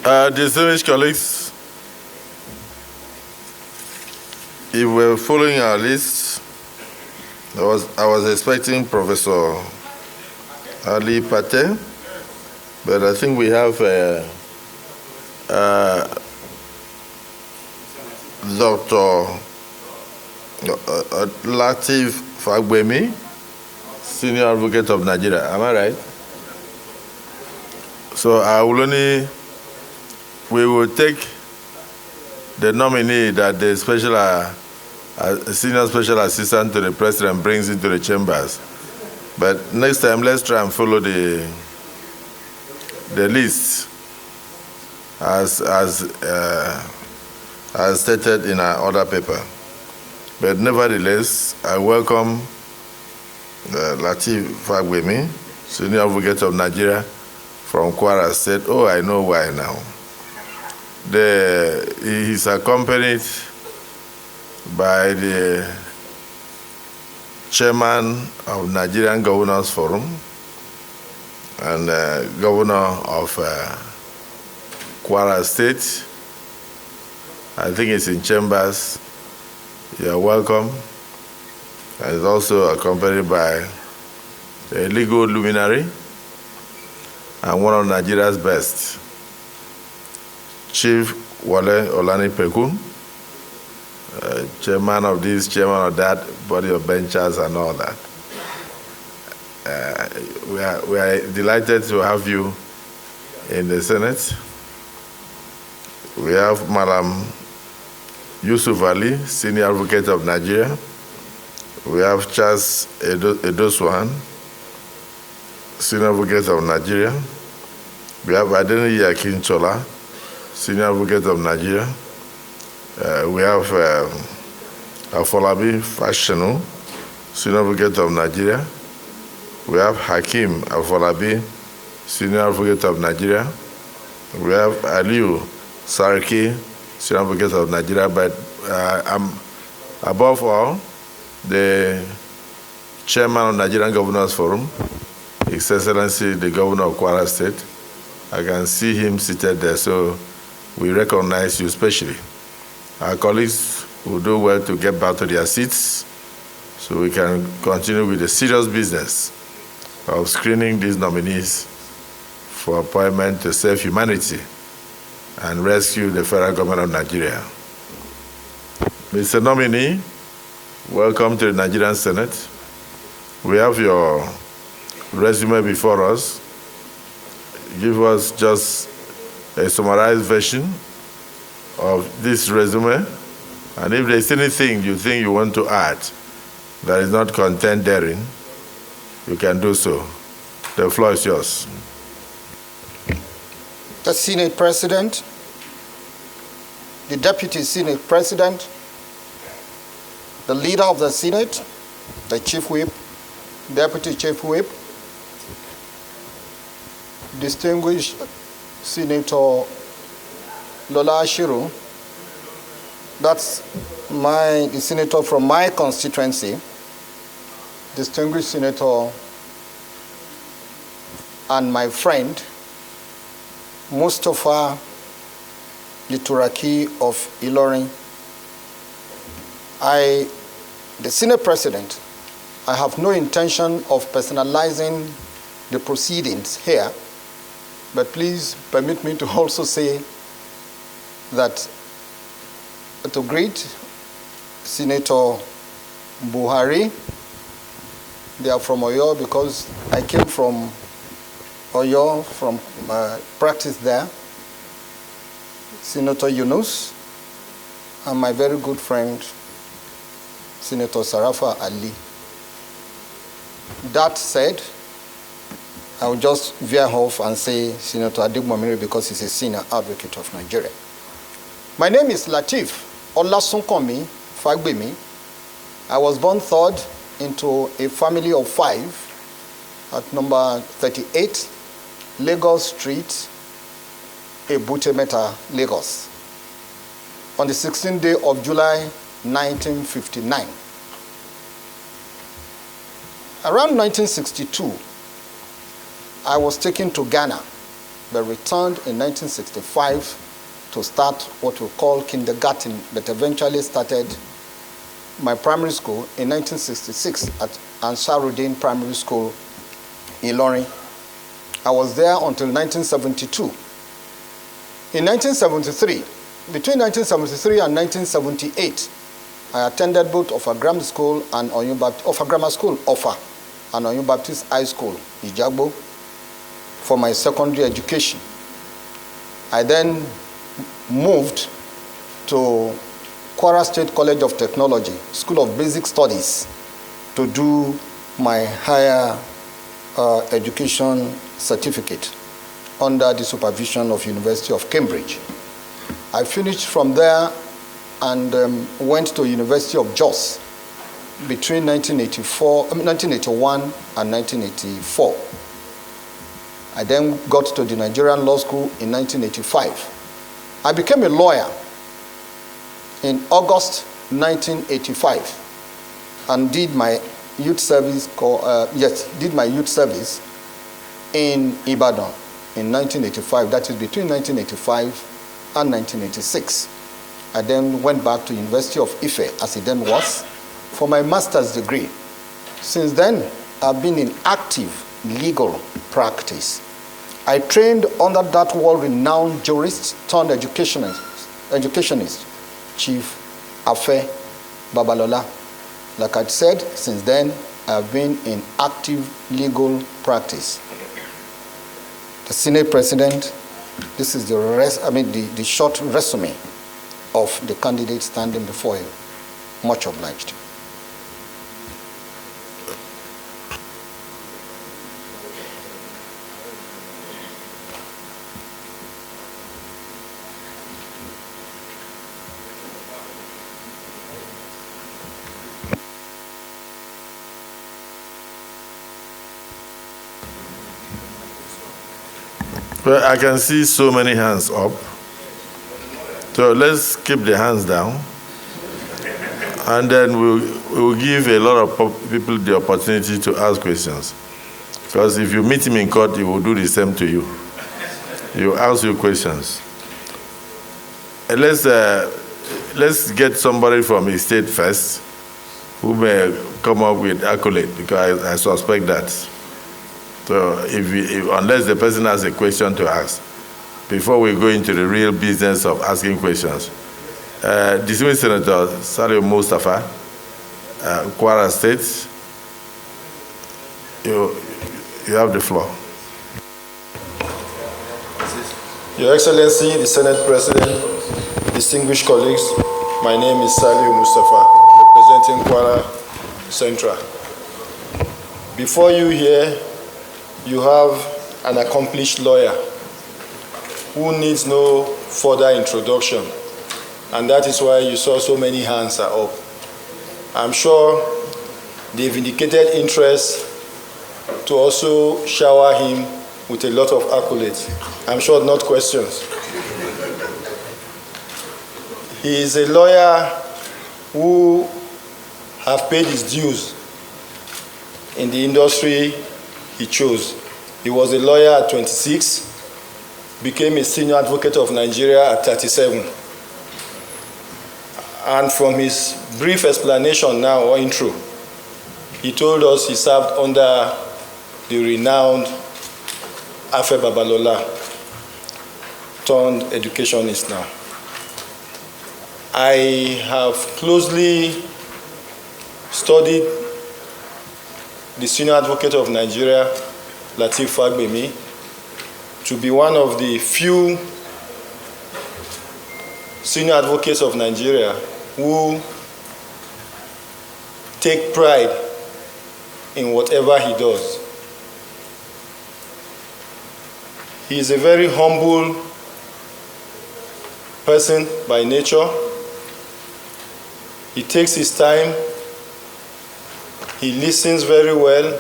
Distinguished colleagues, if we're following our list, I was expecting Professor Ali Pate, but I think we have Dr. Latif Fagbemi, Senior Advocate of Nigeria. Am I right? So we will take the nominee that the Senior Special Assistant to the President brings into the chambers. But next time, let's try and follow the list as stated in our order paper. But nevertheless, I welcome Latif Fagbemi, Senior Advocate of Nigeria from Kwara State. Oh, I know why now. He's accompanied by the Chairman of Nigerian Governors Forum and Governor of Kwara State. I think it's in chambers. You're welcome. And it's also accompanied by a legal luminary and one of Nigeria's best, Chief Wale Olanipeku, chairman of this, chairman of that, body of benchers and all that. We are delighted to have you in the Senate. We have Madam Yusuf Ali, Senior Advocate of Nigeria. We have Charles Edoswan, Senior Advocate of Nigeria. We have Adeni Yakinchola, Senior Advocate of Nigeria. We have Afolabi Fashenu, Senior Advocate of Nigeria. We have Hakim Afolabi, Senior Advocate of Nigeria. We have Aliu Sarki, Senior Advocate of Nigeria. But above all, the Chairman of Nigerian Governors Forum, His Excellency the Governor of Kwara State. I can see him seated there, so we recognize you especially. Our colleagues will do well to get back to their seats so we can continue with the serious business of screening these nominees for appointment to save humanity and rescue the federal government of Nigeria. Mr. Nominee, welcome to the Nigerian Senate. We have your resume before us. Give us just a summarized version of this resume, and if there's anything you think you want to add that is not contained therein, you can do so. The floor is yours. The Senate President, the Deputy Senate President, the Leader of the Senate, the Chief Whip, Deputy Chief Whip, distinguished Senator Lola Ashiru, that's the senator from my constituency, distinguished senator and my friend, Mustafa Lituraki of Ilorin. The Senate President, I have no intention of personalizing the proceedings here, but please permit me to also say that to greet Senator Buhari. They are from Oyo because I came from Oyo from practice there. Senator Yunus and my very good friend, Senator Sarafa Ali. That said, I will just veer off and say Senator Adegbamire because he's a senior advocate of Nigeria. My name is Latif Olasunkanmi Fagbemi. I was born third into a family of 5 at number 38, Lagos Street, Ebute-Metta, Lagos, on the 16th day of July, 1959. Around 1962, I was taken to Ghana but returned in 1965 to start what we call kindergarten, but eventually started my primary school in 1966 at Ansaruddin Primary School in Ilorin. I was there until 1972. In 1973, between 1973 and 1978, I attended both Offa Grammar School and Offa Grammar School, Offa, and Oyun Baptist High School, Ijagbo, for my secondary education. I then moved to Kwara State College of Technology, School of Basic Studies, to do my higher education certificate under the supervision of University of Cambridge. I finished from there and went to University of Jos between 1981 and 1984. I then got to the Nigerian Law School in 1985. I became a lawyer in August 1985 and did my youth service in Ibadan in 1985. That is between 1985 and 1986. I then went back to University of Ife, as it then was, for my master's degree. Since then, I've been in active legal practice. I trained under that world-renowned jurist turned educationist, Chief Afe Babalola. Like I said, since then, I've been in active legal practice. The Senate President, this is the short resume of the candidate standing before you. Much obliged. Well, I can see so many hands up. So let's keep the hands down. And then we'll give a lot of people the opportunity to ask questions. Because if you meet him in court, he will do the same to you. He will ask you questions. And let's get somebody from his state first who may come up with accolade, because I suspect that. So unless the person has a question to ask, before we go into the real business of asking questions. Distinguished Senator Saliu Mustafa, Kwara State, you have the floor. Your Excellency, the Senate President, distinguished colleagues, my name is Saliu Mustafa, representing Kwara Central. Before you here, you have an accomplished lawyer who needs no further introduction, and that is why you saw so many hands are up. I'm sure they've indicated interest to also shower him with a lot of accolades. I'm sure not questions. He is a lawyer who have paid his dues in the industry he chose. He was a lawyer at 26, became a senior advocate of Nigeria at 37. And from his brief explanation now, or intro, he told us he served under the renowned Afe Babalola, turned educationist now. I have closely studied the senior advocate of Nigeria, Latif Fagbemi, to be one of the few senior advocates of Nigeria who take pride in whatever he does. He is a very humble person by nature. He takes his time. He listens very well,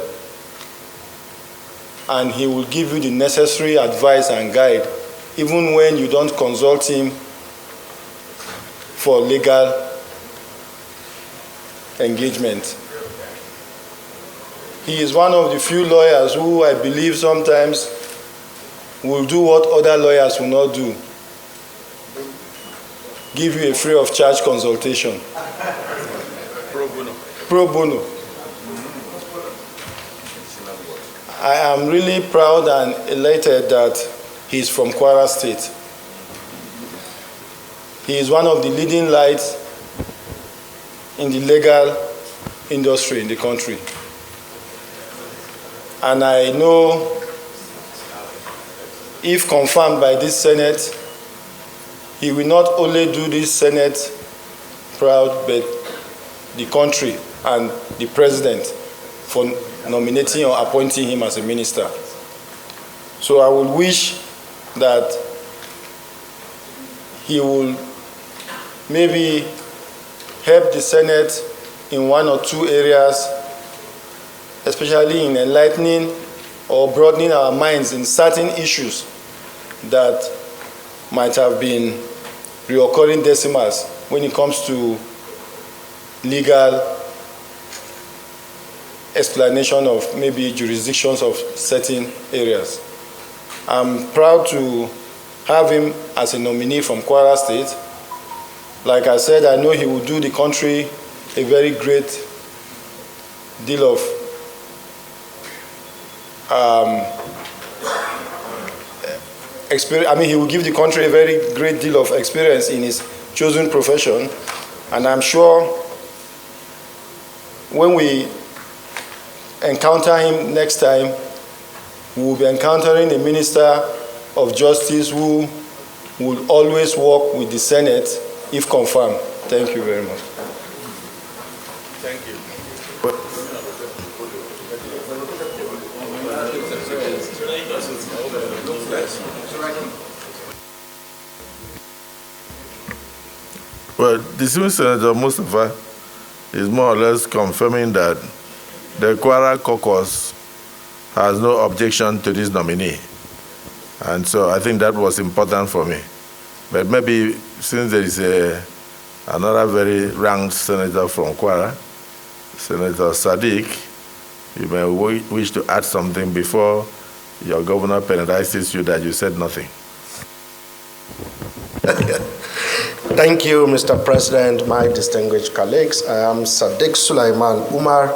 and he will give you the necessary advice and guide, even when you don't consult him for legal engagement. He is one of the few lawyers who I believe sometimes will do what other lawyers will not do. Give you a free of charge consultation. Pro bono. Pro bono. I am really proud and elated that he's from Kwara State. He is one of the leading lights in the legal industry in the country. And I know if confirmed by this Senate, he will not only do this Senate proud, but the country and the president for nominating or appointing him as a minister. So I would wish that he will maybe help the Senate in one or two areas, especially in enlightening or broadening our minds in certain issues that might have been reoccurring decimals when it comes to legal explanation of maybe jurisdictions of certain areas. I'm proud to have him as a nominee from Kwara State. Like I said, I know he will do the country a very great deal of experience. I mean, he will give the country a very great deal of experience in his chosen profession. And I'm sure when we encounter him next time, we will be encountering a Minister of Justice who will always work with the Senate if confirmed. Thank you very much. Thank you. Well, distinguished Senator Mustafa is more or less confirming that the Kwara caucus has no objection to this nominee. And so I think that was important for me. But maybe since there is another very ranked senator from Kwara, Senator Sadiq, you may wish to add something before your governor penalizes you that you said nothing. Thank you, Mr. President, my distinguished colleagues. I am Sadiq Sulaiman Umar.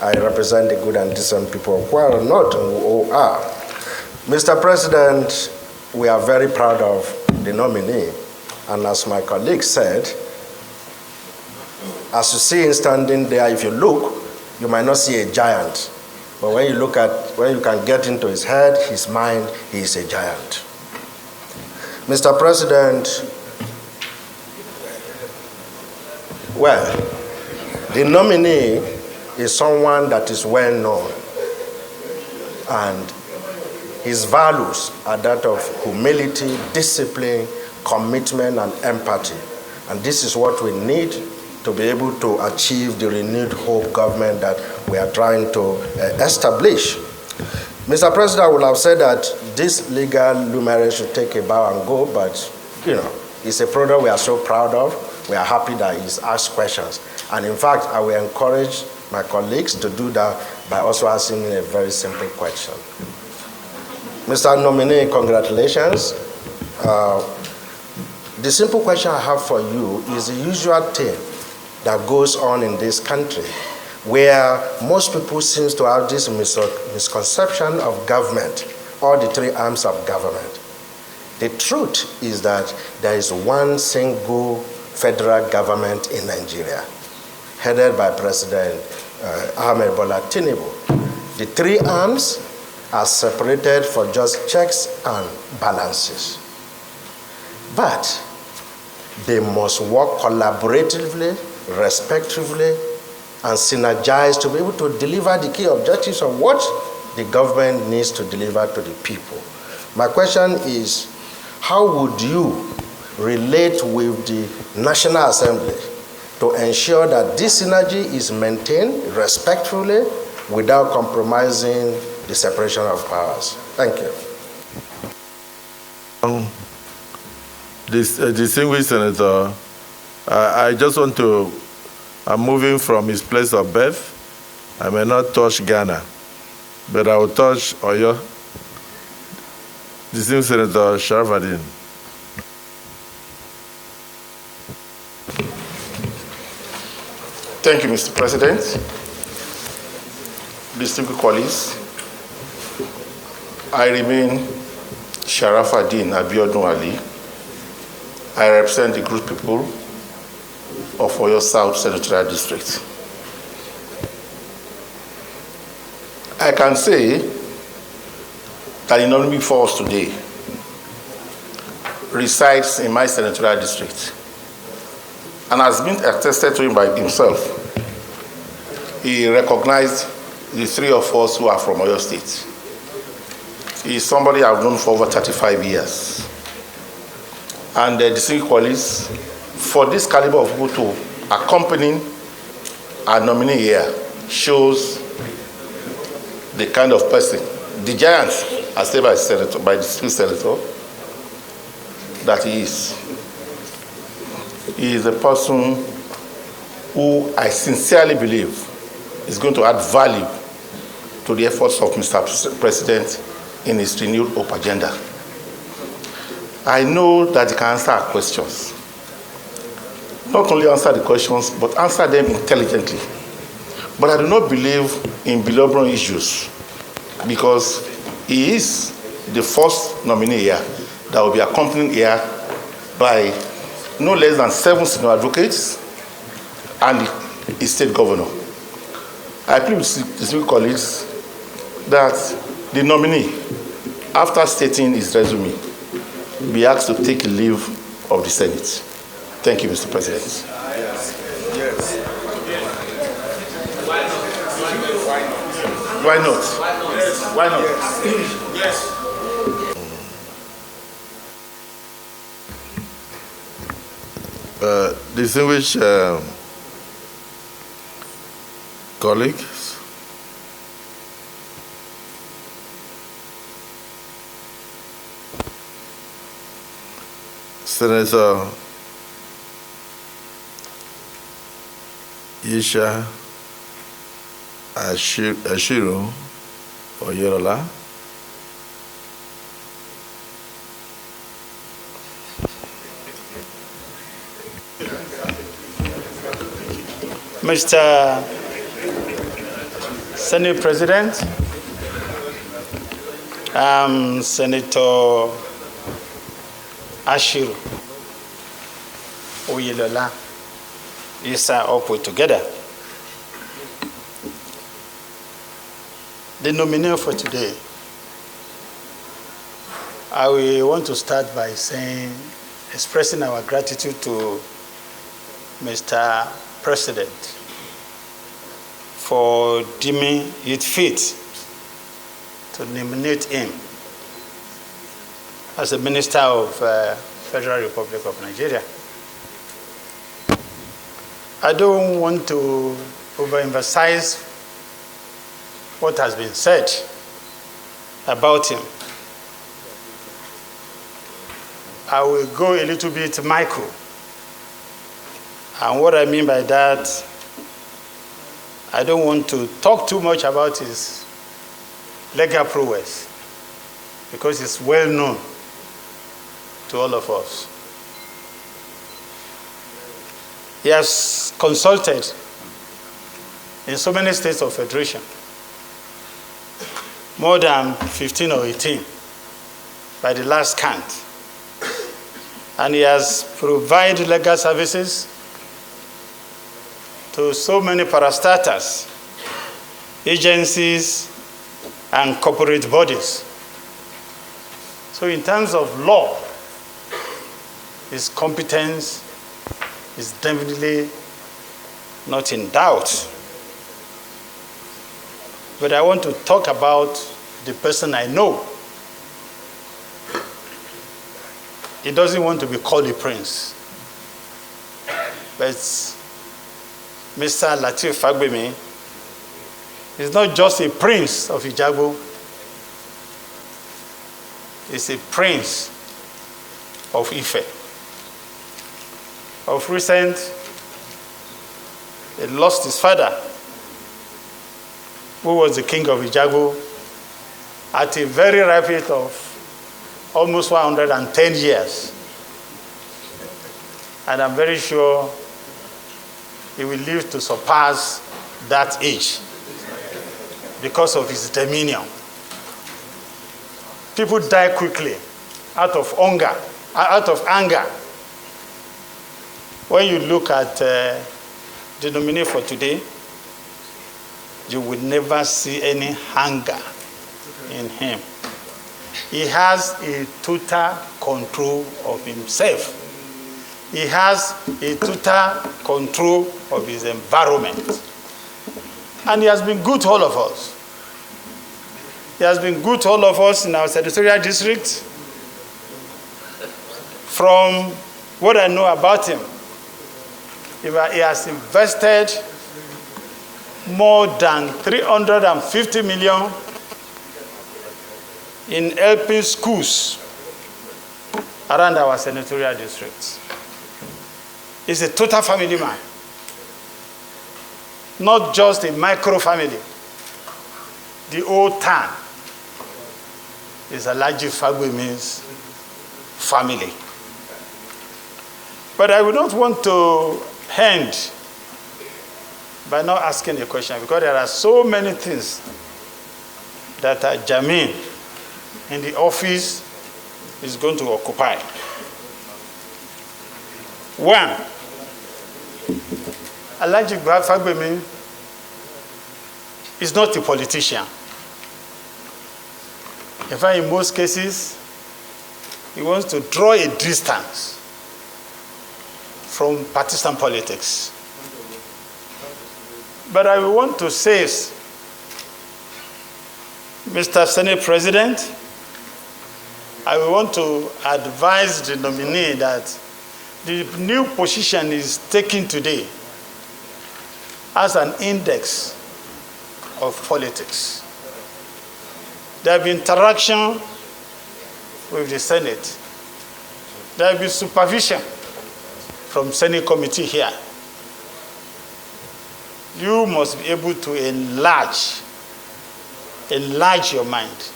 I represent the good and decent people of Kwara North and OR. Mr. President, we are very proud of the nominee. And as my colleague said, as you see him standing there, if you look, you might not see a giant. But when you can get into his head, his mind, he is a giant. Mr. President, well, the nominee is someone that is well known, and his values are that of humility, discipline, commitment, and empathy. And this is what we need to be able to achieve the renewed hope government that we are trying to establish. Mr. President, I would have said that this legal luminary should take a bow and go, but it's a product we are so proud of. We are happy that he's asked questions. And in fact, I will encourage my colleagues to do that by also asking me a very simple question. Mr. Nominee, congratulations. The simple question I have for you is the usual thing that goes on in this country, where most people seem to have this misconception of government, or the three arms of government. The truth is that there is one single federal government in Nigeria, headed by President Ahmed Bola Tinubu. The three arms are separated for just checks and balances. But they must work collaboratively, respectively, and synergize to be able to deliver the key objectives of what the government needs to deliver to the people. My question is, how would you relate with the National Assembly to ensure that this synergy is maintained respectfully without compromising the separation of powers? Thank you. This distinguished senator, I just want to, I'm moving from his place of birth. I may not touch Ghana, but I will touch Oyo. Distinguished Senator Sharafadin. Thank you, Mr. President. Distinguished colleagues, I remain Sharafadin Abiodun Ali. I represent the group people of Oyo South Senatorial District. I can say that the nominee before us today resides in my senatorial district and has been attested to him by himself. He recognized the three of us who are from Oyo State. He is somebody I've known for over 35 years. And the distinguished colleagues, for this caliber of people to accompany our nominee here shows the kind of person, the giant, as said by the distinguished senator, that he is. He is a person who I sincerely believe is going to add value to the efforts of Mr. President in his renewed hope agenda. I know that he can answer our questions. Not only answer the questions, but answer them intelligently. But I do not believe in belaboring issues because he is the first nominee here that will be accompanied here by no less than 7 senior advocates and the state governor. I plead with distinguished colleagues that the nominee, after stating his resume, be asked to take leave of the Senate. Thank you, Mr. President. Yes. Why not? Why not? Yes. Distinguished colleagues, Senator Yisha Ashiru Oyorola, Mr. Senate President, Senator Ashiru Oyorola, these are all put together. The nominee for today, I will want to start by expressing our gratitude to Mr. President for deeming it fit to nominate him as a Minister of Federal Republic of Nigeria. I don't want to overemphasize what has been said about him. I will go a little bit micro. And what I mean by that, I don't want to talk too much about his legal prowess because it's well known to all of us. He has consulted in so many states of federation, more than 15 or 18 by the last count. And he has provided legal services to so many parastatals, agencies, and corporate bodies. So in terms of law, his competence is definitely not in doubt. But I want to talk about the person I know. He doesn't want to be called a prince. But Mr. Latif Fagbemi is not just a prince of Ijago. He's a prince of Ife. Of recent, he lost his father, who was the king of Ijago, at a very ripe age of almost 110 years. And I'm very sure he will live to surpass that age because of his demeanor. People die quickly out of anger. When you look at the nominee for today, you will never see any anger in him. He has a total control of himself. He has a total control of his environment. And he has been good to all of us. He has been good to all of us in our senatorial district. From what I know about him, he has invested more than 350 million in helping schools around our senatorial districts. He's a total family man, not just a micro family. The whole town is Latif Fagbemi's family. But I would not want to end by not asking a question, because there are so many things that are germane in the office is going to occupy. One, Latif Fagbemi is not a politician. In fact, in most cases, he wants to draw a distance from partisan politics. But I want to say, Mr. Senate President, I want to advise the nominee that the new position is taken today as an index of politics. There will be interaction with the Senate. There will be supervision from Senate committee here. You must be able to enlarge your mind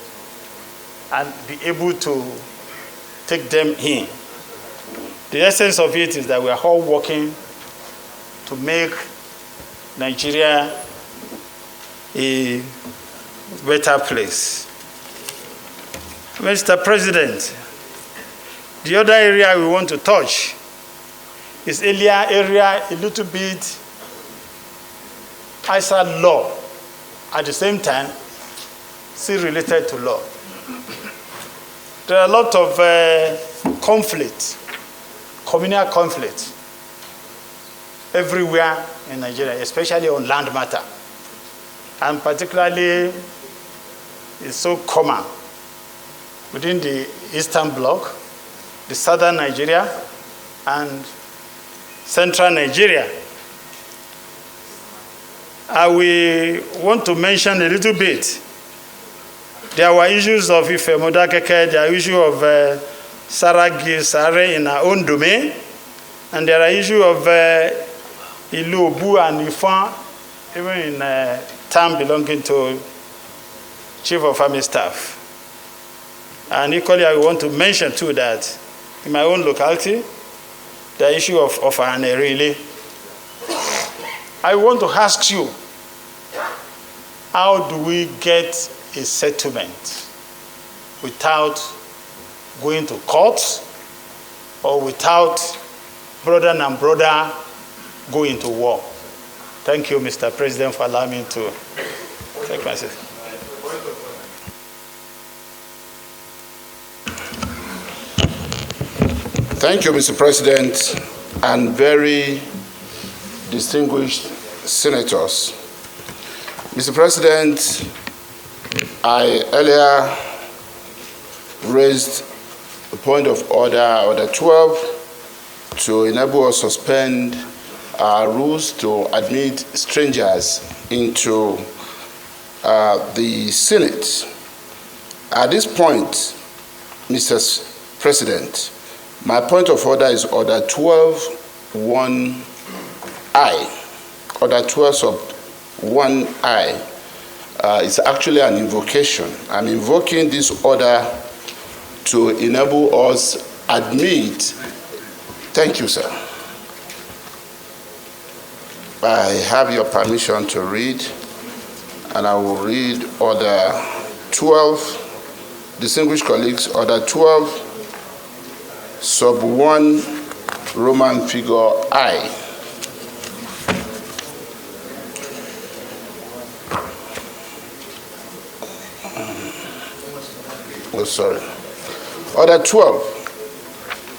and be able to take them in. The essence of it is that we are all working to make Nigeria a better place. Mr. President, the other area we want to touch is area a little bit outside law, at the same time still related to law. There are a lot of conflict, communal conflict everywhere in Nigeria, especially on land matter. And particularly, it's so common within the Eastern Bloc, the Southern Nigeria, and Central Nigeria. I will want to mention a little bit. There were issues of Ife Modakeke, there are issues of Saragi Sare in our own domain, and there are issues of Ilu Obu and Ifan, even in a town belonging to Chief of Army Staff. And equally, I want to mention too that in my own locality, the issue of Anerele. I want to ask you, how do we get a settlement without going to court or without brother and brother going to war? Thank you, Mr. President, for allowing me to take my seat. Thank you, Mr. President, and very distinguished senators. Mr. President, I earlier raised a point of order 12, to enable us to suspend our rules to admit strangers into the Senate. At this point, Mr. President, my point of order is order 12(1)(I). Order 12 sub 1(I). It's actually an invocation. I'm invoking this order to enable us admit. Thank you, sir. I have your permission to read, and I will read Order 12. Distinguished colleagues, Order 12, Sub 1, Roman figure I. Oh, sorry. Order 12,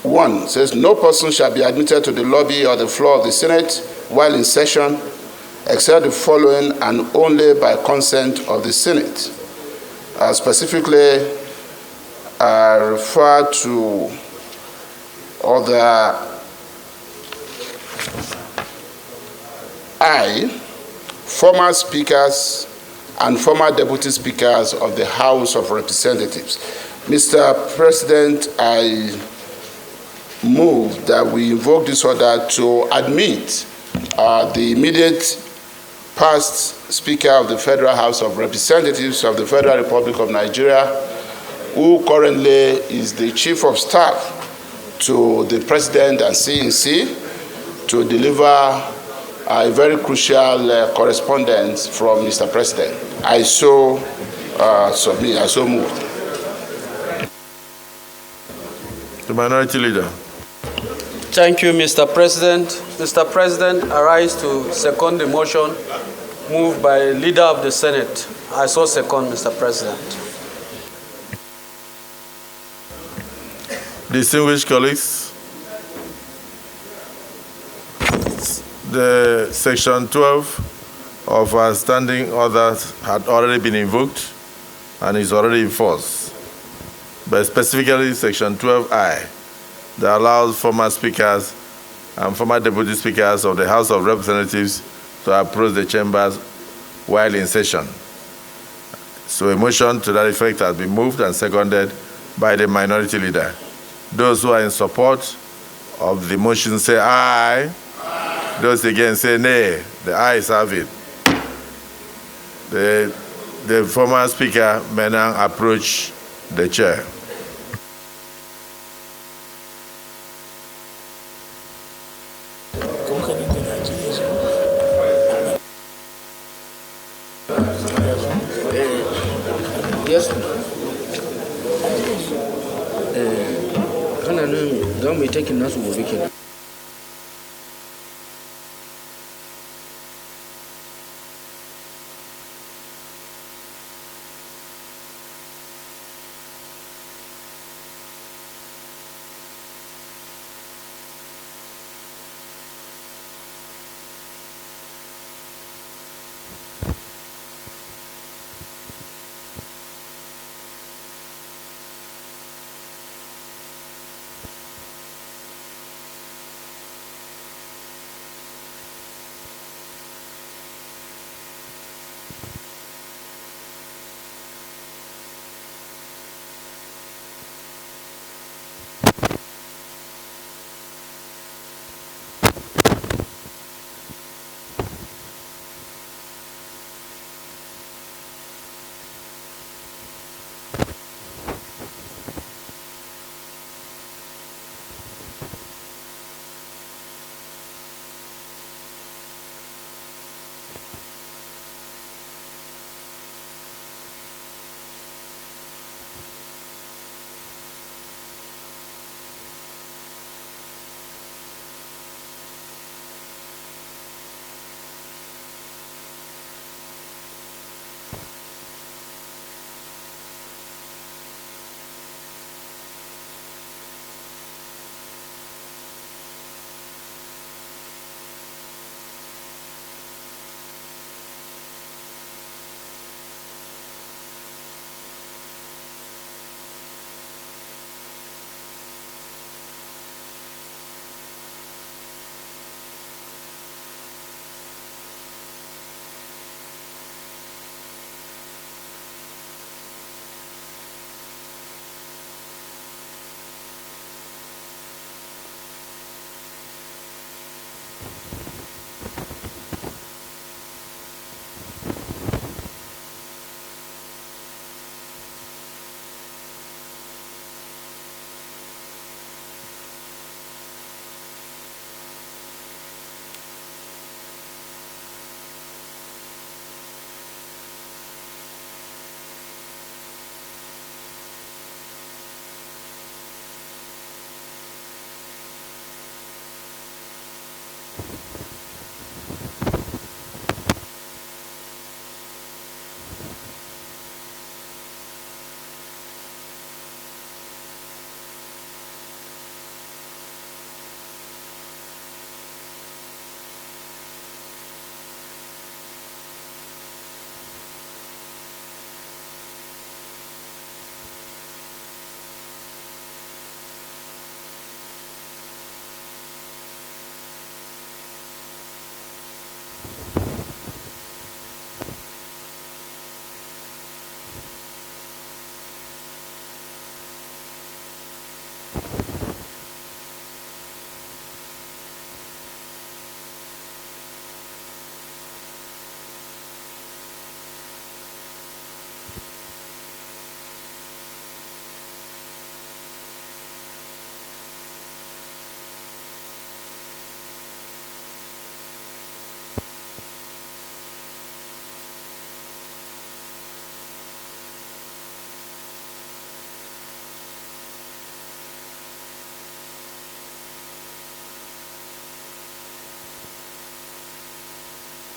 1 says, no person shall be admitted to the lobby or the floor of the Senate while in session, except the following and only by consent of the Senate. Specifically, I refer to Order I, former speakers and former deputy speakers of the House of Representatives. Mr. President, I move that we invoke this order to admit the immediate past Speaker of the Federal House of Representatives of the Federal Republic of Nigeria, who currently is the Chief of Staff to the President and CNC, to deliver a very crucial correspondence from Mr. President. I so submit, I so moved. The Minority Leader. Thank you, Mr. President. Mr. President, I rise to second the motion moved by Leader of the Senate. I so second, Mr. President. Distinguished colleagues, the Section 12 of our standing orders had already been invoked and is already in force, but specifically Section 12I, that allows former speakers and former deputy speakers of the House of Representatives to approach the chambers while in session. So a motion to that effect has been moved and seconded by the Minority Leader. Those who are in support of the motion say aye. Aye. Those against say nay. The ayes have it. The former speaker may now approach the chair. Yes. Don't be taking us over weekend.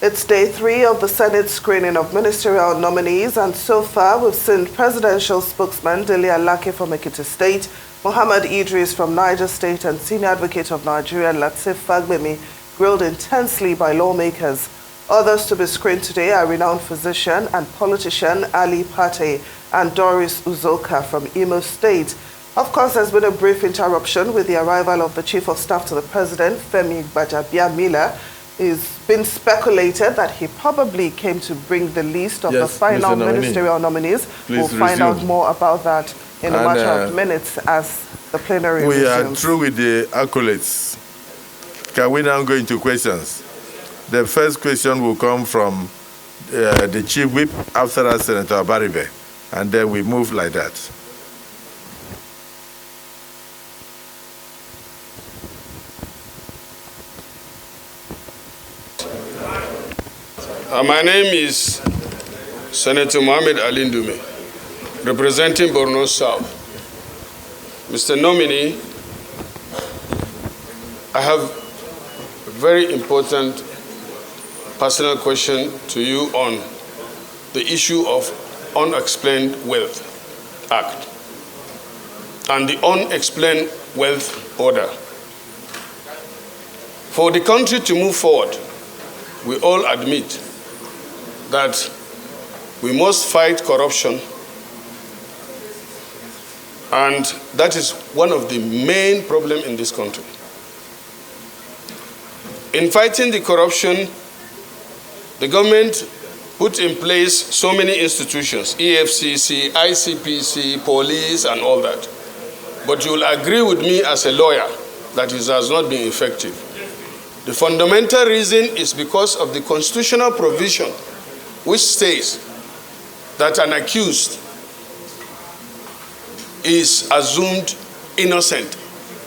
It's day 3 of the Senate screening of ministerial nominees, and so far we've seen presidential spokesman Dele Alake from Ekiti State, Muhammad Idris from Niger State, and Senior Advocate of Nigeria Latif Fagbemi grilled intensely by lawmakers. Others to be screened today are renowned physician and politician Ali Pate and Doris Uzoka from Imo State. Of course, there's been a brief interruption with the arrival of the Chief of Staff to the President, Femi Gbajabiamila. It's been speculated that he probably came to bring the list of the final ministerial nominees. We'll find out more about that in a matter of minutes as the plenary resumes. We are through with the accolades. Can we now go into questions? The first question will come from the Chief Whip, after that Senator Baribe, and then we move like that. My name is Senator Mohamed Ali Ndume, representing Borno South. Mr. Nominee, I have a very important personal question to you on the issue of Unexplained Wealth Act and the Unexplained Wealth Order. For the country to move forward, we all admit that we must fight corruption, and that is one of the main problems in this country. In fighting the corruption, the government put in place so many institutions, EFCC, ICPC, police, and all that. But you will agree with me as a lawyer that it has not been effective. The fundamental reason is because of the constitutional provision which states that an accused is assumed innocent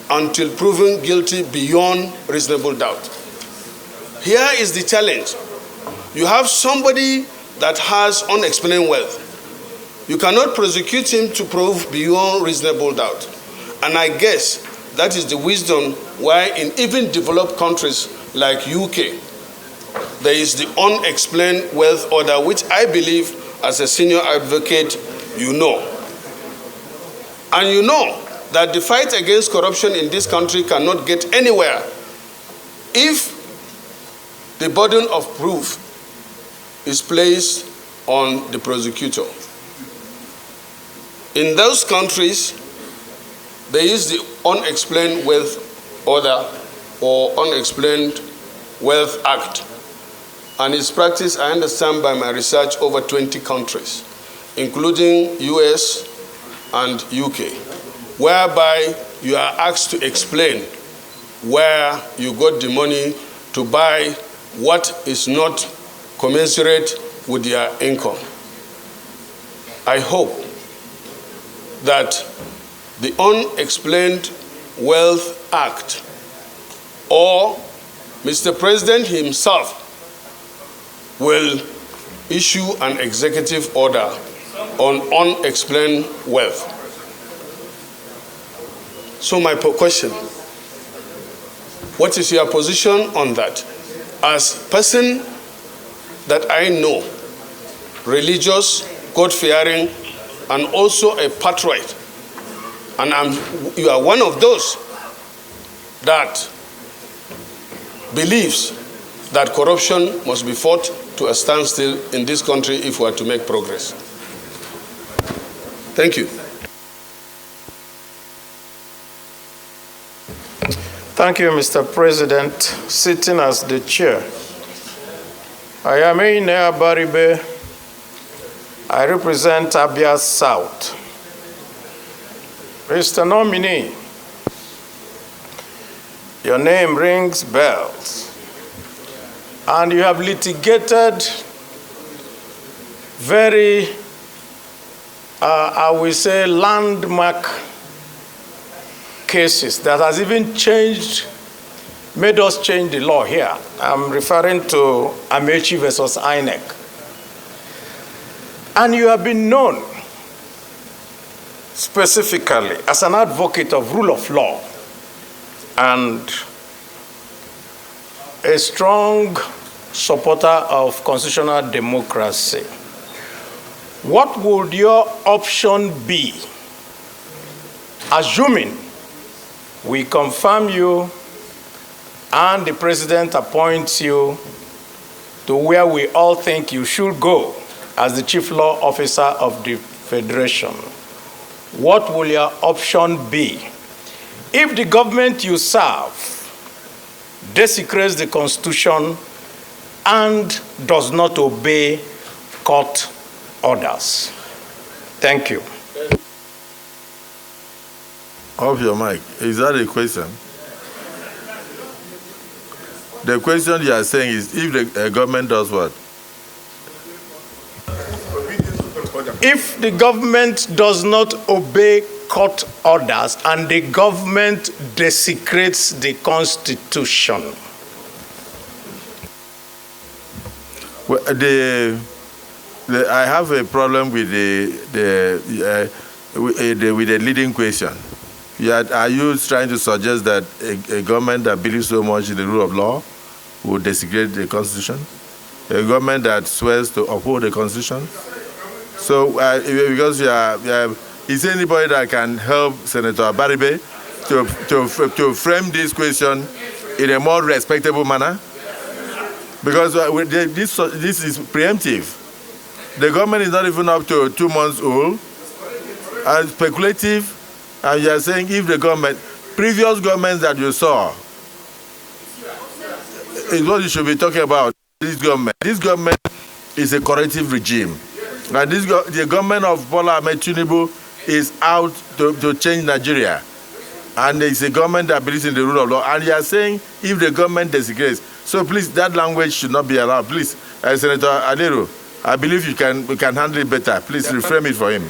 until proven guilty beyond reasonable doubt. Here is the challenge. You have somebody that has unexplained wealth. You cannot prosecute him to prove beyond reasonable doubt. And I guess that is the wisdom why in even developed countries like UK, there is the Unexplained Wealth Order, which I believe as a senior advocate, you know. And you know that the fight against corruption in this country cannot get anywhere if the burden of proof is placed on the prosecutor. In those countries, there is the Unexplained Wealth Order or Unexplained Wealth Act. And its practice, I understand by my research, over 20 countries, including US and UK, whereby you are asked to explain where you got the money to buy what is not commensurate with your income. I hope that the Unexplained Wealth Act, or Mr. President himself, will issue an executive order on unexplained wealth. So my question, what is your position on that? As a person that I know, religious, God-fearing, and also a patriot, and you are one of those that believes that corruption must be fought to a standstill in this country if we are to make progress. Thank you. Thank you, Mr. President. Sitting as the chair, I am Inea Baribe. I represent Abia South. Mr. Nominee, your name rings bells, and you have litigated very, I will say, landmark cases that has even made us change the law here. I'm referring to Amechi versus INEC. And you have been known specifically as an advocate of rule of law and a strong supporter of constitutional democracy. What would your option be? Assuming we confirm you and the president appoints you to where we all think you should go as the chief law officer of the Federation, what will your option be? If the government you serve desecrates the Constitution and does not obey court orders. Thank you. Off your mic. Is that a question? The question you are saying is if the government does what? If the government does not obey court orders and the government desecrates the Constitution. Well, I have a problem with the leading question. Are you trying to suggest that a government that believes so much in the rule of law will desecrate the Constitution? A government that swears to uphold the Constitution? So, because is there anybody that can help Senator Abaribe to frame this question in a more respectable manner? Because this is preemptive. The government is not even up to 2 months old, and speculative. And you are saying if the government, previous governments that you saw, is what you should be talking about. This government is a corrective regime. And the government of Bola Ahmed Tinubu is out to change Nigeria. And it's a government that believes in the rule of law. And you are saying if the government desecrates. So please, that language should not be allowed. Please, Senator Adero, I believe we can handle it better. Please reframe it for him.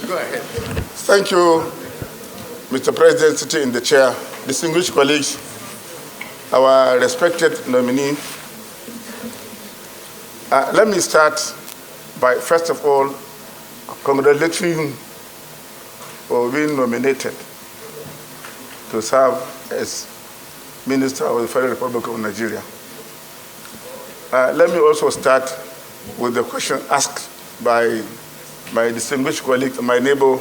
Go ahead. Thank you, Mr. President, sitting in the chair, distinguished colleagues, our respected nominee. Let me start by, first of all, congratulating you for being nominated to serve as Minister of the Federal Republic of Nigeria. Let me also start with the question asked by my distinguished colleague, my neighbor,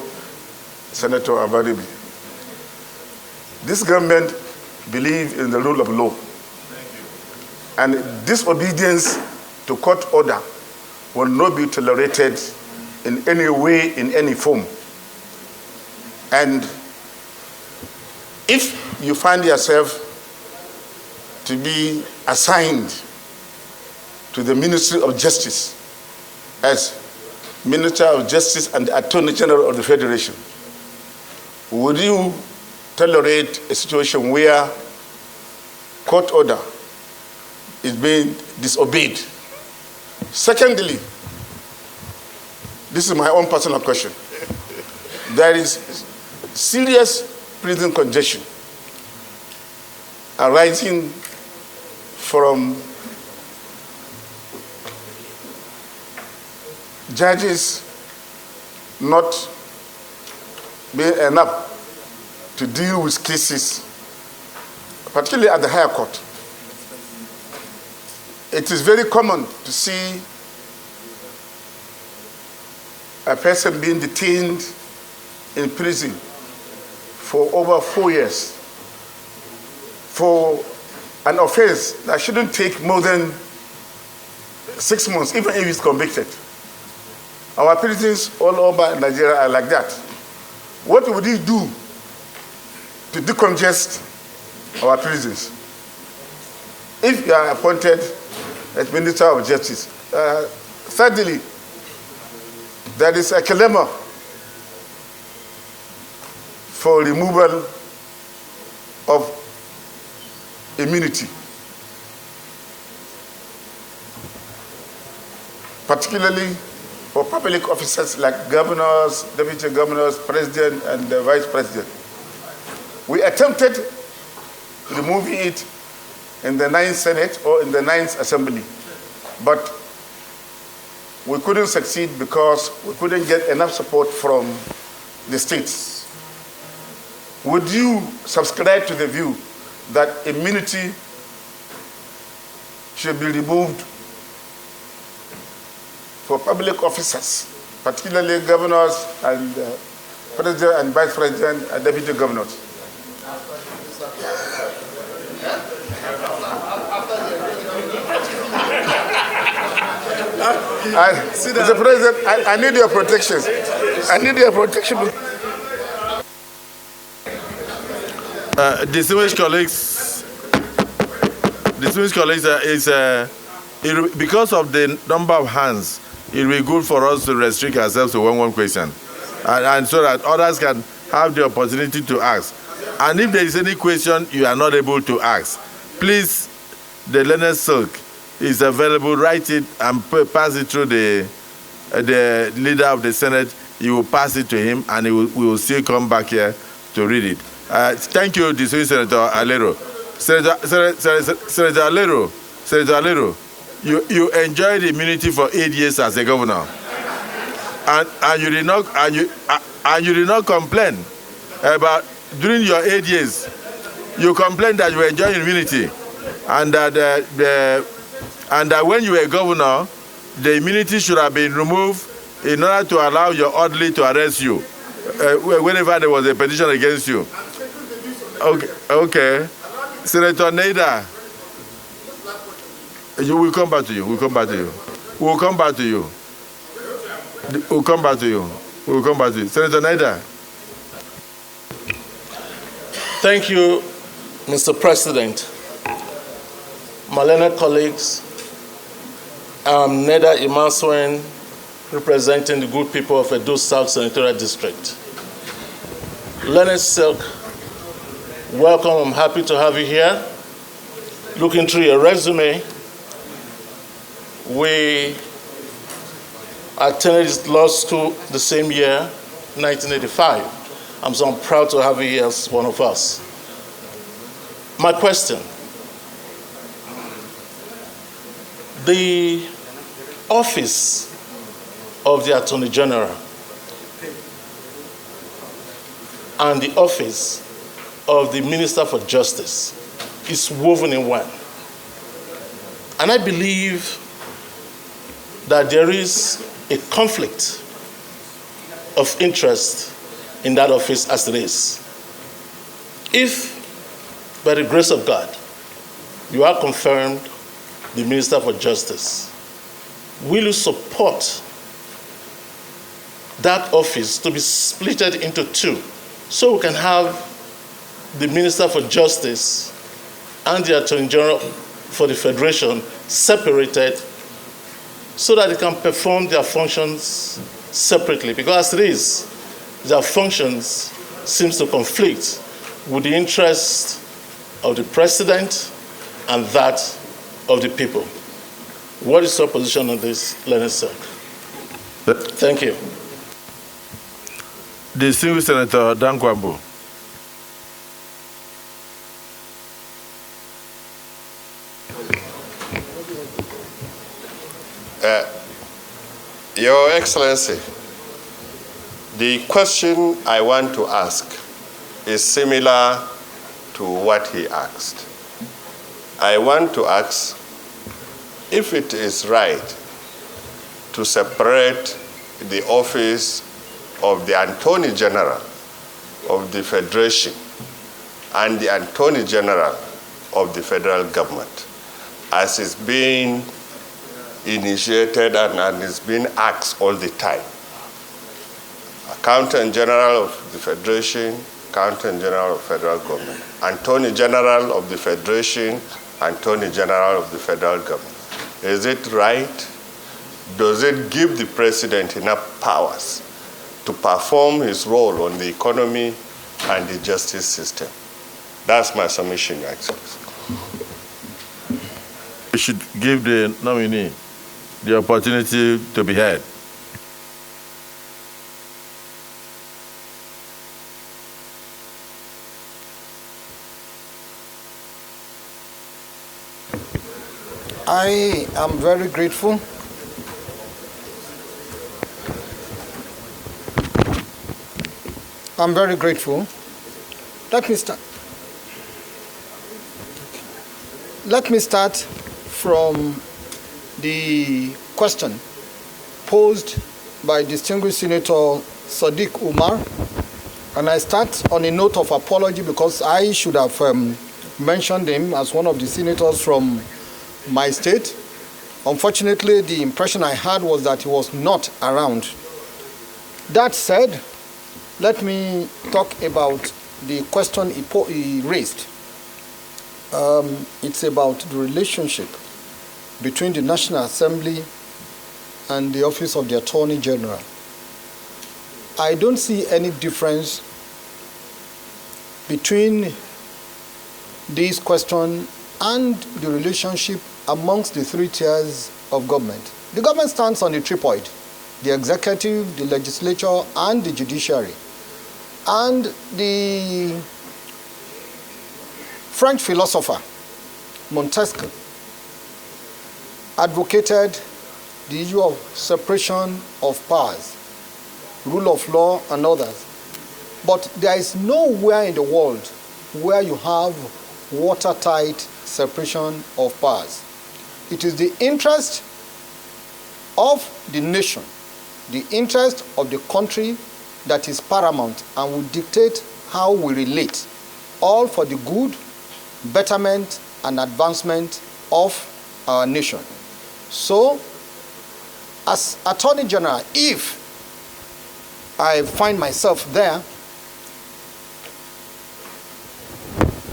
Senator Abaribe. This government believes in the rule of law. And disobedience to court order will not be tolerated in any way, in any form. And if you find yourself to be assigned to the Ministry of Justice as Minister of Justice and Attorney General of the Federation, would you tolerate a situation where court order is being disobeyed? Secondly, this is my own personal question. There is serious prison congestion arising from judges not being enough to deal with cases, particularly at the higher court. It is very common to see a person being detained in prison for over 4 years for an offense that shouldn't take more than 6 months, even if he's convicted. Our prisons all over Nigeria are like that. What would you do to decongest our prisons if you are appointed as Minister of Justice? Thirdly, there is a dilemma for removal of immunity, particularly for public officers like governors, deputy governors, president, and the vice president. We attempted removing it in the 9th Senate or in the 9th Assembly, but we couldn't succeed because we couldn't get enough support from the states. Would you subscribe to the view that immunity should be removed for public officers, particularly governors and president and vice president and deputy governors. Mr. President, I need your protection. I need your protection. Distinguished colleagues, because of the number of hands, it will be good for us to restrict ourselves to one question, and so that others can have the opportunity to ask. And if there is any question you are not able to ask, please, the learned silk is available. Write it and pass it through the leader of the Senate. You will pass it to him, and we will still come back here to read it. Thank you, distinguished Senator Alero. Senator Alero, you enjoyed immunity for 8 years as a governor, and you did not complain about during your 8 years. You complained that you were enjoying immunity, and that when you were governor, the immunity should have been removed in order to allow your orderly to arrest you whenever there was a petition against you. Okay. Senator Nader, we'll come back to you. We'll come back to you. Senator Nader. Thank you, Mr. President. My learned colleagues, I'm Neda Imaswen, representing the good people of Edo South Senatorial District. Learned Silk, welcome. I'm happy to have you here. Looking through your resume, we attended law school the same year, 1985. I'm proud to have you here as one of us. My question, the office of the Attorney General and the office of the Minister for Justice is woven in one. And I believe that there is a conflict of interest in that office as it is. If, by the grace of God, you are confirmed the Minister for Justice, will you support that office to be splitted into two so we can have the Minister for Justice and the Attorney General for the Federation separated so that they can perform their functions separately? Because as it is, their functions seems to conflict with the interest of the President and that of the people. What is your position on this, Leonard Silk? Thank you. Distinguished Senator Dankwambu. Your Excellency, the question I want to ask is similar to what he asked. I want to ask if it is right to separate the office of the Attorney General of the Federation and the Attorney General of the federal government, as is being initiated and is being asked all the time. Accountant General of the Federation, Accountant General of federal government, Attorney General of the Federation, Attorney General of the federal government. Is it right? Does it give the President enough powers to perform his role on the economy and the justice system? That's my submission, Your Excellency. We should give the nominee the opportunity to be heard. I am very grateful. I'm very grateful. Let me start. let me start from the question posed by distinguished Senator Sadiq Umar. And I start on a note of apology because I should have mentioned him as one of the senators from my state. Unfortunately, the impression I had was that he was not around. That said, let me talk about the question he raised. It's about the relationship between the National Assembly and the Office of the Attorney General. I don't see any difference between this question and the relationship amongst the three tiers of government. The government stands on the tripod: the executive, the legislature, and the judiciary. And the French philosopher Montesquieu advocated the issue of separation of powers, rule of law, and others. But there is nowhere in the world where you have watertight separation of powers. It is the interest of the nation, the interest of the country that is paramount and will dictate how we relate, all for the good, betterment, and advancement of our nation. So, as Attorney General, if I find myself there,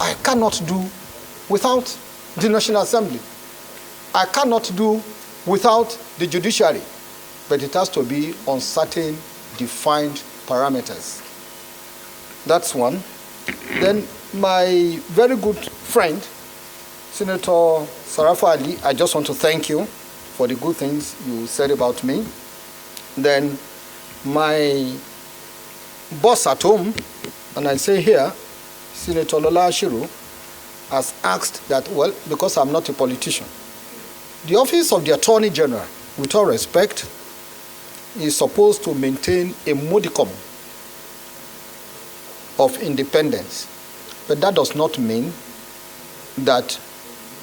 I cannot do without the National Assembly. I cannot do without the judiciary. But it has to be on certain defined parameters. That's one. Then my very good friend, Senator Sarafa Ali, I just want to thank you for the good things you said about me. Then my boss at home, and I say here, Senator Lola Ashiru, has asked that, well, because I'm not a politician, the Office of the Attorney General, with all respect, is supposed to maintain a modicum of independence. But that does not mean that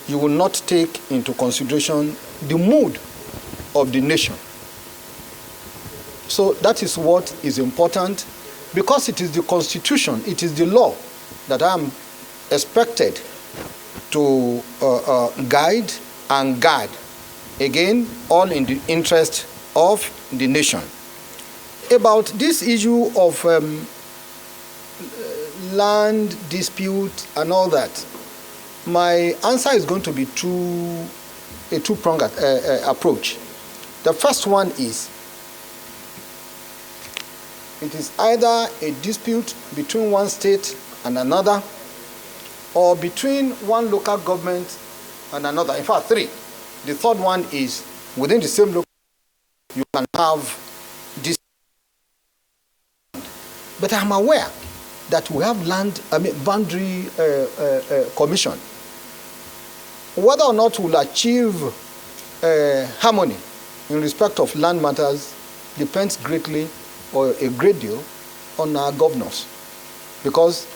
you will not take into consideration the mood of the nation. So that is what is important, because it is the Constitution, it is the law that I am expected to guide and guard. Again, all in the interest of the nation. About this issue of land dispute and all that, my answer is going to be a two-pronged approach. The first one is, it is either a dispute between one state and another, or between one local government and another. In fact, three. The third one is within the same local government, you can have this. But I'm aware that we have boundary commission. Whether or not we'll achieve harmony in respect of land matters depends greatly, or a great deal, on our governors. Because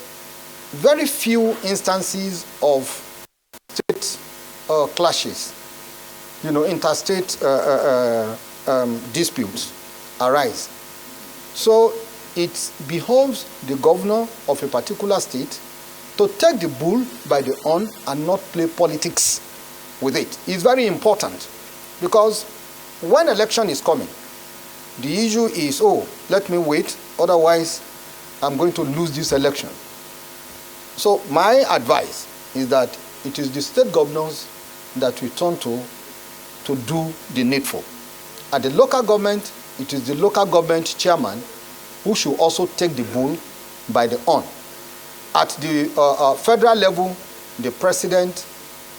very few instances of state clashes, interstate disputes arise. So it behoves the governor of a particular state to take the bull by the horn and not play politics with it. It's very important, because when election is coming, the issue is, let me wait, otherwise I'm going to lose this election. So my advice is that it is the state governors that we turn to do the needful. At the local government, it is the local government chairman who should also take the bull by the horn. At the federal level, the president,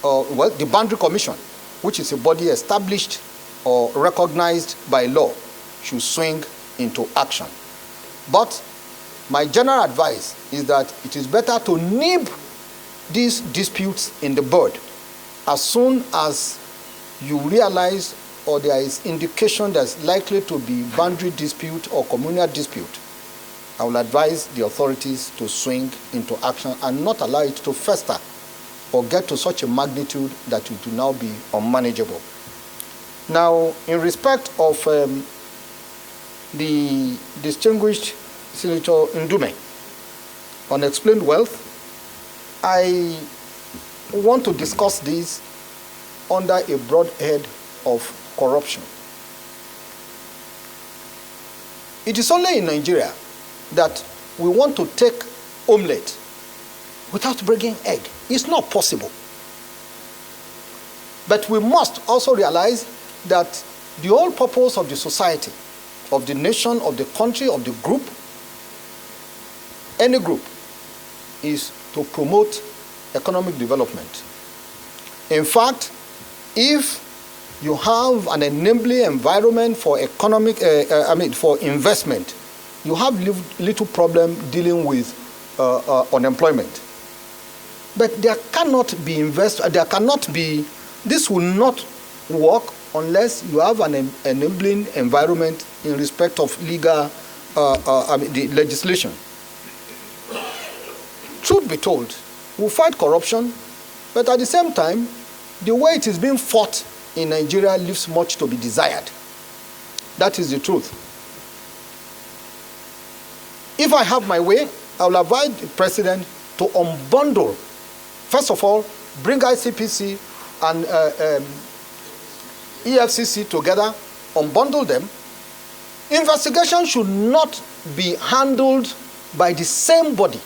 the boundary commission, which is a body established or recognized by law, should swing into action. But my general advice is that it is better to nib these disputes in the bud as soon as you realize or there is indication there's likely to be boundary dispute or communal dispute. I will advise the authorities to swing into action and not allow it to fester or get to such a magnitude that it will now be unmanageable. Now, in respect of the distinguished Senator Ndume, unexplained wealth, I want to discuss this under a broad head of corruption. It is only in Nigeria that we want to take omelette without breaking egg. It's not possible. But we must also realize that the whole purpose of the society, of the nation, of the country, of the group, any group, is to promote economic development. In fact, if you have an enabling environment for for investment, you have little problem dealing with unemployment. But there cannot be this will not work unless you have an enabling environment in respect of legal, the legislation. Truth be told, we fight corruption, but at the same time, the way it is being fought in Nigeria leaves much to be desired. That is the truth. If I have my way, I will advise the president to unbundle. First of all, bring ICPC and EFCC together, unbundle them. Investigation should not be handled by the same body.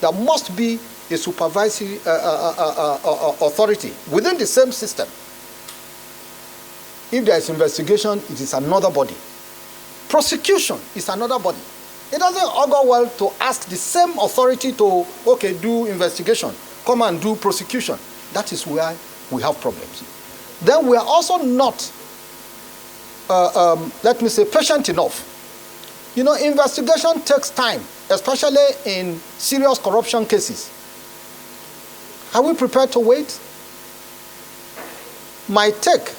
There must be a supervisory authority within the same system. If there is investigation, it is another body. Prosecution is another body. It doesn't augur well to ask the same authority to, okay, do investigation, come and do prosecution. That is where we have problems. Then we are also not, let me say, patient enough. You know, investigation takes time, especially in serious corruption cases. Are we prepared to wait? My take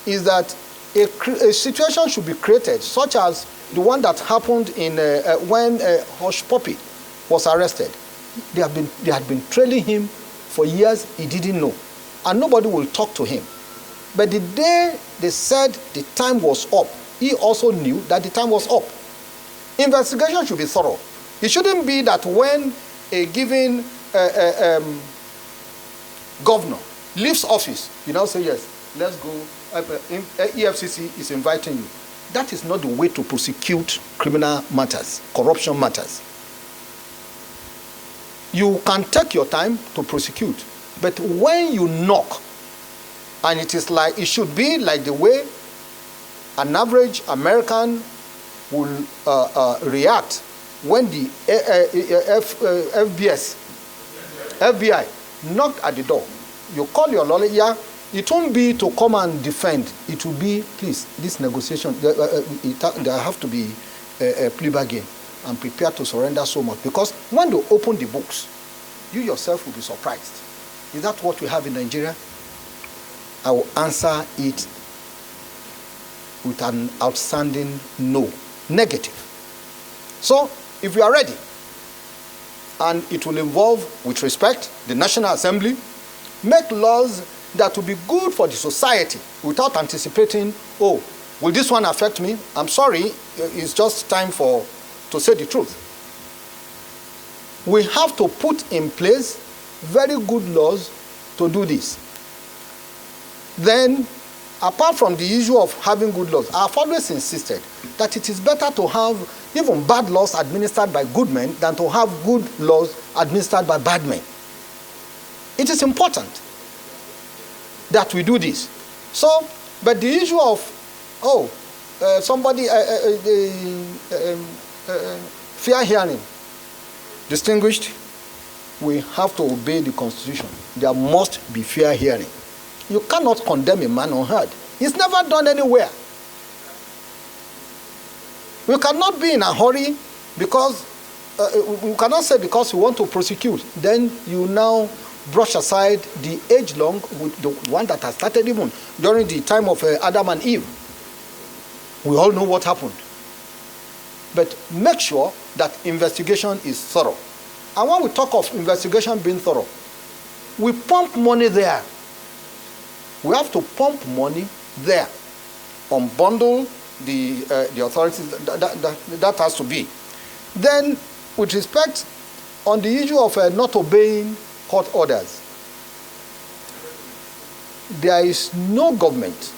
is that a situation should be created, such as the one that happened in when Hush Puppy was arrested. They had been trailing him for years. He didn't know, and nobody will talk to him. But the day they said the time was up, he also knew that the time was up. Investigation should be thorough. It shouldn't be that when a given governor leaves office, you now say, yes, let's go. EFCC is inviting you. That is not the way to prosecute criminal matters, corruption matters. You can take your time to prosecute, but when you knock, and it should be like the way an average American will react when the FBI knocked at the door. You call your lawyer. Yeah, it won't be to come and defend. It will be, please, this negotiation, there have to be a plea bargain and prepare to surrender so much. Because when they open the books, you yourself will be surprised. Is that what we have in Nigeria? I will answer it with an outstanding no, negative. So, if you are ready, and it will involve, with respect, the National Assembly, make laws that will be good for the society without anticipating, oh, will this one affect me? I'm sorry, it's just time to say the truth. We have to put in place very good laws to do this. Then, apart from the issue of having good laws, I've always insisted that it is better to have even bad laws administered by good men than to have good laws administered by bad men. It is important that we do this. So, but the issue of, fair hearing, distinguished, we have to obey the Constitution. There must be fair hearing. You cannot condemn a man unheard. It's never done anywhere. We cannot be in a hurry because, we cannot say because we want to prosecute, then you now brush aside the age-long with the one that has started even during the time of Adam and Eve. We all know what happened. But make sure that investigation is thorough. And when we talk of investigation being thorough, We pump money there. We have to pump money there. Unbundle the authorities. That has to be. Then, with respect on the issue of not obeying court orders, there is no government,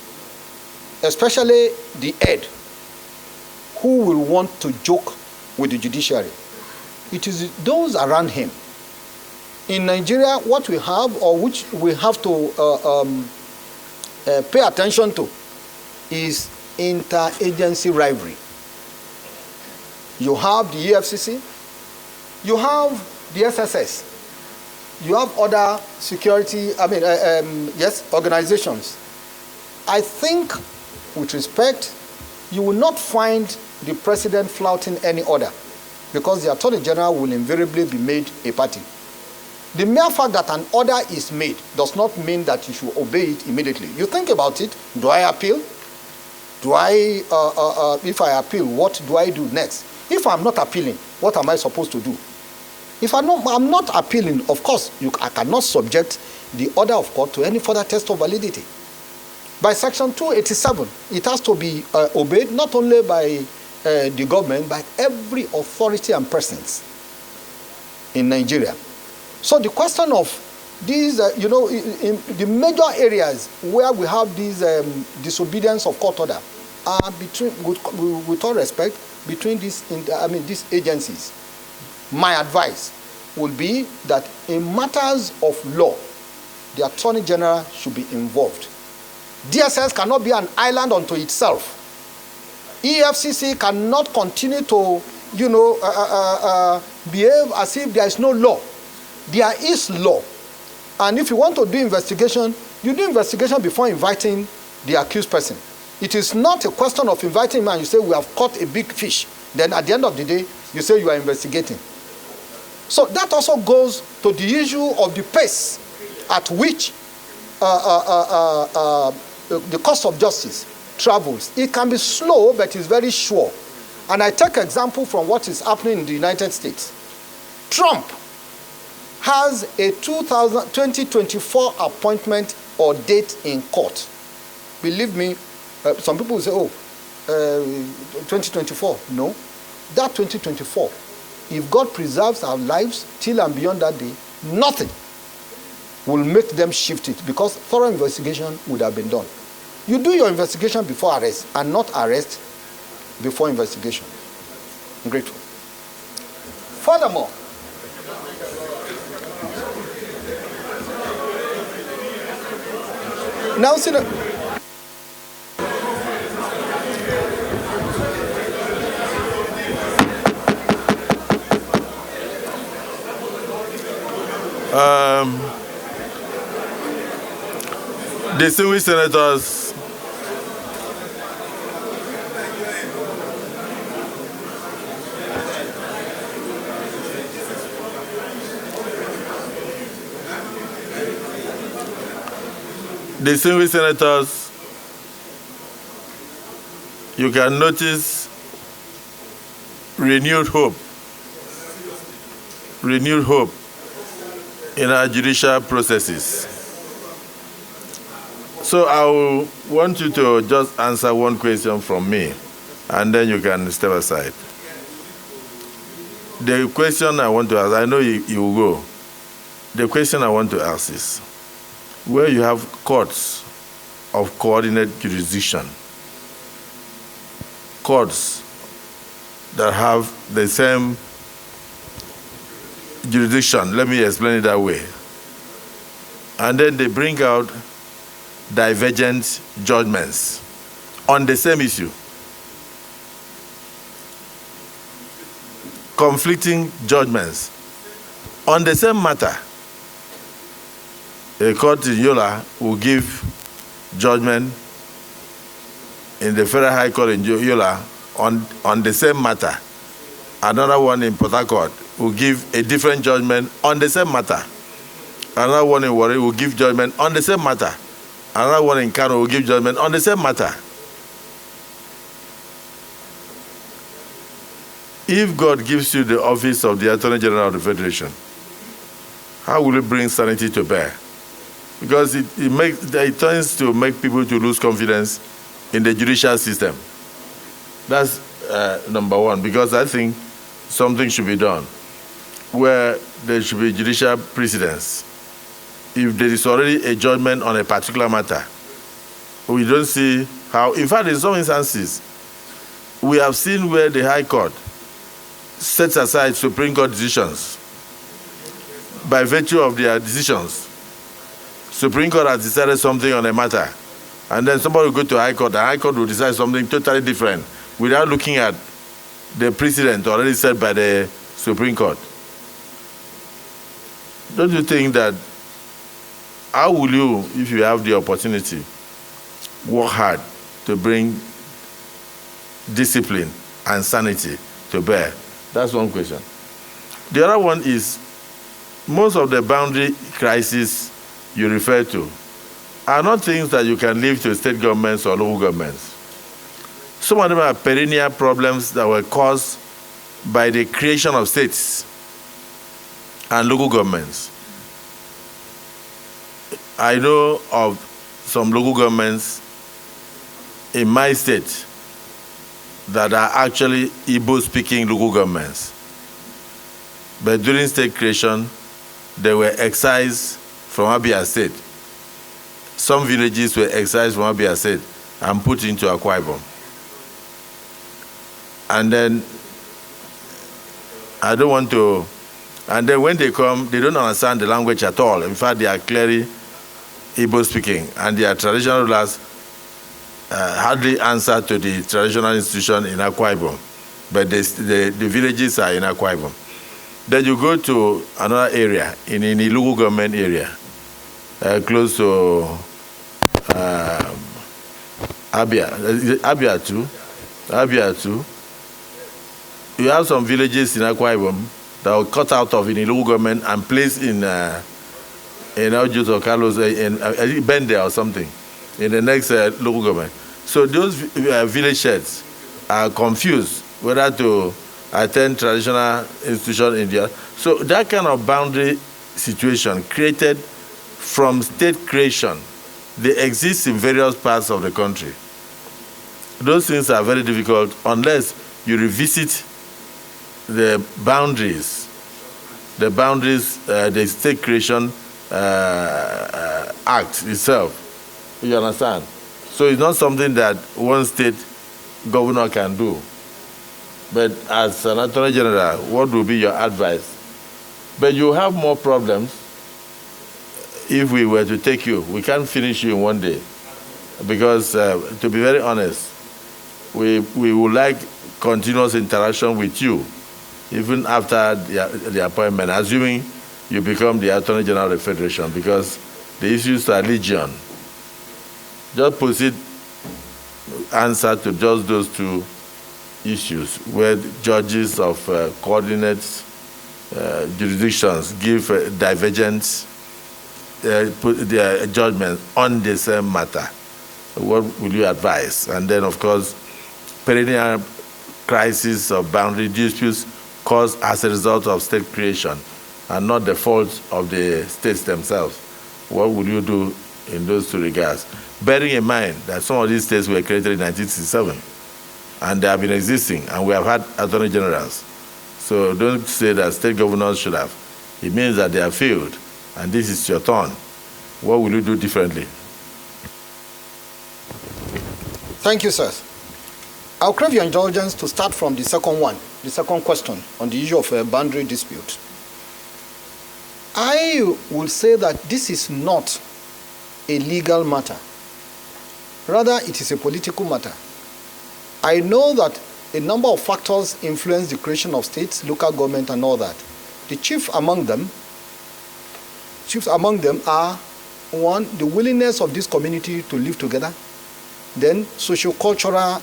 especially the head, who will want to joke with the judiciary. It is those around him. In Nigeria, what we have, or which we have to pay attention to, is interagency rivalry. You have the EFCC, you have the SSS, you have other security, organizations. I think, with respect, you will not find the president flouting any order, because the Attorney General will invariably be made a party. The mere fact that an order is made does not mean that you should obey it immediately. You think about it. Do I appeal? Do I, if I appeal, what do I do next? If I'm not appealing, what am I supposed to do? If I'm not appealing, of course, I cannot subject the order of court to any further test of validity. By Section 287, it has to be obeyed not only by the government, but every authority and presence in Nigeria. So the question of these, in the major areas where we have these disobedience of court order are between, with all respect, between these agencies. My advice would be that in matters of law, the Attorney General should be involved. DSS cannot be an island unto itself. EFCC cannot continue to, behave as if there is no law. There is law. And if you want to do investigation, you do investigation before inviting the accused person. It is not a question of inviting him and you say, we have caught a big fish. Then at the end of the day, you say you are investigating. So that also goes to the issue of the pace at which the course of justice travels. It can be slow, but it's very sure. And I take example from what is happening in the United States. Trump has a 2024 appointment or date in court. Believe me, some people will say, 2024. No. That 2024, if God preserves our lives till and beyond that day, nothing will make them shift it, because thorough investigation would have been done. You do your investigation before arrest and not arrest before investigation. I'm grateful. Furthermore, now see distinguished senators, you can notice renewed hope in our judicial processes. So I will want you to just answer one question from me, and then you can step aside. The question I want to ask, I know you will go. The question I want to ask is, where you have courts of coordinate jurisdiction, courts that have the same jurisdiction, let me explain it that way, and then they bring out divergent judgments on the same issue, conflicting judgments on the same matter. A court in Yola will give judgment in the Federal High Court in Yola on the same matter. Another one in Port Harcourt will give a different judgment on the same matter. Another one in Warri will give judgment on the same matter. Another one in Kano will give judgment on the same matter. If God gives you the office of the Attorney General of the Federation, How will it bring sanity to bear? Because it tends to make people to lose confidence in the judicial system. That's number one, because I think something should be done where there should be judicial precedence. If there is already a judgment on a particular matter, we don't see how, in fact, in some instances, we have seen where the High Court sets aside Supreme Court decisions. By virtue of their decisions, Supreme Court has decided something on a matter, and then somebody will go to High Court, and High Court will decide something totally different without looking at the precedent already set by the Supreme Court. Don't you think that, how will you, if you have the opportunity, work hard to bring discipline and sanity to bear? That's one question. The other one is, most of the boundary crises you refer to are not things that you can leave to state governments or local governments. Some of them are perennial problems that were caused by the creation of states and local governments. I know of some local governments in my state that are actually Igbo-speaking local governments. But during state creation, they were excised from Abia State. Some villages were excised from Abia State and put into Akwa Ibom. And then, I don't want to, and then when they come, they don't understand the language at all. In fact, they are clearly Igbo-speaking, and their traditional rulers hardly answer to the traditional institution in Akwa Ibom, but the villages are in Akwa Ibom. Then you go to another area, in the local government area, close to Abia too. You have some villages in Akwa Ibom that were cut out of in the local government and placed in Ojo or Carlos, in Bende or something, in the next local government. So those village heads are confused whether to attend traditional institution in India. So that kind of boundary situation created from state creation, they exist in various parts of the country. Those things are very difficult unless you revisit the boundaries, the state creation act itself. You understand? So it's not something that one state governor can do. But as an Attorney General, what will be your advice? But you have more problems if we were to take you. We can't finish you in one day. Because, to be very honest, we would like continuous interaction with you, even after the appointment, assuming you become the Attorney General of the Federation, because the issues are legion. Just proceed, answer to just those two issues, where judges of coordinate jurisdictions give divergent put their judgment on the same matter. What will you advise? And then, of course, perennial crisis of boundary disputes caused as a result of state creation and not the fault of the states themselves. What would you do in those two regards? Bearing in mind that some of these states were created in 1967 and they have been existing, and we have had attorney generals. So don't say that state governors should have. It means that they have failed, and this is your turn. What will you do differently? Thank you, sir. I'll crave your indulgence to start from the second one, the second question on the issue of a boundary dispute. I will say that this is not a legal matter. Rather, it is a political matter. I know that a number of factors influence the creation of states, local government, and all that. The chief among them are, one, the willingness of this community to live together, then socio-cultural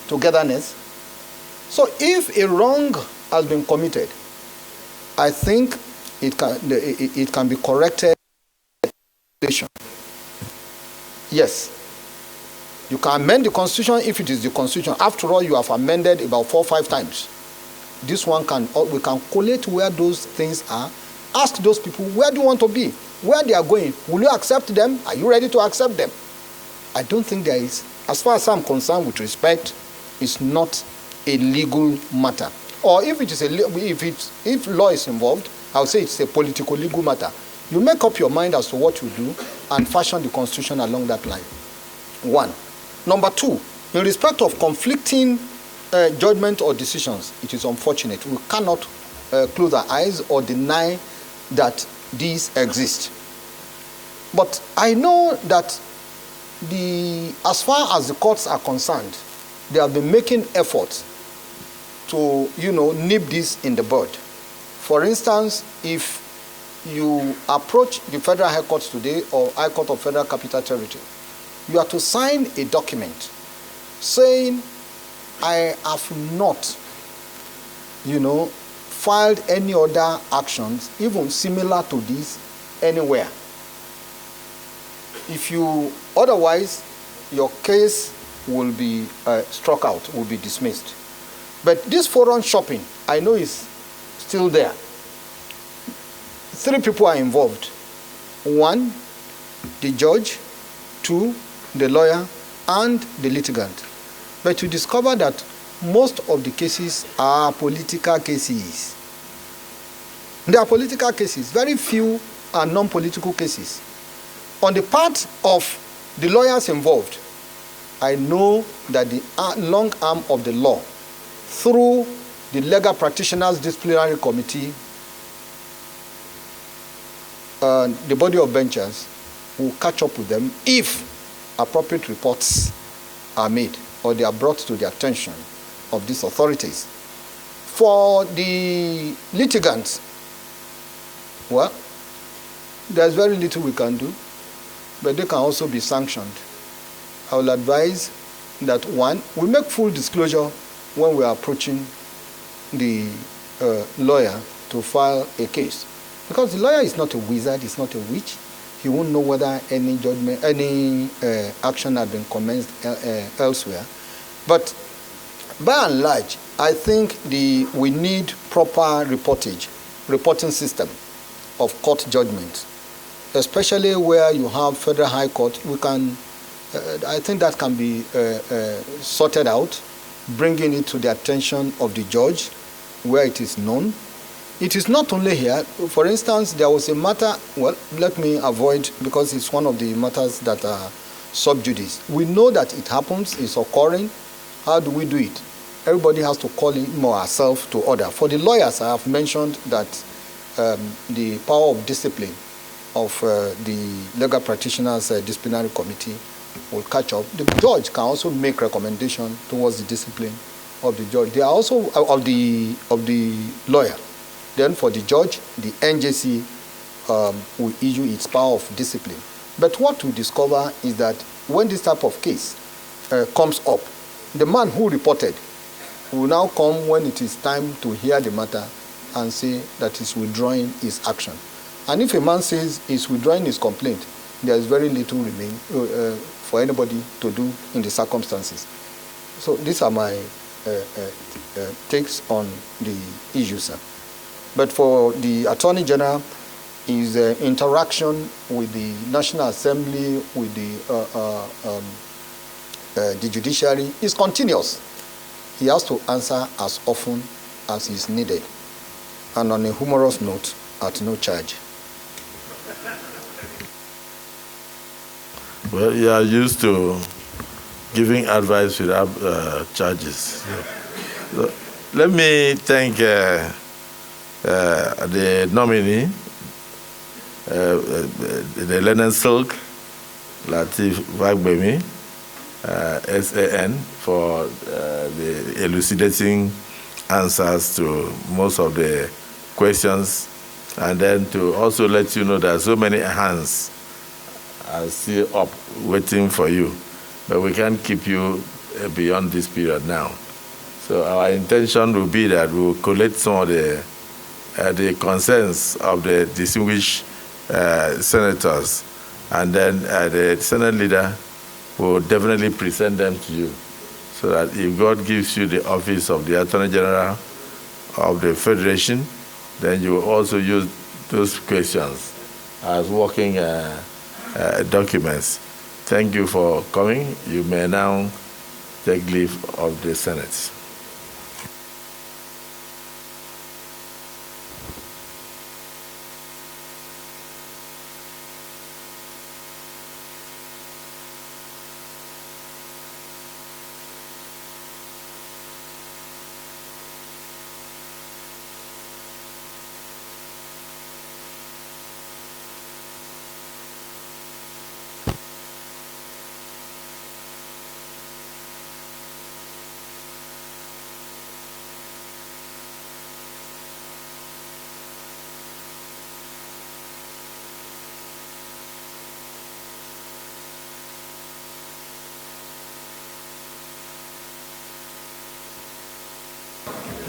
togetherness. So if a wrong has been committed, I think it can be corrected. Yes. You can amend the Constitution if it is the Constitution. After all, you have amended about 4 or 5 times. This one we can collate where those things are Ask those people, where do you want to be? Where they are going? Will you accept them? Are you ready to accept them? I don't think there is. As far as I'm concerned with respect, it's not a legal matter. Or if it is if law is involved, I would say it's a political legal matter. You make up your mind as to what you do and fashion the constitution along that line. One. Number two, in respect of conflicting judgment or decisions, it is unfortunate. We cannot close our eyes or deny that these exist. But I know that as far as the courts are concerned, they have been making efforts to, nip this in the bud. For instance, if you approach the Federal High Court today or High Court of Federal Capital Territory, you are to sign a document saying, I have not, filed any other actions, even similar to this, anywhere. If you, otherwise, your case will be struck out, will be dismissed. But this forum shopping, I know is still there. 3 people are involved. 1, the judge, 2, the lawyer, and the litigant. But you discover that most of the cases are political cases. They are political cases. Very few are non-political cases. On the part of the lawyers involved, I know that the long arm of the law, through the Legal Practitioners Disciplinary Committee, the body of benchers will catch up with them if appropriate reports are made or they are brought to the attention of these authorities. For the litigants, well, there's very little we can do, but they can also be sanctioned. I will advise that 1, we make full disclosure when we are approaching the lawyer to file a case. Because the lawyer is not a wizard, he's not a witch. He won't know whether any judgment, any action had been commenced elsewhere. But by and large, I think we need proper reporting system of court judgment, especially where you have Federal High Court. We can, I think that can be sorted out, bringing it to the attention of the judge where it is known. It is not only here. For instance, there was a matter, well, let me avoid, because it's one of the matters that are sub judice. We know that it happens, it's occurring. How do we do it? Everybody has to call him or herself to order. For the lawyers, I have mentioned that the power of discipline of the Legal Practitioners Disciplinary Committee will catch up. The judge can also make recommendation towards the discipline of the judge. They are also of the lawyer. Then for the judge, the NJC will issue its power of discipline. But what we discover is that when this type of case comes up, the man who reported will now come when it is time to hear the matter and say that he's withdrawing his action. And if a man says he's withdrawing his complaint, there is very little remain for anybody to do in the circumstances. So these are my takes on the issue, sir. But for the Attorney General, his interaction with the National Assembly, with the judiciary is continuous. He has to answer as often as is needed. And on a humorous note, at no charge. Well, you are used to giving advice without charges. So, let me thank the nominee, the Leonard Silk, Latif Fagbemi, SAN, for the elucidating answers to most of the questions, and then to also let you know that so many hands are still up waiting for you, but we can't keep you beyond this period now. So our intention will be that we will collect some of the concerns of the distinguished senators, and then the Senate leader will definitely present them to you, so that if God gives you the office of the Attorney General of the Federation, then you will also use those questions as working documents. Thank you for coming. You may now take leave of the Senate.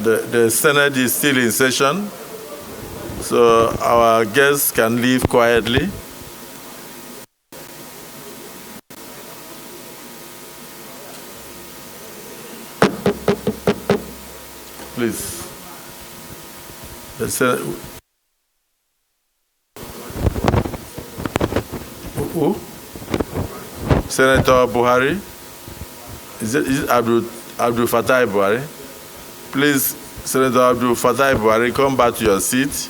The Senate is still in session, so our guests can leave quietly. Please. The Senate. Who? Senator Buhari? Is it Abdul Fattah Buhari? Please, Senator Abdul Fattah Buhari, come back to your seat.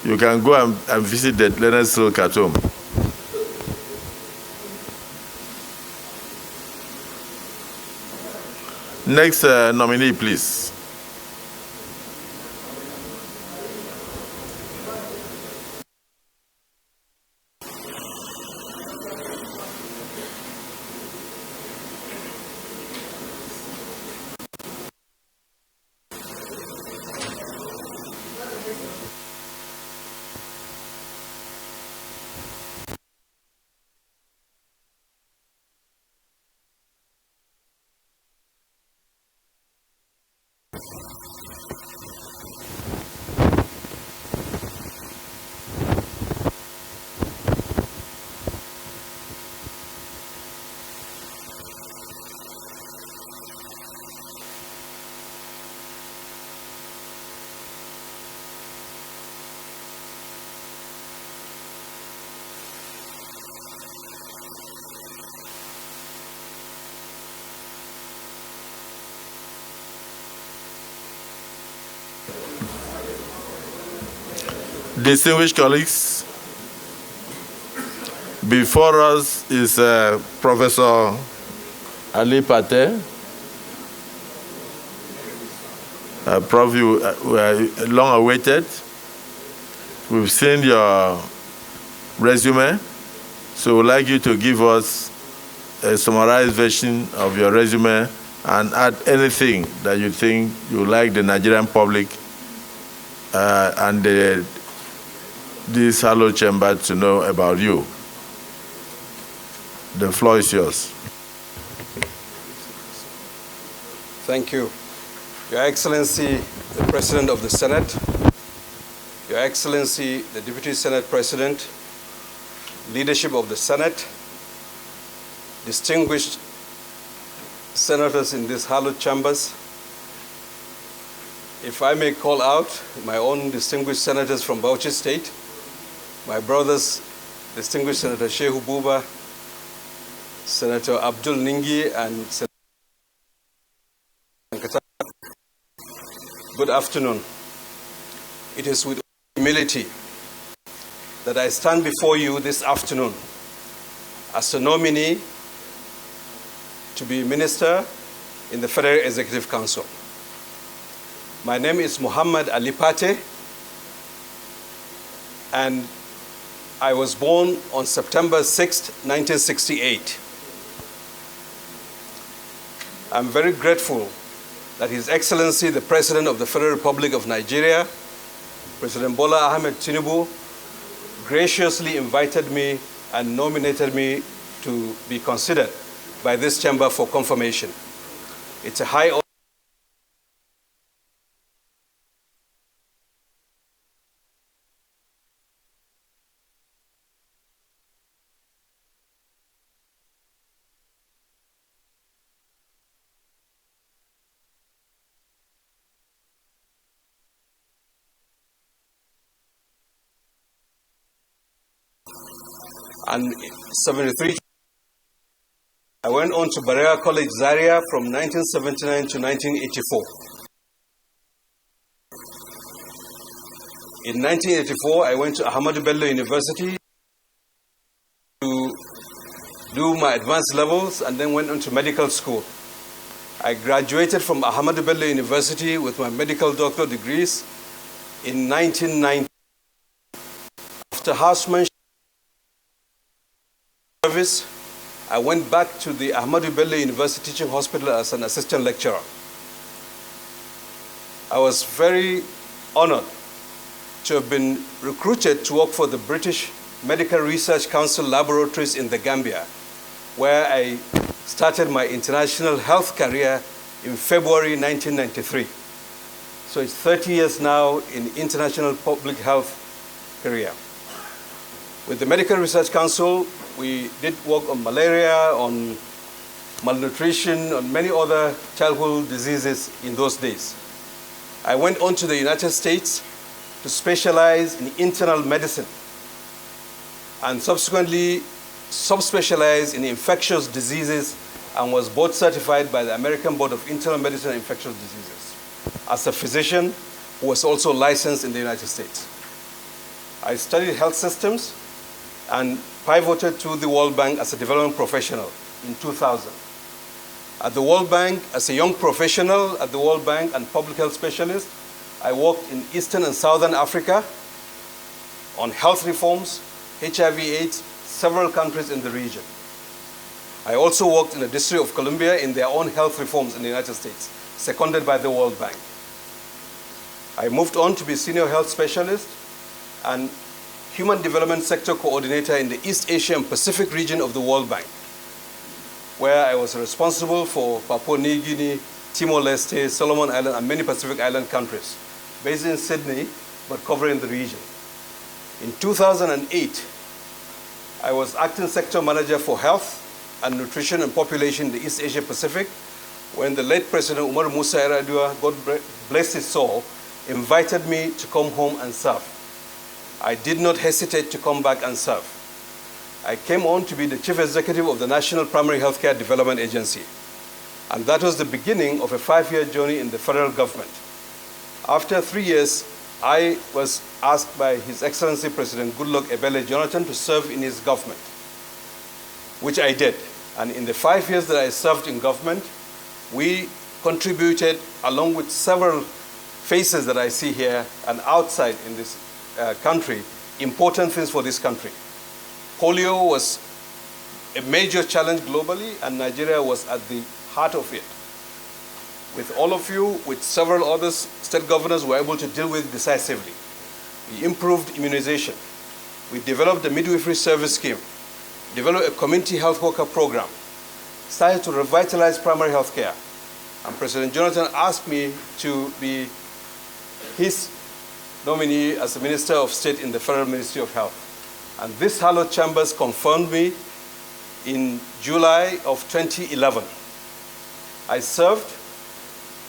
You can go and visit the Leonard Stroll Khartoum. Next nominee, please. Distinguished colleagues, before us is Professor Ali Pate. Prof, you were long awaited. We've seen your resume, so we'd like you to give us a summarized version of your resume and add anything that you think you would like the Nigerian public and this hallowed chamber to know about you. The floor is yours. Thank you. Your Excellency, the President of the Senate, Your Excellency, the Deputy Senate President, leadership of the Senate, distinguished senators in these hallowed chambers, if I may call out my own distinguished senators from Bauchi State, my brothers, distinguished Senator Shehu Buba, Senator Abdul Ningi, and Senator Nkata. Good afternoon. It is with humility that I stand before you this afternoon as a nominee to be minister in the Federal Executive Council. My name is Muhammad Ali Pate, and I was born on September 6, 1968. I'm very grateful that His Excellency, the President of the Federal Republic of Nigeria, President Bola Ahmed Tinubu, graciously invited me and nominated me to be considered by this chamber for confirmation. It's a high honor. and 73. I went on to Barrea College, Zaria from 1979 to 1984. In 1984, I went to Ahmadu Bello University to do my advanced levels and then went on to medical school. I graduated from Ahmadu Bello University with my medical doctor degrees in 1990. After housemanship service, I went back to the Ahmadu Bello University Teaching Hospital as an assistant lecturer. I was very honored to have been recruited to work for the British Medical Research Council laboratories in the Gambia, where I started my international health career in February 1993. So it's 30 years now in international public health career. With the Medical Research Council, we did work on malaria, on malnutrition, on many other childhood diseases in those days. I went on to the United States to specialize in internal medicine and subsequently subspecialized in infectious diseases and was board certified by the American Board of Internal Medicine and Infectious Diseases as a physician who was also licensed in the United States. I studied health systems and pivoted to the World Bank as a development professional in 2000. At the World Bank, as a young professional at the World Bank and public health specialist, I worked in Eastern and Southern Africa on health reforms, HIV/AIDS, several countries in the region. I also worked in the District of Columbia in their own health reforms in the United States, seconded by the World Bank. I moved on to be senior health specialist and human development sector coordinator in the East Asia and Pacific region of the World Bank, where I was responsible for Papua New Guinea, Timor-Leste, Solomon Island, and many Pacific Island countries, based in Sydney, but covering the region. In 2008, I was acting sector manager for health and nutrition and population in the East Asia Pacific when the late President Umar Musa Yar'Adua, God bless his soul, invited me to come home and serve. I did not hesitate to come back and serve. I came on to be the chief executive of the National Primary Healthcare Development Agency. And that was the beginning of a 5-year journey in the federal government. After 3 years, I was asked by His Excellency President Goodluck Ebele Jonathan to serve in his government, which I did. And in the 5 years that I served in government, we contributed, along with several faces that I see here and outside in this country, important things for this country. Polio was a major challenge globally, and Nigeria was at the heart of it. With all of you, with several others, state governors were able to deal with decisively. We improved immunization. We developed the midwifery service scheme, developed a community health worker program, started to revitalize primary health care. And President Jonathan asked me to be his nominee as the Minister of State in the Federal Ministry of Health. And this hallowed chambers confirmed me in July of 2011. I served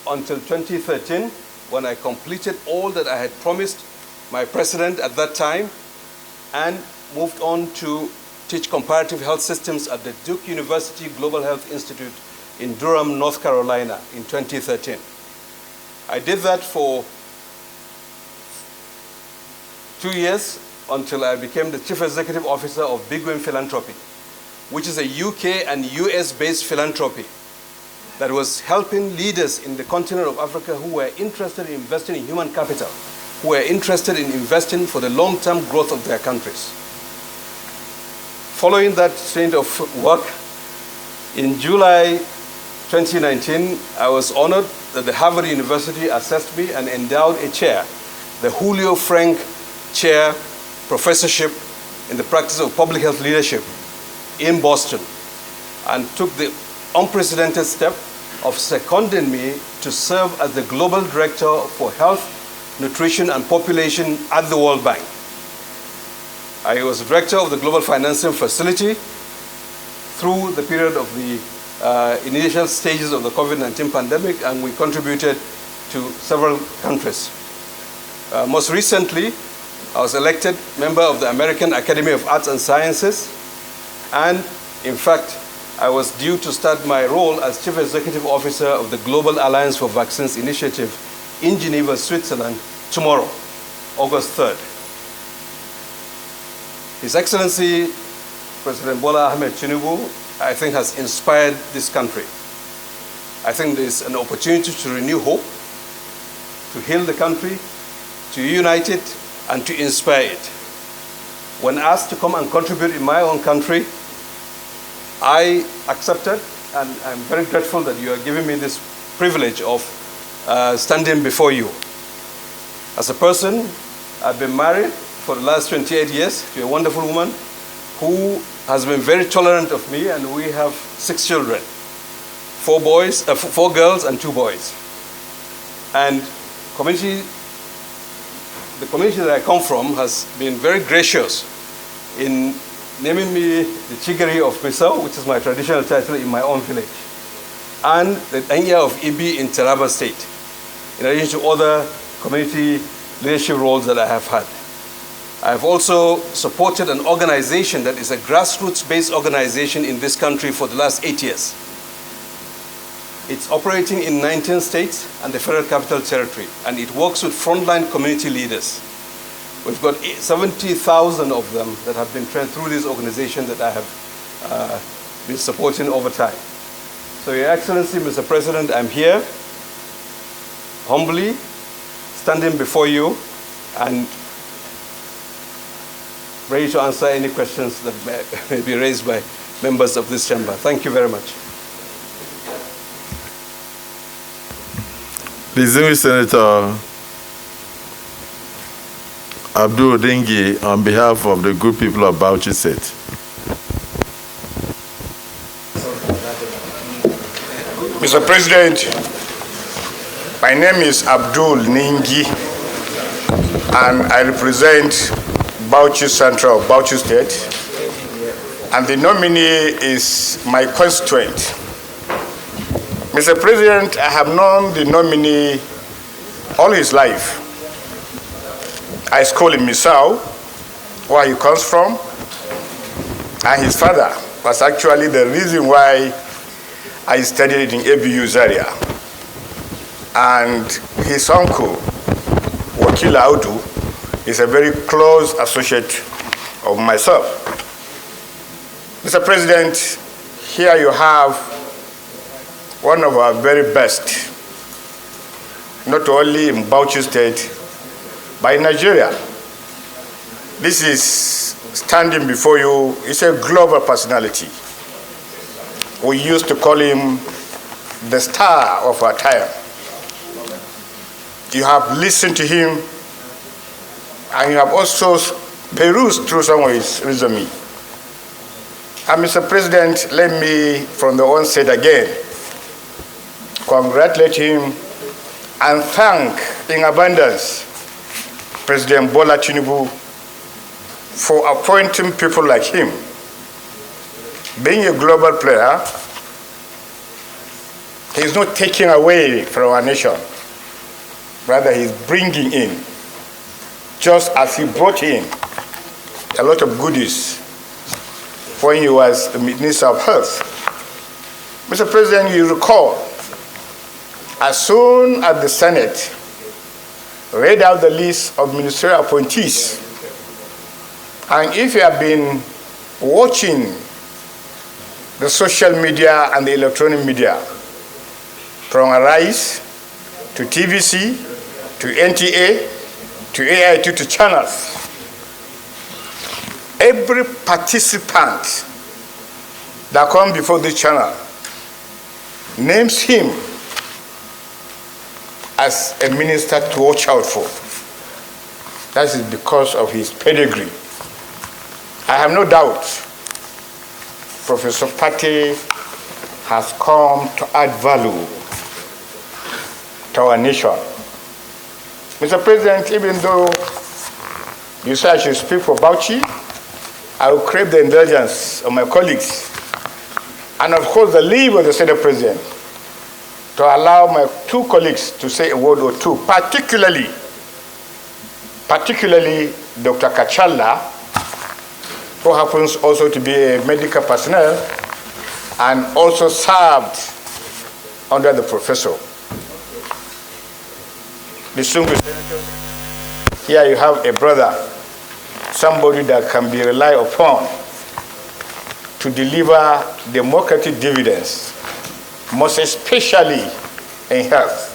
until 2013 when I completed all that I had promised my president at that time and moved on to teach comparative health systems at the Duke University Global Health Institute in Durham, North Carolina in 2013. I did that for 2 years until I became the Chief Executive Officer of Bigwin Philanthropy, which is a UK and US-based philanthropy that was helping leaders in the continent of Africa who were interested in investing in human capital, who were interested in investing for the long-term growth of their countries. Following that stint of work, in July 2019, I was honored that the Harvard University assessed me and endowed a chair, the Julio Frank Chair Professorship in the Practice of Public Health Leadership in Boston, and took the unprecedented step of seconding me to serve as the Global Director for Health, Nutrition, and Population at the World Bank. I was Director of the Global Financing Facility through the period of the initial stages of the COVID-19 pandemic, and we contributed to several countries. Most recently, I was elected member of the American Academy of Arts and Sciences And in fact, I was due to start my role as Chief Executive Officer of the Global Alliance for Vaccines Initiative in Geneva, Switzerland, tomorrow, August 3rd. His Excellency, President Bola Ahmed Tinubu, I think has inspired this country. I think there's an opportunity to renew hope, to heal the country, to unite it, and to inspire it. When asked to come and contribute in my own country, I accepted, and I'm very grateful that you are giving me this privilege of standing before you. As a person, I've been married for the last 28 years to a wonderful woman who has been very tolerant of me, and we have 6 children, 4 girls and 2 boys. And the community that I come from has been very gracious in naming me the Chigari of Misau, which is my traditional title in my own village, and the Enya of Ibi in Taraba State, in addition to other community leadership roles that I have had. I have also supported an organization that is a grassroots-based organization in this country for the last 8 years. It's operating in 19 states and the Federal Capital Territory, and it works with frontline community leaders. We've got 70,000 of them that have been trained through this organization that I have been supporting over time. So, Your Excellency, Mr. President, I'm here, humbly, standing before you, and ready to answer any questions that may be raised by members of this chamber. Thank you very much. Distinguished Senator Abdul Dengi, on behalf of the good people of Bauchi State. Mr. President, my name is Abdul Ningi, and I represent Bauchi Central, Bauchi State, and the nominee is my constituent. Mr. President, I have known the nominee all his life. I schooled in Misau, where he comes from, and his father was actually the reason why I studied in ABU Zaria. And his uncle, Wakil Audu, is a very close associate of myself. Mr. President, here you have one of our very best, not only in Bauchi State, but in Nigeria. This is standing before you, is a global personality. We used to call him the star of our time. You have listened to him, and you have also perused through some of his resume. And Mr. President, let me, from the onset again, congratulate him and thank in abundance President Bola Tinubu for appointing people like him. Being a global player, he's not taking away from our nation. Rather, he's bringing in, just as he brought in a lot of goodies when he was the Minister of Health. Mr. President, you recall, as soon as the Senate read out the list of ministerial appointees, and if you have been watching the social media and the electronic media, from Arise to TVC to NTA to AIT to channels, every participant that comes before this channel names him as a minister to watch out for. That is because of his pedigree. I have no doubt Professor Pate has come to add value to our nation. Mr. President, even though you say I should speak for Bauchi, I will crave the indulgence of my colleagues and of course the leave of the Senate President to allow my 2 colleagues to say a word or two, particularly Dr. Kachala, who happens also to be a medical personnel and also served under the professor. Distinguished senators, here you have a brother, somebody that can be relied upon to deliver democratic dividends, most especially in health.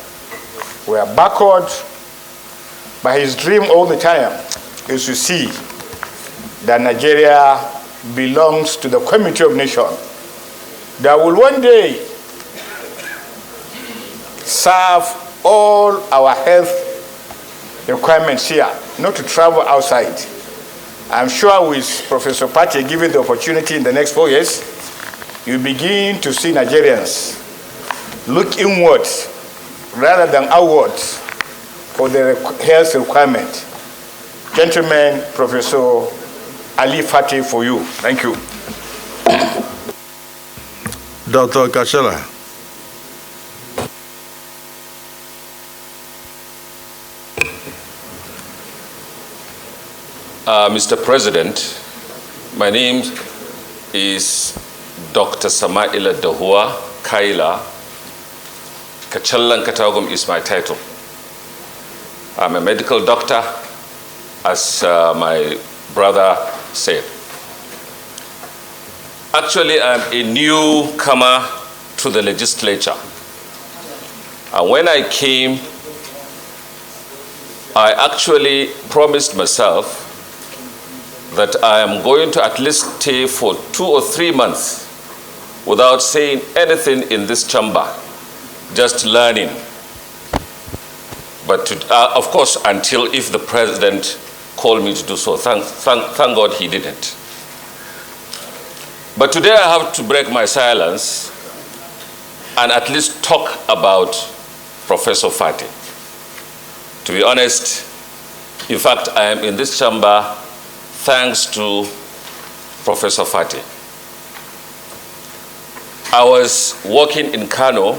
We are backward, but his dream all the time is to see that Nigeria belongs to the Community of Nations that will one day serve all our health requirements here, not to travel outside. I'm sure with Professor Pate given the opportunity in the next 4 years, you begin to see Nigerians look inward rather than outward for the health requirement. Gentlemen, Professor Ali Pate for you. Thank you. Dr. Kachala. Mr. President, my name is Dr. Sama'ila Dahua Kaila. Kachallan Katagum is my title. I'm a medical doctor, as my brother said. Actually, I'm a newcomer to the legislature. And when I came, I actually promised myself that I am going to at least stay for 2 or 3 months without saying anything in this chamber, just learning. But of course, until if the president called me to do so. Thank God he didn't. But today I have to break my silence and at least talk about Professor Pate. To be honest, in fact, I am in this chamber thanks to Professor Pate. I was working in Kano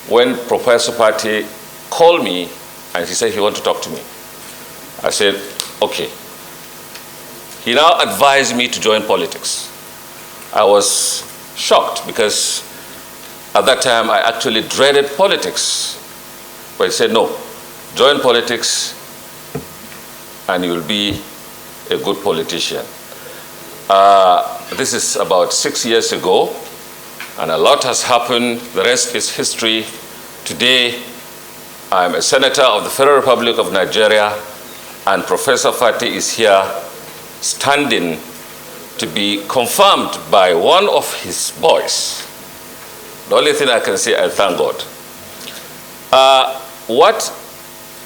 when Professor Pate called me and he said he wanted to talk to me. I said, okay. He now advised me to join politics. I was shocked because at that time I actually dreaded politics. But he said, no, join politics and you'll be a good politician. This is about 6 years ago, and a lot has happened. The rest is history. Today, I'm a senator of the Federal Republic of Nigeria, and Professor Pate is here standing to be confirmed by one of his boys. The only thing I can say, I thank God. What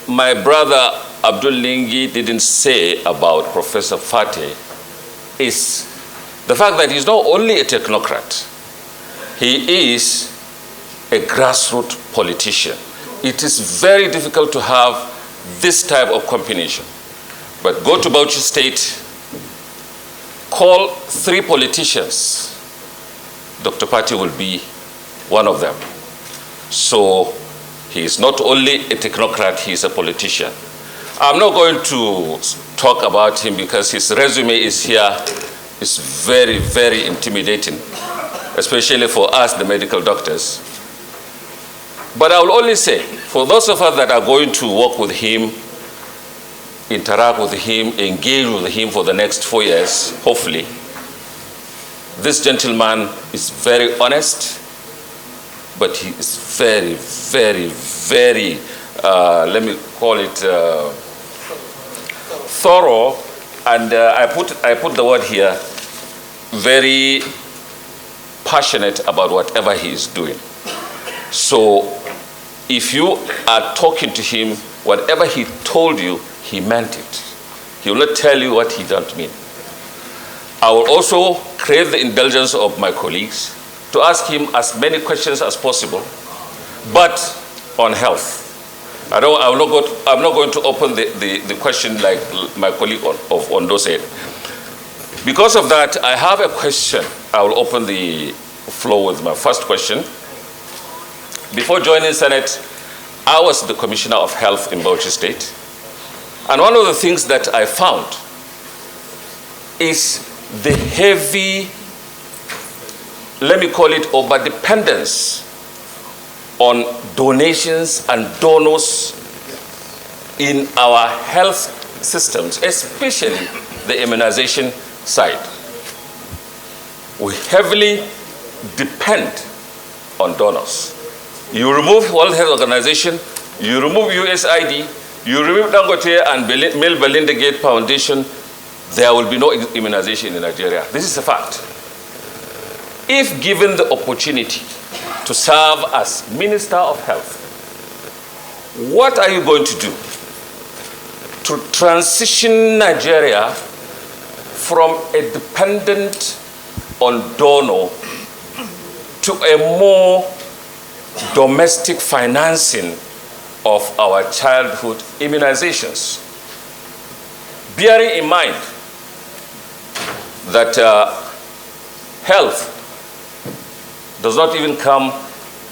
my brother Abdul Lingi didn't say about Professor Pate is the fact that he's not only a technocrat, he is a grassroots politician. It is very difficult to have this type of combination. But go to Bauchi State, call 3 politicians, Dr. Pate will be one of them. So he is not only a technocrat, he is a politician. I'm not going to talk about him because his resume is here. It's very, very intimidating, especially for us, the medical doctors. But I will only say, for those of us that are going to work with him, interact with him, engage with him for the next 4 years, hopefully, this gentleman is very honest, but he is very, very, very, let me call it thorough, and I put the word here, very passionate about whatever he is doing. So if you are talking to him, whatever he told you, he meant it. He will not tell you what he doesn't mean. I will also crave the indulgence of my colleagues to ask him as many questions as possible, but on health. I'm not going to open the question like my colleague of Ondo said. Because of that, I have a question. I will open the floor with my first question. Before joining Senate, I was the Commissioner of Health in Bauchi State. And one of the things that I found is the heavy, let me call it, overdependence on donations and donors in our health systems, especially the immunization side. We heavily depend on donors. You remove World Health Organization, you remove USAID, you remove Dangote and Bill Belinda Gates Foundation, there will be no immunization in Nigeria. This is a fact. If given the opportunity to serve as Minister of Health, what are you going to do to transition Nigeria from a dependent on donor to a more domestic financing of our childhood immunizations? Bearing in mind that health does not even come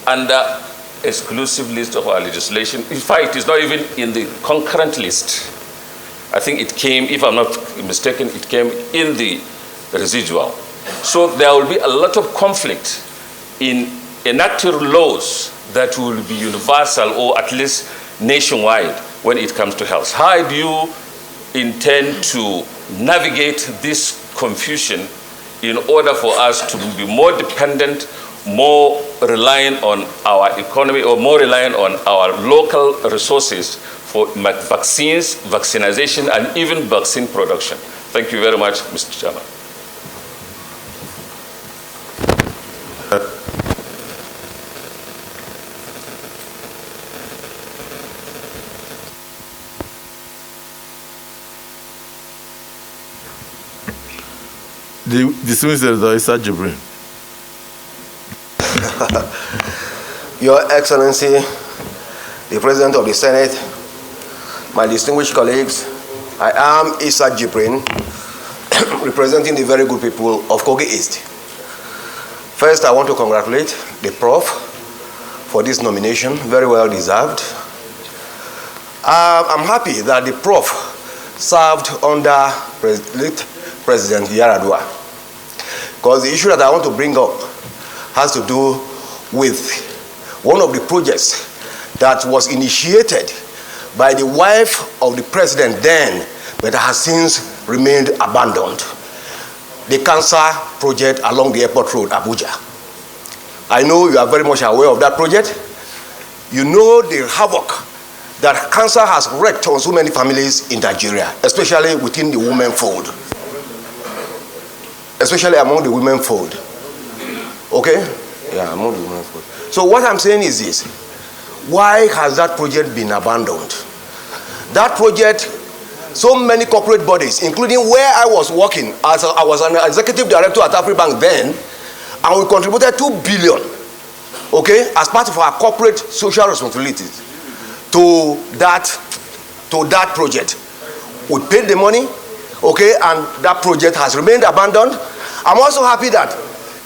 under exclusive list of our legislation. In fact, it is not even in the concurrent list. I think it came, if I'm not mistaken, it came in the residual. So there will be a lot of conflict in enacting laws that will be universal or at least nationwide when it comes to health. How do you intend to navigate this confusion in order for us to be more dependent, more reliant on our economy, or more reliant on our local resources for vaccines, vaccination, and even vaccine production? Thank you very much, Mr. Chairman. The dismissed Doris Uzoka-Anite. Your Excellency, the President of the Senate, my distinguished colleagues, I am Issa Jibrin, representing the very good people of Kogi East. First, I want to congratulate the Prof for this nomination, very well deserved. I'm happy that the Prof served under President Yaradua, because the issue that I want to bring up has to do with one of the projects that was initiated by the wife of the president then, but has since remained abandoned. The cancer project along the airport road, Abuja. I know you are very much aware of that project. You know the havoc that cancer has wreaked on so many families in Nigeria, especially within the women fold. Especially among the women fold. Okay? Yeah, among the women fold. So what I'm saying is this. Why has that project been abandoned? That project, so many corporate bodies, including where I was working, as I was an executive director at AfriBank then, and we contributed 2 billion, okay, as part of our corporate social responsibilities to that project. We paid the money, okay, and that project has remained abandoned. I'm also happy that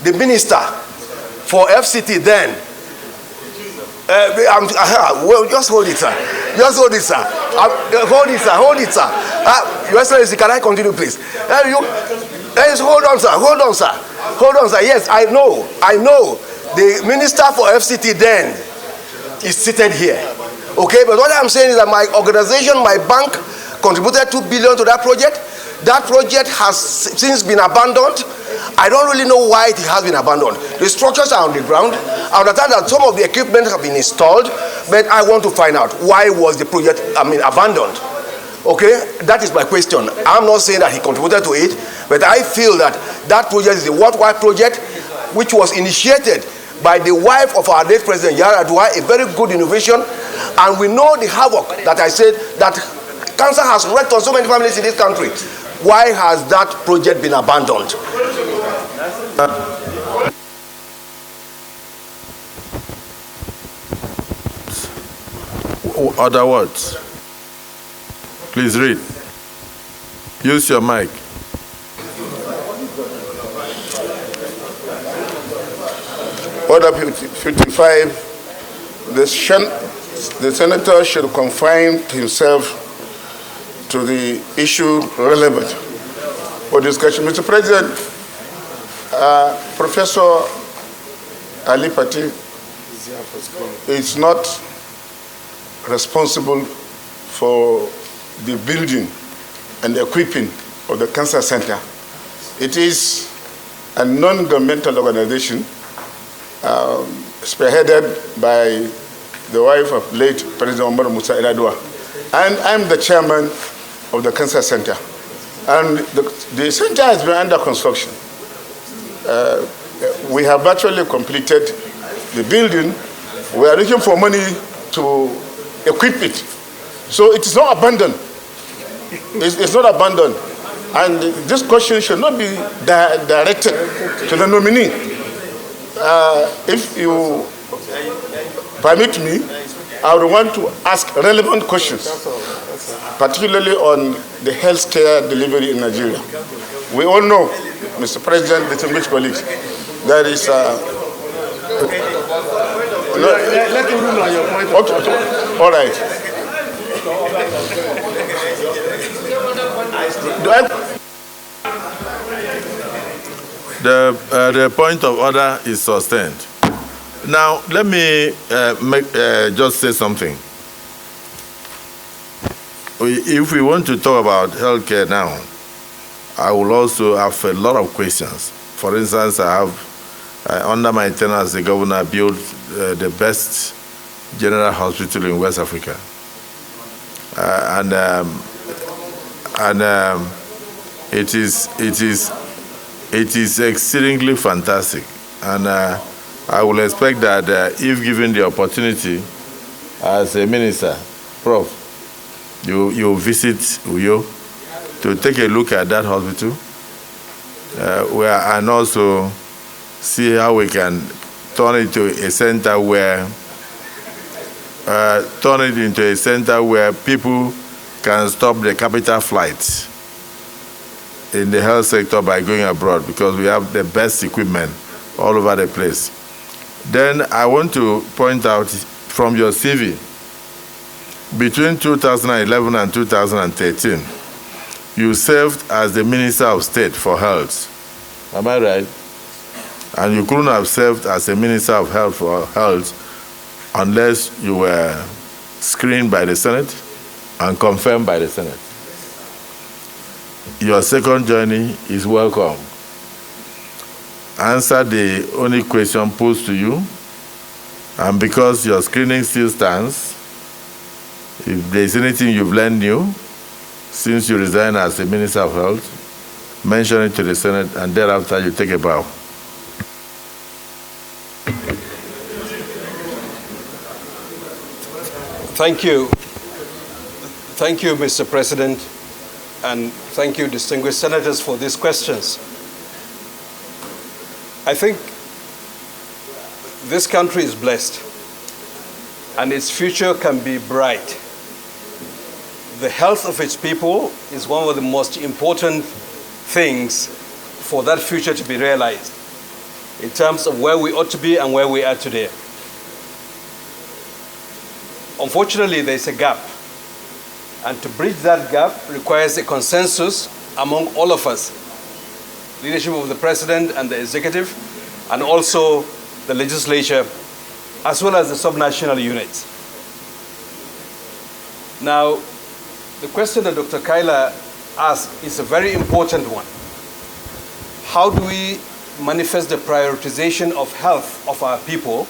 the minister for FCT then, well, just hold it, sir. Just hold it, sir. Hold it, sir. Hold it, sir. Your Excellency, can I continue, please? Hold on, sir. Hold on, sir. Hold on, sir. Yes, I know. The minister for FCT then is seated here. Okay, but what I'm saying is that my organization, my bank, contributed 2 billion to that project. That project has since been abandoned. I don't really know why it has been abandoned. The structures are on the ground. I understand that some of the equipment have been installed, but I want to find out why was the project, abandoned. Okay, that is my question. I'm not saying that he contributed to it, but I feel that that project is a worthwhile project which was initiated by the wife of our late President Yaradua, a very good innovation, and we know the havoc that I said that cancer has wreaked on so many families in this country. Why has that project been abandoned? Other words? Please read. Use your mic. Order 55, the senator should confine himself to the issue relevant for discussion. Mr. President, Professor Ali Pate is not responsible for the building and equipping of the cancer center. It is a non-governmental organization spearheaded by the wife of late President Omar Musa Eladua. And I'm the chairman of the cancer center. And the center has been under construction. We have virtually completed the building. We are looking for money to equip it. So it is not abandoned. It's not abandoned. And this question should not be directed to the nominee. If you permit me, I would want to ask relevant questions, particularly on the healthcare delivery in Nigeria. We all know, Mr. President, distinguished colleagues, there is let him rule on your point. Okay. All right. The point of order is sustained. Now, let me just say something. If we want to talk about healthcare now, I will also have a lot of questions. For instance, I have, under my tenure as the governor, built the best general hospital in West Africa. It is exceedingly fantastic. And I will expect that if given the opportunity as a minister, Prof, you visit Uyo to take a look at that hospital, and also see how we can turn it into a center where people can stop the capital flights in the health sector by going abroad, because we have the best equipment all over the place. Then I want to point out from your CV, between 2011 and 2013, you served as the Minister of State for Health. Am I right? And you couldn't have served as a Minister of Health for Health unless you were screened by the Senate and confirmed by the Senate. Your second journey is welcome. Answer the only question posed to you, and because your screening still stands, if there's anything you've learned new since you resigned as the Minister of Health, mention it to the Senate, and thereafter you take a bow. Thank you. Thank you, Mr. President, and thank you, distinguished senators, for these questions. I think this country is blessed, and its future can be bright. The health of its people is one of the most important things for that future to be realized in terms of where we ought to be and where we are today. Unfortunately, there's a gap, and to bridge that gap requires a consensus among all of us, leadership of the President and the Executive, and also the legislature, as well as the subnational units. Now, the question that Dr. Kaila asked is a very important one. How do we manifest the prioritization of health of our people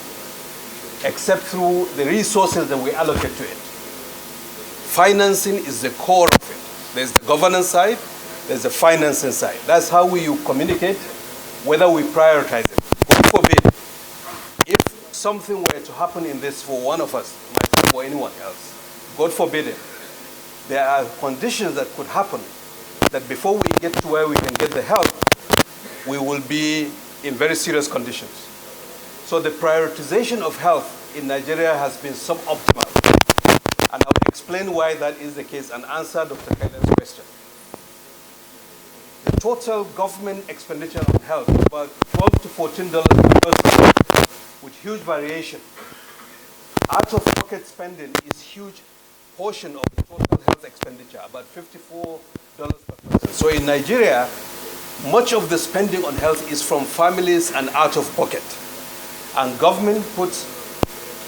except through the resources that we allocate to it? Financing is the core of it. There's the governance side, there's the financing side. That's how we communicate whether we prioritize it. God forbid, if something were to happen in this for one of us, myself or anyone else, God forbid it, there are conditions that could happen that before we get to where we can get the help, we will be in very serious conditions. So the prioritization of health in Nigeria has been suboptimal. And I'll explain why that is the case and answer Dr. Kaila's question. The total government expenditure on health is about $12 to $14 per person, with huge variation. Out-of-pocket spending is a huge portion of the total health expenditure, about $54 per person. So in Nigeria, much of the spending on health is from families and out of pocket. And government puts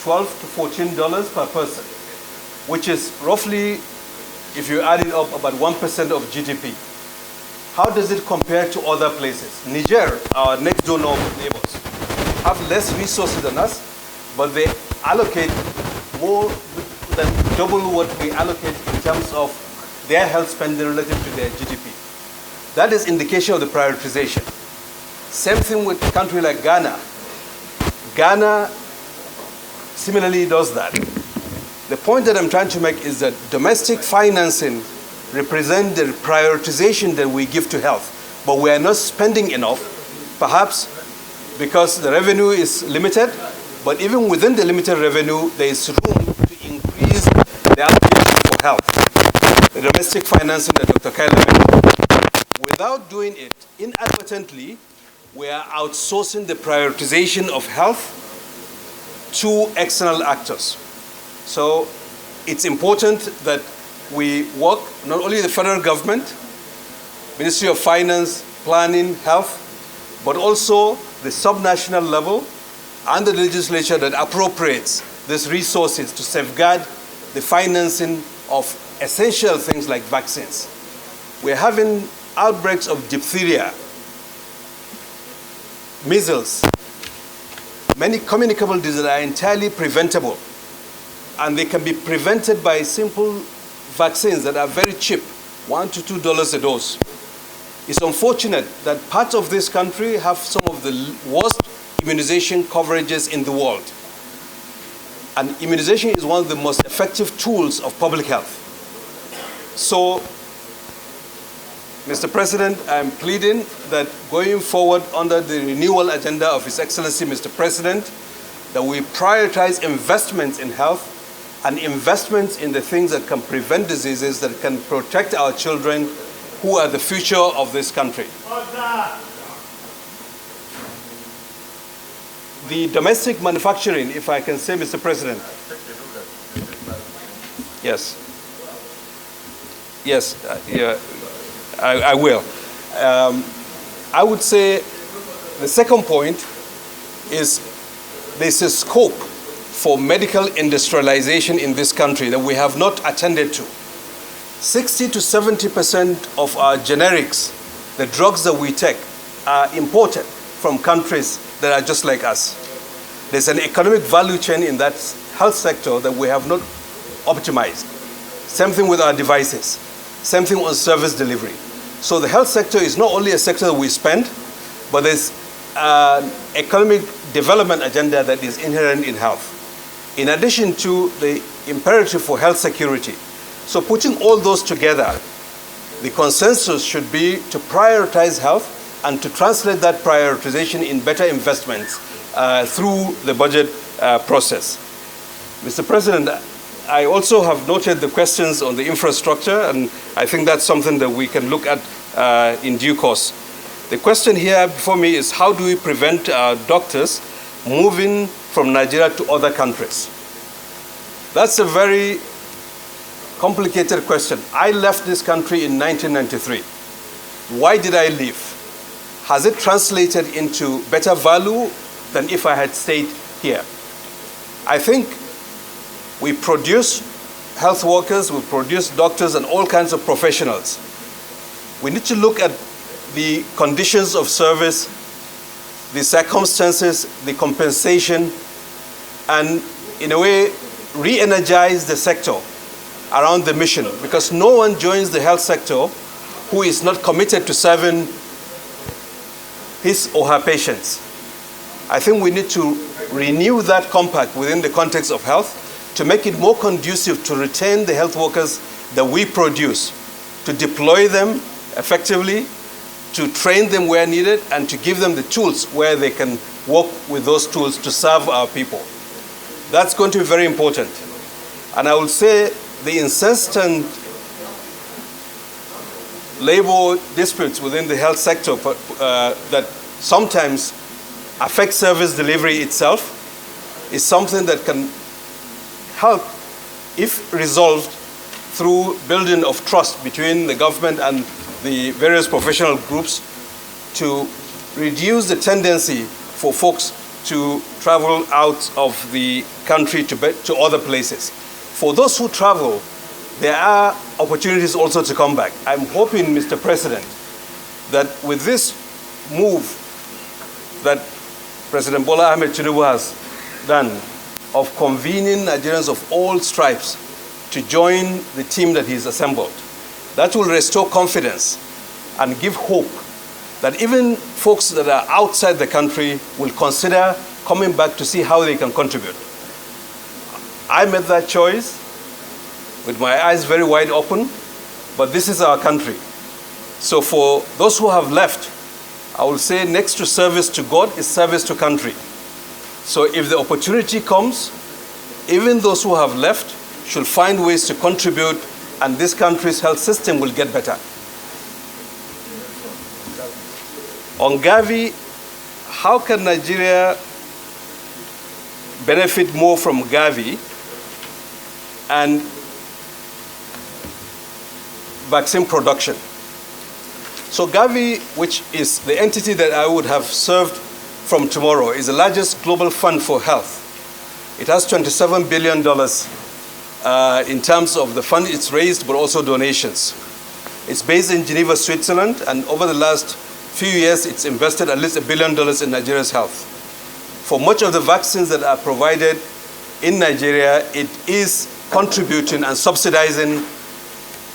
$12 to $14 per person, which is roughly, if you add it up, about 1% of GDP. How does it compare to other places? Niger, our next door neighbors, have less resources than us, but they allocate more than double what we allocate in terms of their health spending relative to their GDP. That is indication of the prioritization. Same thing with a country like Ghana. Ghana similarly does that. The point that I'm trying to make is that domestic financing represents the prioritization that we give to health, but we are not spending enough, perhaps because the revenue is limited, but even within the limited revenue, there is room to increase the allocation for health. The domestic financing that Dr. Kaila mentioned. Without doing it, inadvertently, we are outsourcing the prioritization of health to external actors. So it's important that we work, not only the federal government, Ministry of Finance, Planning, Health, but also the subnational level and the legislature that appropriates these resources to safeguard the financing of essential things like vaccines. We're having outbreaks of diphtheria, measles, many communicable diseases are entirely preventable, and they can be prevented by simple vaccines that are very cheap, $1 to $2 a dose. It's unfortunate that parts of this country have some of the worst immunization coverages in the world. And immunization is one of the most effective tools of public health. So, Mr. President, I'm pleading that going forward under the renewal agenda of His Excellency, Mr. President, that we prioritize investments in health and investments in the things that can prevent diseases, that can protect our children who are the future of this country. The domestic manufacturing, if I can say, Mr. President. Yes. Yes, yeah. I will. I would say the second point is there's a scope for medical industrialization in this country that we have not attended to. 60 to 70% of our generics, the drugs that we take, are imported from countries that are just like us. There's an economic value chain in that health sector that we have not optimized. Same thing with our devices. Same thing on service delivery. So the health sector is not only a sector that we spend, but there's an economic development agenda that is inherent in health, in addition to the imperative for health security. So putting all those together, the consensus should be to prioritize health and to translate that prioritization in better investments through the budget process. Mr. President, I also have noted the questions on the infrastructure, and I think that's something that we can look at in due course. The question here before me is, how do we prevent our doctors moving from Nigeria to other countries? That's a very complicated question. I left this country in 1993. Why did I leave? Has it translated into better value than if I had stayed here? I think we produce health workers, we produce doctors and all kinds of professionals. We need to look at the conditions of service, the circumstances, the compensation, and in a way, re-energize the sector around the mission, because no one joins the health sector who is not committed to serving his or her patients. I think we need to renew that compact within the context of health to make it more conducive to retain the health workers that we produce, to deploy them effectively, to train them where needed, and to give them the tools where they can work with those tools to serve our people. That's going to be very important. And I will say the incessant labor disputes within the health sector that sometimes affect service delivery itself is something that can help, if resolved through building of trust between the government and the various professional groups, to reduce the tendency for folks to travel out of the country to other places. For those who travel, there are opportunities also to come back. I'm hoping, Mr. President, that with this move that President Bola Ahmed Tinubu has done of convening Nigerians of all stripes to join the team that he's assembled, that will restore confidence and give hope that even folks that are outside the country will consider coming back to see how they can contribute. I made that choice with my eyes very wide open, but this is our country. So for those who have left, I will say next to service to God is service to country. So if the opportunity comes, even those who have left should find ways to contribute, and this country's health system will get better. On Gavi, how can Nigeria benefit more from Gavi and vaccine production? So Gavi, which is the entity that I would have served from tomorrow, is the largest global fund for health. It has $27 billion in terms of the fund it's raised, but also donations. It's based in Geneva, Switzerland, and over the last few years, it's invested at least $1 billion in Nigeria's health. For much of the vaccines that are provided in Nigeria, it is contributing and subsidizing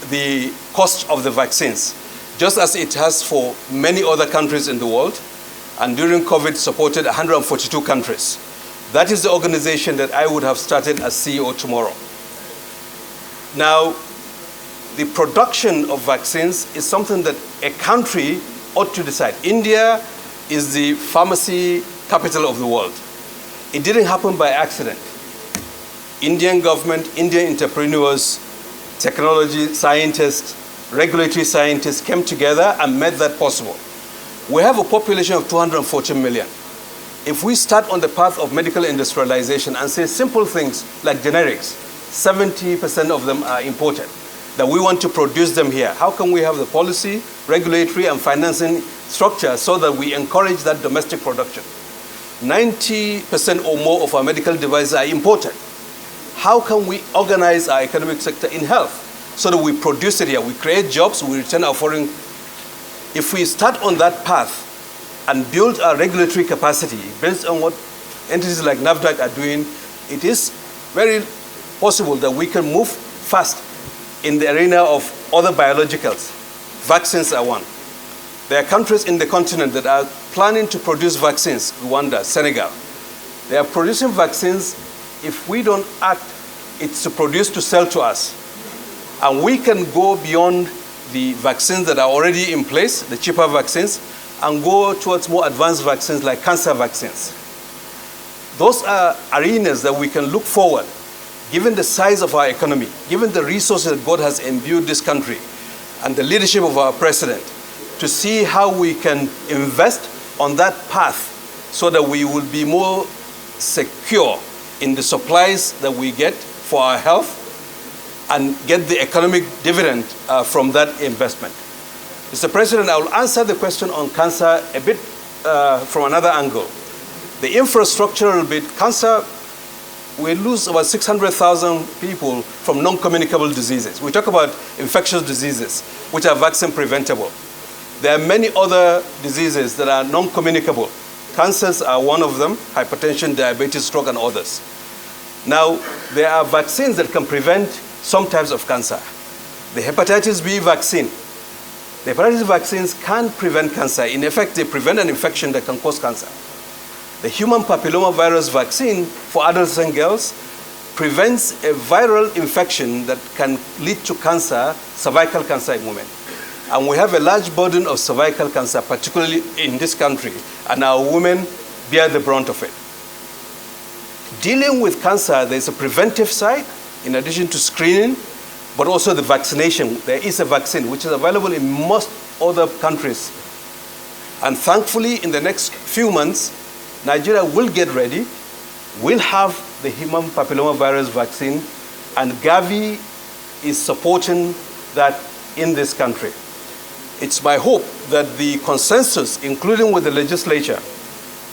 the cost of the vaccines, just as it has for many other countries in the world, and during COVID supported 142 countries. That is the organization that I would have started as CEO tomorrow. Now, the production of vaccines is something that a country ought to decide. India is the pharmacy capital of the world. It didn't happen by accident. Indian government, Indian entrepreneurs, technology scientists, regulatory scientists came together and made that possible. We have a population of 214 million. If we start on the path of medical industrialization and say simple things like generics, 70% of them are imported, that we want to produce them here. How can we have the policy, regulatory, and financing structure so that we encourage that domestic production? 90% or more of our medical devices are imported. How can we organize our economic sector in health so that we produce it here, we create jobs, we return our foreign? If we start on that path and build our regulatory capacity based on what entities like NAFDAC are doing, it is very possible that we can move fast in the arena of other biologicals. Vaccines are one. There are countries in the continent that are planning to produce vaccines. Rwanda, Senegal. They are producing vaccines. If we don't act, it's to produce to sell to us. And we can go beyond the vaccines that are already in place, the cheaper vaccines, and go towards more advanced vaccines like cancer vaccines. Those are arenas that we can look forward, given the size of our economy, given the resources that God has imbued this country, and the leadership of our president, to see how we can invest on that path so that we will be more secure in the supplies that we get for our health and get the economic dividend from that investment. Mr. President, I will answer the question on cancer a bit from another angle. The infrastructural bit, cancer, we lose about 600,000 people from non-communicable diseases. We talk about infectious diseases, which are vaccine preventable. There are many other diseases that are non-communicable. Cancers are one of them, hypertension, diabetes, stroke, and others. Now, there are vaccines that can prevent some types of cancer. The hepatitis B vaccine. The hepatitis vaccines can prevent cancer. In effect, they prevent an infection that can cause cancer. The human papillomavirus vaccine for adults and girls prevents a viral infection that can lead to cancer, cervical cancer in women. And we have a large burden of cervical cancer, particularly in this country, and our women bear the brunt of it. Dealing with cancer, there's a preventive side, in addition to screening, but also the vaccination. There is a vaccine which is available in most other countries. And thankfully, in the next few months, Nigeria will get ready. We'll have the human papillomavirus vaccine, and Gavi is supporting that in this country. it's my hope that the consensus, including with the legislature,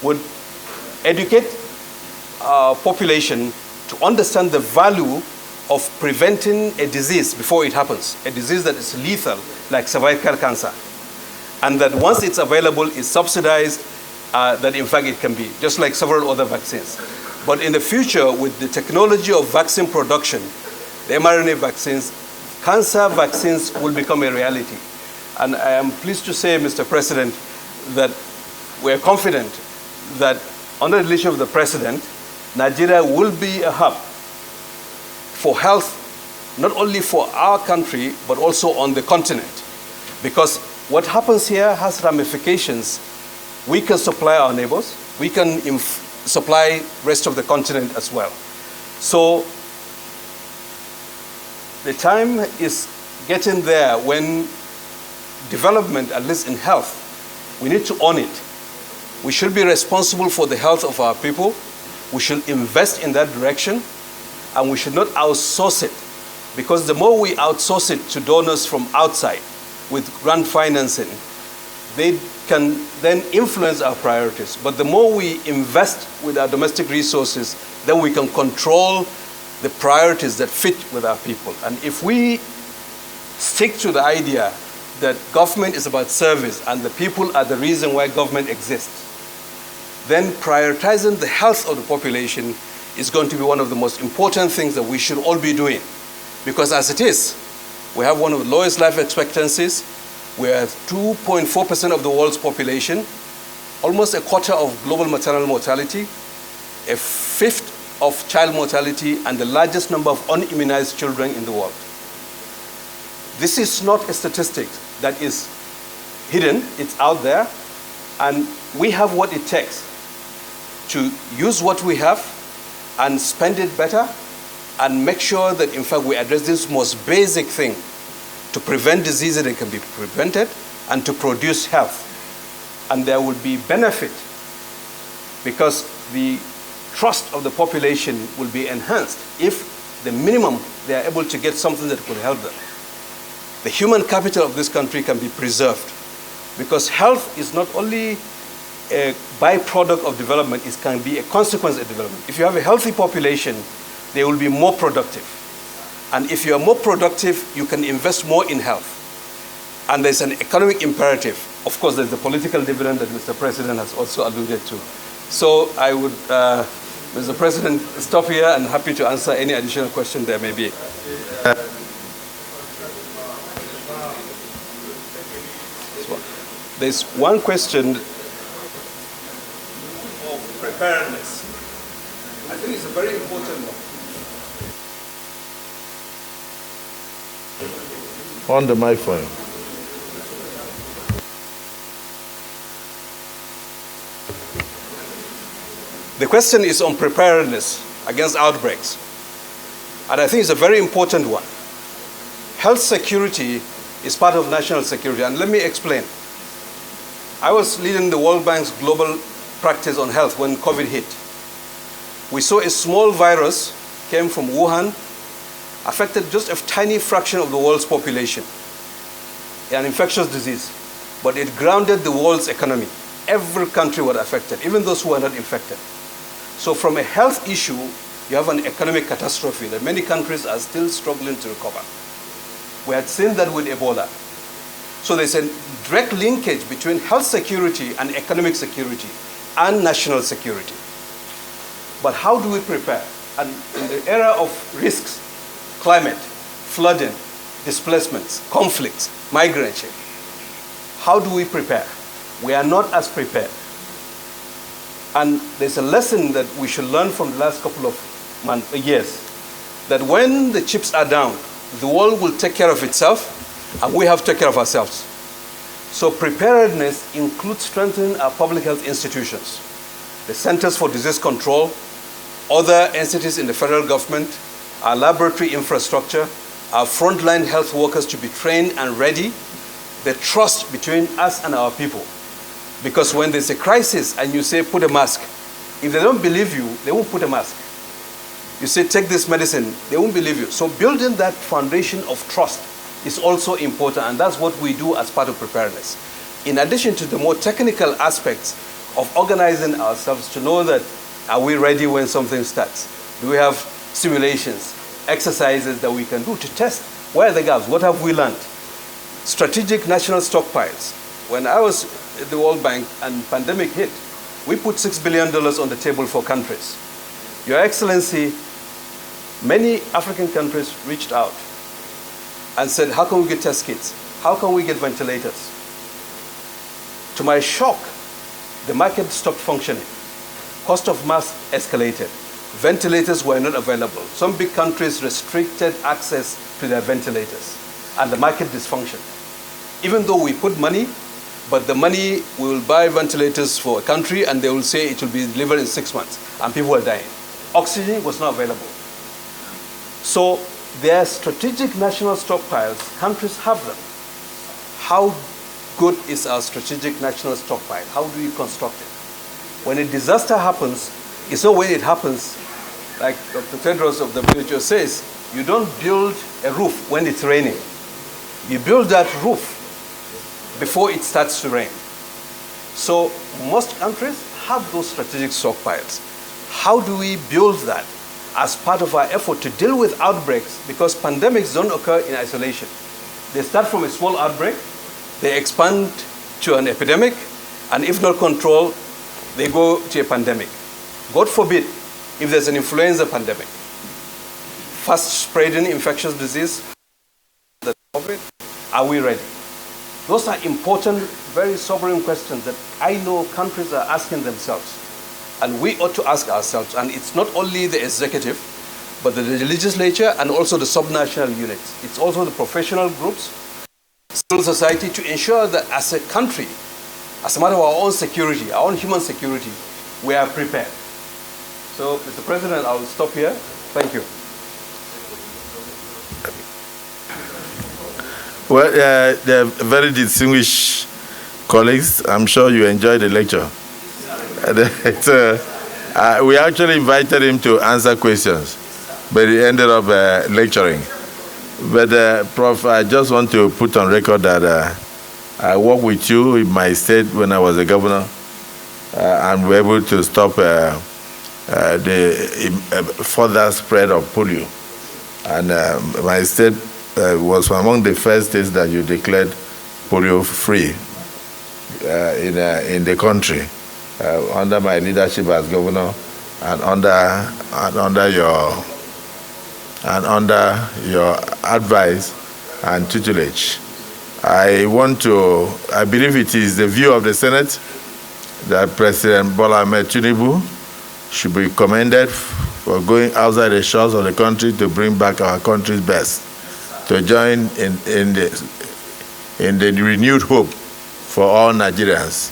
would educate our population to understand the value of preventing a disease before it happens, a disease that is lethal, like cervical cancer, and that once it's available, it's subsidized, that in fact it can be, just like several other vaccines. But in the future, with the technology of vaccine production, the mRNA vaccines, cancer vaccines will become a reality. And I am pleased to say, Mr. President, that we are confident that under the leadership of the President, Nigeria will be a hub for health, not only for our country, but also on the continent. Because what happens here has ramifications. We can supply our neighbors. We can supply rest of the continent as well. So the time is getting there when development, at least in health, we need to own it. We should be responsible for the health of our people. We should invest in that direction, and we should not outsource it, because the more we outsource it to donors from outside with grant financing, they can then influence our priorities. But the more we invest with our domestic resources, then we can control the priorities that fit with our people. And if we stick to the idea that government is about service and the people are the reason why government exists, then prioritizing the health of the population is going to be one of the most important things that we should all be doing. Because as it is, we have one of the lowest life expectancies. We are 2.4% of the world's population, almost a quarter of global maternal mortality, a fifth of child mortality, and the largest number of unimmunized children in the world. This is not a statistic that is hidden. It's out there, and we have what it takes to use what we have and spend it better and make sure that, in fact, we address this most basic thing to prevent diseases that can be prevented and to produce health. And there will be benefit because the trust of the population will be enhanced if the minimum they are able to get something that could help them. The human capital of this country can be preserved because health is not only a byproduct of development, it can be a consequence of development. If you have a healthy population, they will be more productive. And if you are more productive, you can invest more in health. And there's an economic imperative. Of course, there's the political dividend that Mr. President has also alluded to. So I would, Mr. President, stop here and happy to answer any additional question there may be. There's one question of preparedness. I think it's a very important one. On the microphone. The question is on preparedness against outbreaks. And I think it's a very important one. Health security is part of national security. And let me explain. I was leading the World Bank's global practice on health when COVID hit. We saw a small virus came from Wuhan, affected just a tiny fraction of the world's population, an infectious disease, but it grounded the world's economy. Every country was affected, even those who were not infected. So from a health issue, you have an economic catastrophe that many countries are still struggling to recover. We had seen that with Ebola. So there's a direct linkage between health security and economic security and national security. But how do we prepare? And in the era of risks, climate, flooding, displacements, conflicts, migration, how do we prepare? We are not as prepared. And there's a lesson that we should learn from the last couple of years, that when the chips are down, the world will take care of itself, and we have to take care of ourselves. So preparedness includes strengthening our public health institutions, the Centers for Disease Control, other entities in the federal government, our laboratory infrastructure, our frontline health workers to be trained and ready, the trust between us and our people. Because when there's a crisis and you say, put a mask, if they don't believe you, they won't put a mask. You say, take this medicine, they won't believe you. So building that foundation of trust is also important, and that's what we do as part of preparedness. In addition to the more technical aspects of organizing ourselves to know that are we ready when something starts? Do we have simulations, exercises that we can do to test where are the gaps? What have we learned? Strategic national stockpiles. When I was at the World Bank and pandemic hit, we put $6 billion on the table for countries. Your Excellency, many African countries reached out and said, how can we get test kits? How can we get ventilators? To my shock, the market stopped functioning. Cost of masks escalated. Ventilators were not available. Some big countries restricted access to their ventilators, and the market dysfunctioned. Even though we put money, but the money, we will buy ventilators for a country, and they will say it will be delivered in 6 months, and people were dying. Oxygen was not available. So there are strategic national stockpiles. Countries have them. How good is our strategic national stockpile? How do we construct it? When a disaster happens, it's not when it happens, like Dr. Tedros of the WHO says, you don't build a roof when it's raining. You build that roof before it starts to rain. So most countries have those strategic stockpiles. How do we build that as part of our effort to deal with outbreaks? Because pandemics don't occur in isolation. They start from a small outbreak, they expand to an epidemic, and if not controlled, they go to a pandemic. God forbid, if there's an influenza pandemic, fast-spreading infectious disease, the COVID, are we ready? Those are important, very sobering questions that I know countries are asking themselves. And we ought to ask ourselves, and it's not only the executive, but the legislature and also the subnational units. It's also the professional groups, civil society, to ensure that as a country, as a matter of our own security, our own human security, we are prepared. So, Mr. President, I will stop here. Thank you. Well, they're very distinguished colleagues. I'm sure you enjoyed the lecture. We actually invited him to answer questions, but he ended up lecturing. But Prof, I just want to put on record that I worked with you in my state when I was a governor, and we were able to stop the further spread of polio. And my state was among the first states that you declared polio-free in the country. Under my leadership as governor, and under your advice and tutelage, I believe it is the view of the Senate that President Bola Ahmed Tinubu should be commended for going outside the shores of the country to bring back our country's best, to join in the renewed hope for all Nigerians.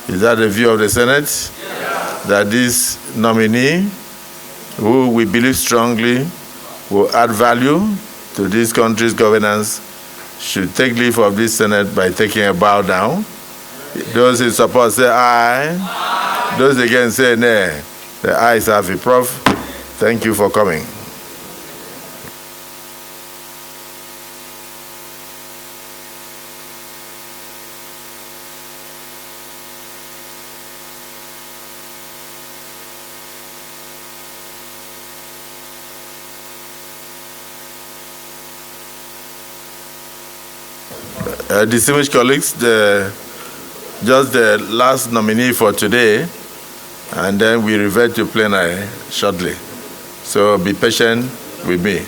Is that the view of the Senate? Yeah. That this nominee, who we believe strongly will add value to this country's governance, should take leave of this Senate by taking a bow down? Those in support say aye. Aye. Those against say nay. The ayes have it. Prof, thank you for coming. Distinguished colleagues, just the last nominee for today, and then we revert to plenary shortly. So be patient with me.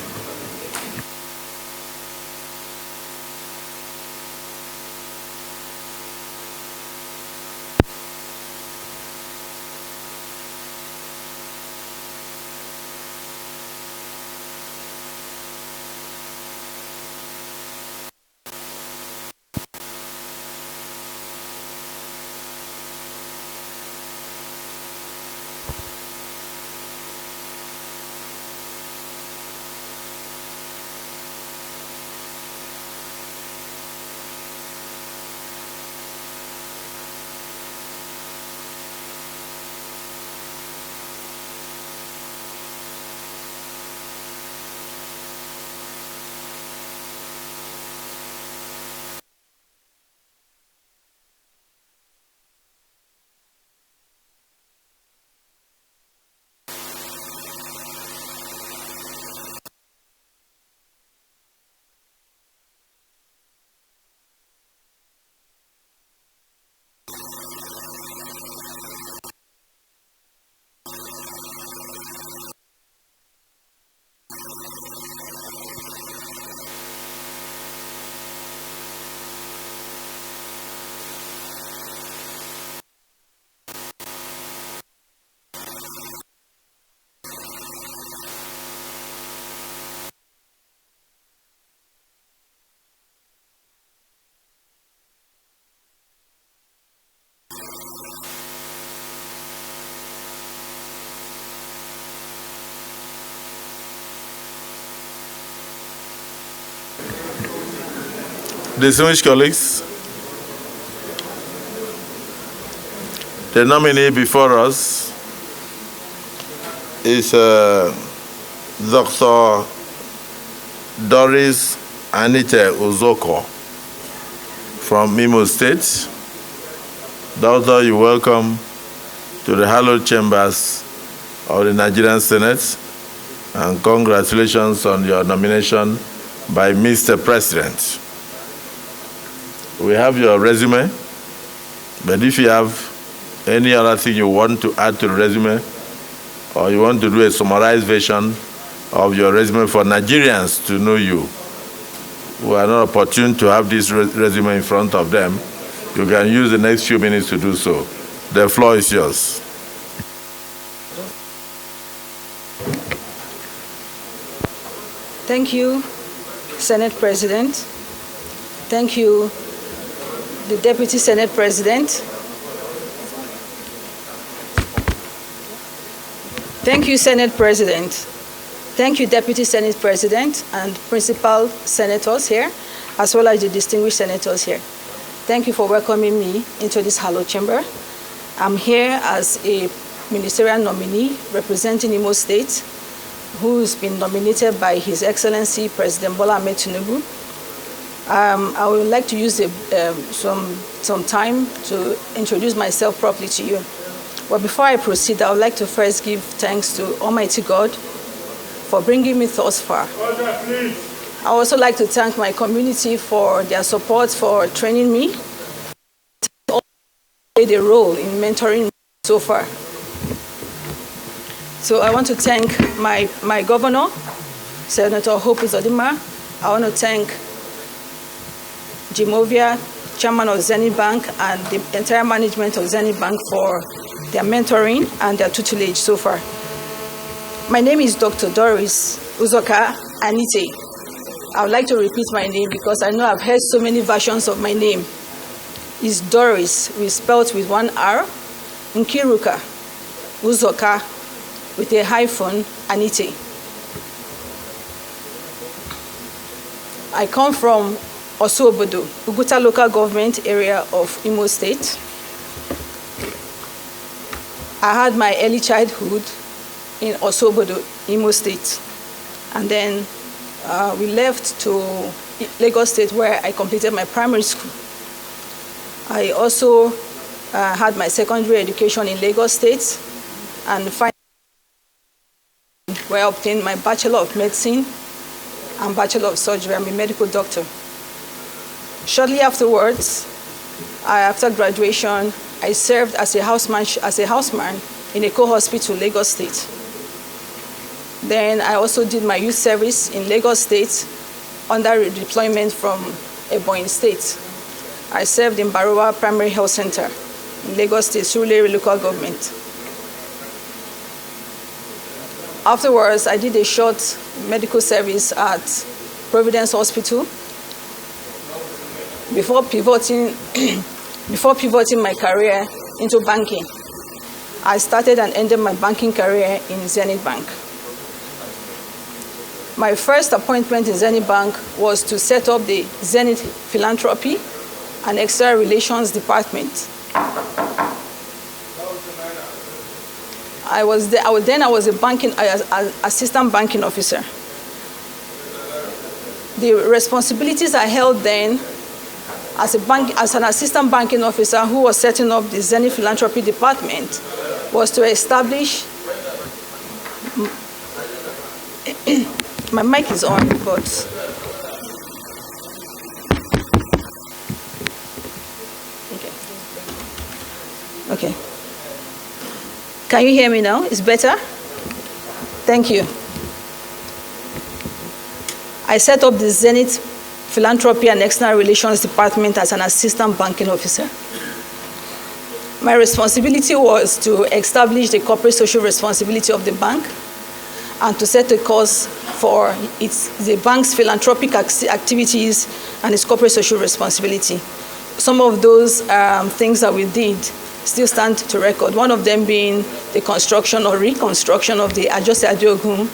Distinguished colleagues, the nominee before us is Dr. Doris Uzoka-Anite from Imo State. Doctor, you're welcome to the hallowed chambers of the Nigerian Senate, and congratulations on your nomination by Mr. President. We have your resume, but if you have any other thing you want to add to the resume, or you want to do a summarized version of your resume for Nigerians to know you, who are not opportune to have this resume in front of them, you can use the next few minutes to do so. The floor is yours. Thank you, Senate President. Thank you, the Deputy Senate President. Thank you, Senate President. Thank you, Deputy Senate President and principal senators here, as well as the distinguished senators here. Thank you for welcoming me into this hallowed chamber. I'm here as a ministerial nominee representing Imo State, who's been nominated by His Excellency President Bola Ahmed Tinubu. I would like to use some time to introduce myself properly to you. But before I proceed, I would like to first give thanks to Almighty God for bringing me thus far. I would also like to thank my community for their support for training me. They played a role in mentoring me so far. So I want to thank my governor, Senator Hope Uzodimma. I want to thank Jimovia, chairman of Zenith Bank, and the entire management of Zenith Bank for their mentoring and their tutelage so far. My name is Dr. Doris Uzoka-Anite. I would like to repeat my name because I know I've heard so many versions of my name. It's Doris, we spelled with one R, Nkiruka, Uzoka, with a hyphen, Anite. I come from Osuobodo, Uguta local government area of Imo State. I had my early childhood in Osuobodo, Imo State. And then we left to Lagos State where I completed my primary school. I also had my secondary education in Lagos State, and finally where I obtained my Bachelor of Medicine and Bachelor of Surgery. I'm a medical doctor. Shortly afterwards, after graduation, I served as a houseman in a co-hospital, Lagos State. Then I also did my youth service in Lagos State under redeployment from Ebonyi State. I served in Barowa Primary Health Center in Lagos State, Surulere local government. Afterwards, I did a short medical service at Providence Hospital before pivoting my career into banking. I started and ended my banking career in Zenith Bank. My first appointment in Zenith Bank was to set up the Zenith Philanthropy and External Relations Department. I was a assistant banking officer. The responsibilities I held then as an assistant banking officer who was setting up the Zenith Philanthropy Department was to establish, my mic is on, but okay. Can you hear me now? It's better? Thank you. I set up the Zenith Philanthropy and External Relations Department as an assistant banking officer. My responsibility was to establish the corporate social responsibility of the bank and to set a course for the bank's philanthropic activities and its corporate social responsibility. Some of those things that we did still stand to record, one of them being the construction or reconstruction of the Ajose Adeogun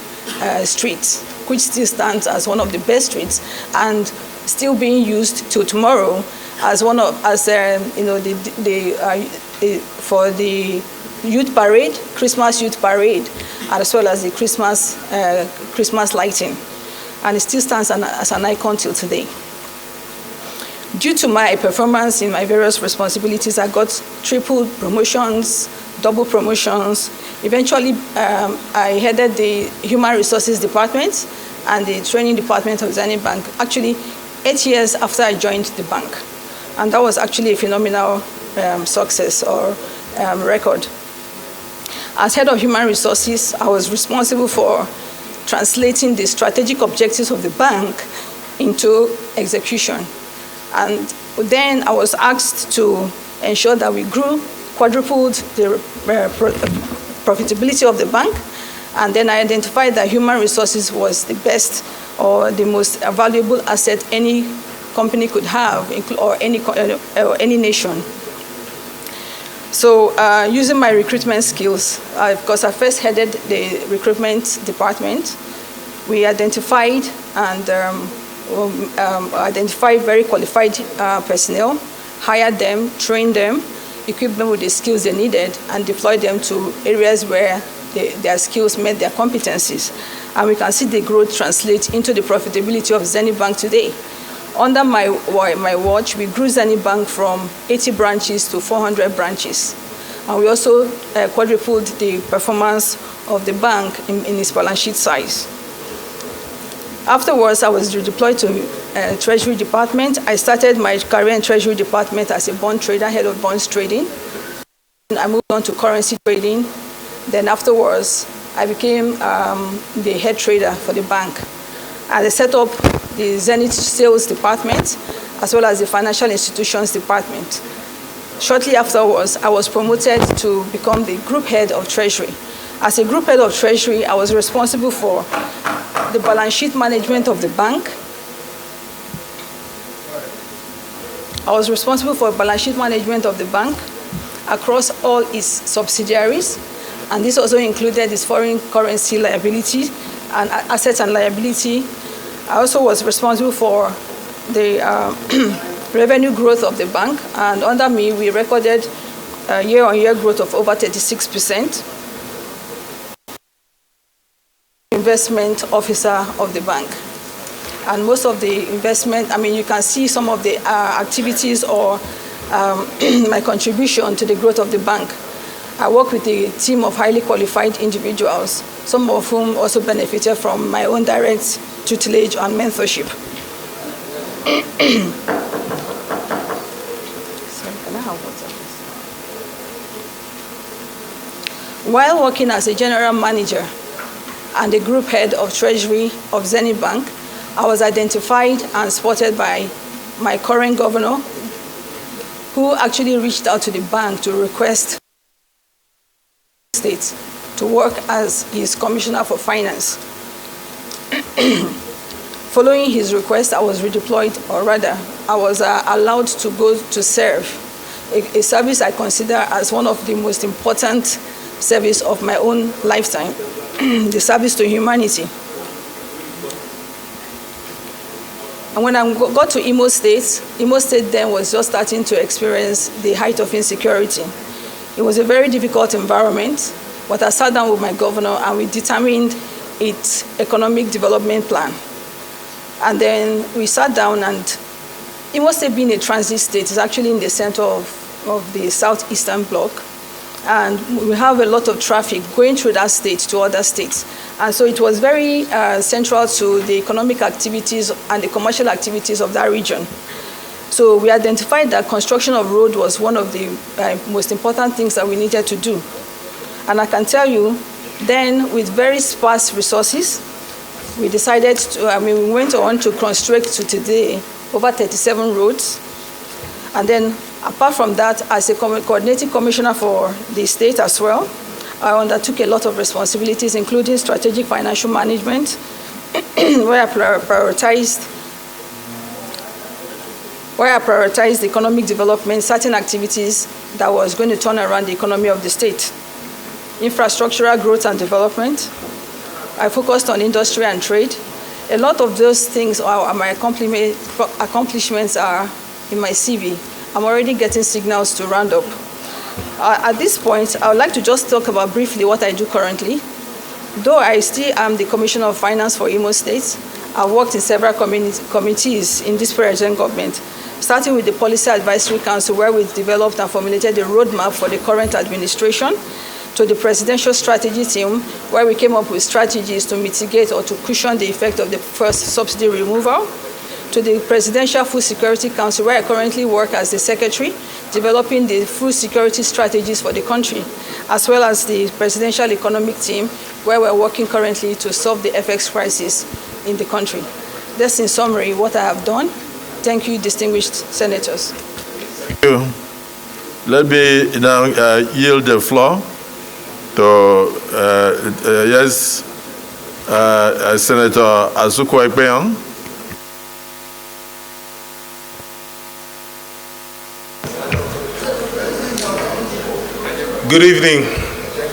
street, which still stands as one of the best streets, and still being used till tomorrow as one of for the youth parade, Christmas youth parade, as well as the Christmas lighting, and it still stands as an icon till today. Due to my performance in my various responsibilities, I got triple promotions, double promotions. Eventually, I headed the Human Resources Department and the Training Department of Zenith Bank, actually 8 years after I joined the bank. And that was actually a phenomenal success or record. As head of Human Resources, I was responsible for translating the strategic objectives of the bank into execution. And then I was asked to ensure that we quadrupled the profitability of the bank. And then I identified that human resources was the best or the most valuable asset any company could have, or any nation. So using my recruitment skills, because I first headed the recruitment department, we identified and identified very qualified personnel, hired them, trained them, equipped them with the skills they needed, and deployed them to areas where their skills met their competencies. And we can see the growth translate into the profitability of Zenith Bank today. Under my watch, we grew Zenith Bank from 80 branches to 400 branches. And we also quadrupled the performance of the bank in its balance sheet size. Afterwards, I was redeployed to Treasury Department. I started my career in Treasury Department as a bond trader, head of bonds trading. I moved on to currency trading. Then afterwards, I became the head trader for the bank. And I set up the Zenith Sales Department, as well as the Financial Institutions Department. Shortly afterwards, I was promoted to become the group head of Treasury. As a group head of Treasury, I was responsible for the balance sheet management of the bank. I was responsible for balance sheet management of the bank across all its subsidiaries, and this also included its foreign currency liability and assets and liability. I also was responsible for the revenue growth of the bank, and under me, we recorded a year-on-year growth of over 36%. Investment officer of the bank. And most of the investment, you can see some of the activities or my contribution to the growth of the bank. I work with a team of highly qualified individuals, some of whom also benefited from my own direct tutelage and mentorship. While working as a general manager and the group head of Treasury of Zenith Bank, I was identified and spotted by my current governor, who actually reached out to the bank to request states to work as his commissioner for finance. Following his request, I was redeployed, or rather, I was allowed to go to serve a service I consider as one of the most important service of my own lifetime, the service to humanity. And when I got to Imo State then was just starting to experience the height of insecurity. It was a very difficult environment, but I sat down with my governor and we determined its economic development plan. And then we sat down, and Imo State, being a transit state, is actually in the center of the southeastern bloc. And we have a lot of traffic going through that state to other states. And so it was very central to the economic activities and the commercial activities of that region. So we identified that construction of road was one of the most important things that we needed to do. And I can tell you, then with very sparse resources, we decided to, we went on to construct to today over 37 roads. And then apart from that, as a coordinating commissioner for the state as well, I undertook a lot of responsibilities, including strategic financial management, where I prioritized economic development, certain activities that was going to turn around the economy of the state. Infrastructural growth and development. I focused on industry and trade, A lot of those things are my accomplishments are in my CV. I'm already getting signals to round up. At this point, I would like to just talk about briefly what I do currently. Though I still am the Commissioner of Finance for Imo State, I've worked in several committees in this present government, starting with the Policy Advisory Council, where we developed and formulated the roadmap for the current administration, to the Presidential Strategy Team, where we came up with strategies to mitigate or to cushion the effect of the first subsidy removal, to the Presidential Food Security Council, where I currently work as the Secretary, developing the food security strategies for the country, as well as the Presidential Economic Team, where we're working currently to solve the FX crisis in the country. That's in summary what I have done. Thank you, distinguished senators. Thank you. Let me now yield the floor to Senator Uzoka-Anite. Good evening,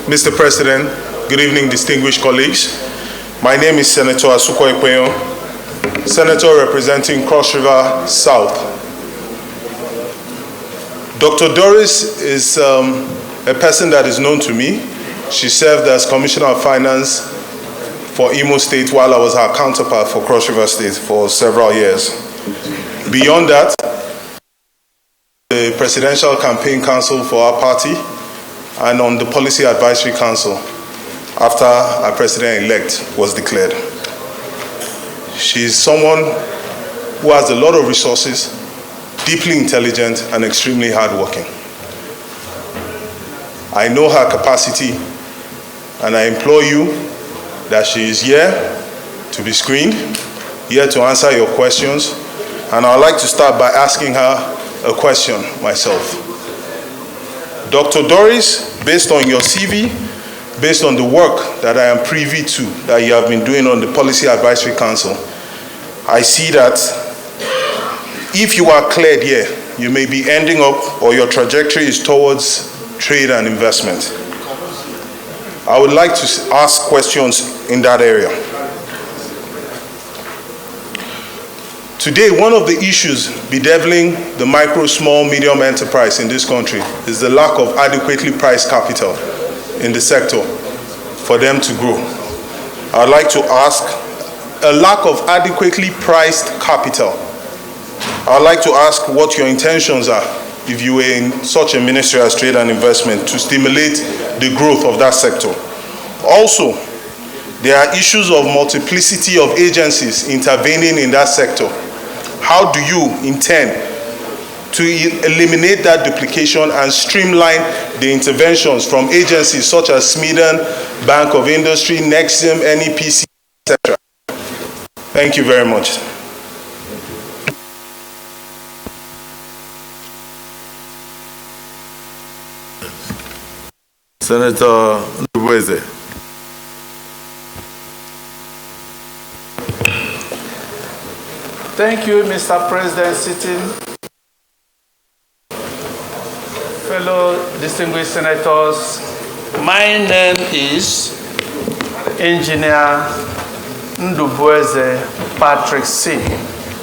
Mr. President. Good evening, distinguished colleagues. My name is Senator Uzoka-Anite, Senator representing Cross River South. Dr. Doris is a person that is known to me. She served as Commissioner of Finance for Imo State while I was her counterpart for Cross River State for several years. Beyond that, the Presidential Campaign Council for our party and on the Policy Advisory Council after our president-elect was declared. She's someone who has a lot of resources, deeply intelligent, and extremely hardworking. I know her capacity, and I implore you that she is here to be screened, here to answer your questions, and I'd like to start by asking her a question myself. Dr. Doris, based on your CV, based on the work that I am privy to that you have been doing on the Policy Advisory Council, I see that if you are cleared here, you may be ending up, or your trajectory is towards trade and investment. I would like to ask questions in that area. Today, one of the issues bedeviling the micro, small, medium enterprise in this country is the lack of adequately priced capital in the sector for them to grow. I'd like to ask, a lack of adequately priced capital, I'd like to ask what your intentions are if you were in such a ministry as trade and investment to stimulate the growth of that sector. Also, there are issues of multiplicity of agencies intervening in that sector. How do you intend to eliminate that duplication and streamline the interventions from agencies such as Sweden, Bank of Industry, Nexim, NEPC, etc.? Thank you very much. Senator Ndubueze. Thank you, Mr. President, sitting. Fellow distinguished senators, my name is Engineer Ndubueze Patrick C.,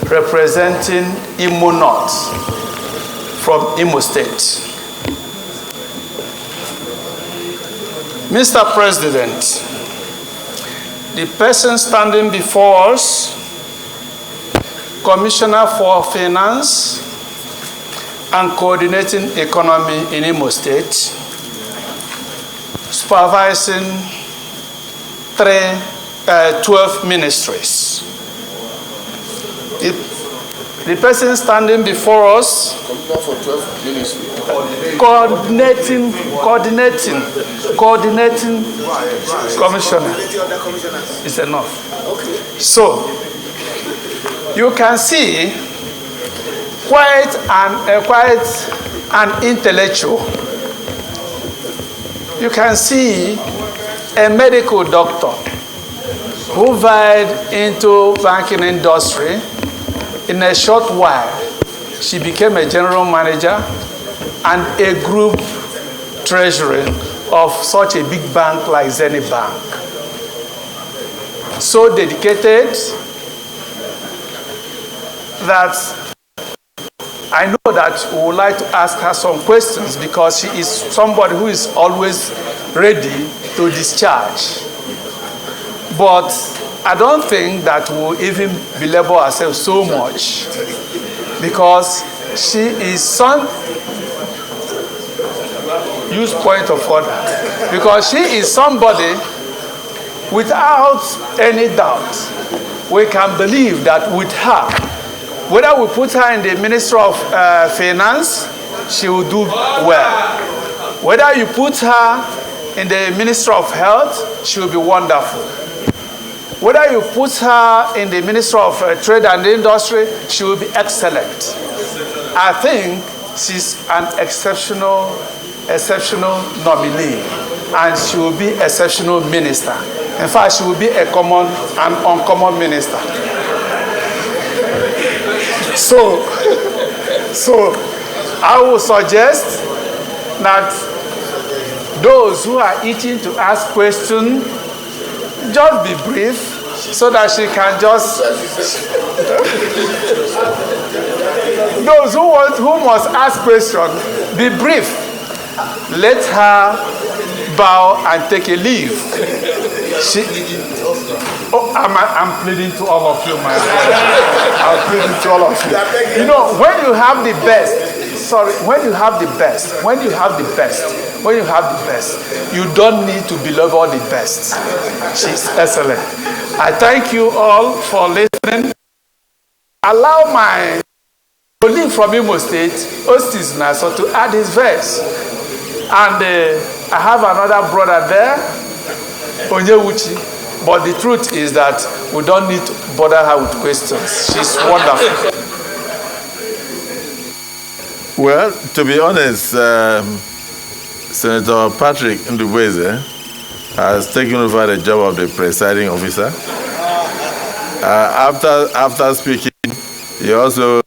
representing Imo North from Imo State. Mr. President, the person standing before us, Commissioner for Finance and Coordinating Economy in Imo State, supervising 12 ministries. The person standing before us, Commissioner for 12 ministries. coordinating commissioner is enough. Okay. So, you can see quite an intellectual. You can see a medical doctor who vied into banking industry. In a short while, she became a general manager and a group treasurer of such a big bank like Zenith Bank. So dedicated, that I know that we would like to ask her some questions because she is somebody who is always ready to discharge. But I don't think that we'll even belabor ourselves so much because she is use point of order, because she is somebody without any doubt we can believe that with her, whether we put her in the Ministry of Finance, she will do well. Whether you put her in the Ministry of Health, she will be wonderful. Whether you put her in the Ministry of Trade and Industry, she will be excellent. I think she's an exceptional nominee, and she will be exceptional minister. In fact, she will be an uncommon minister. So I would suggest that those who are itching to ask questions, just be brief so that she can just... Those who must ask questions, be brief. Let her bow and take a leave. I'm pleading to all of you, my brother. I'm pleading to all of you. You know, when you have the best, you don't need to belabor the best. She's excellent. I thank you all for listening. Allow my colleague from Imo State, Ostis Naso, to add his verse. And I have another brother there, Onyewuchi. But the truth is that we don't need to bother her with questions. She's wonderful. Well, to be honest, Senator Patrick Ndubweze has taken over the job of the presiding officer. After speaking, he also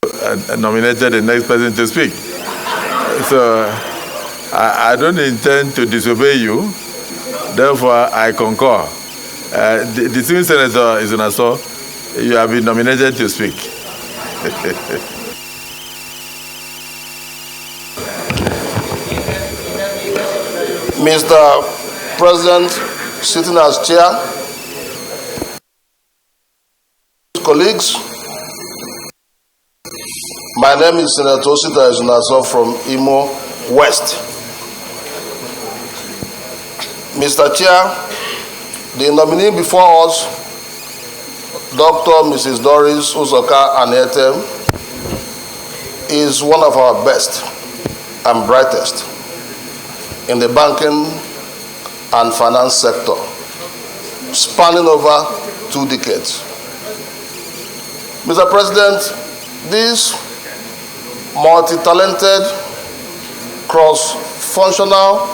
nominated the next person to speak. So I don't intend to disobey you. Therefore, I concur. The distinguished Senator Izunaso, you have been nominated to speak. Mr. President, sitting as chair, colleagues, my name is Senator Osita Izunaso from Imo West. Mr. Chair, the nominee before us, Dr. Mrs. Doris Uzoka-Anite, is one of our best and brightest in the banking and finance sector, spanning over 2 decades. Mr. President, this multi-talented, cross-functional,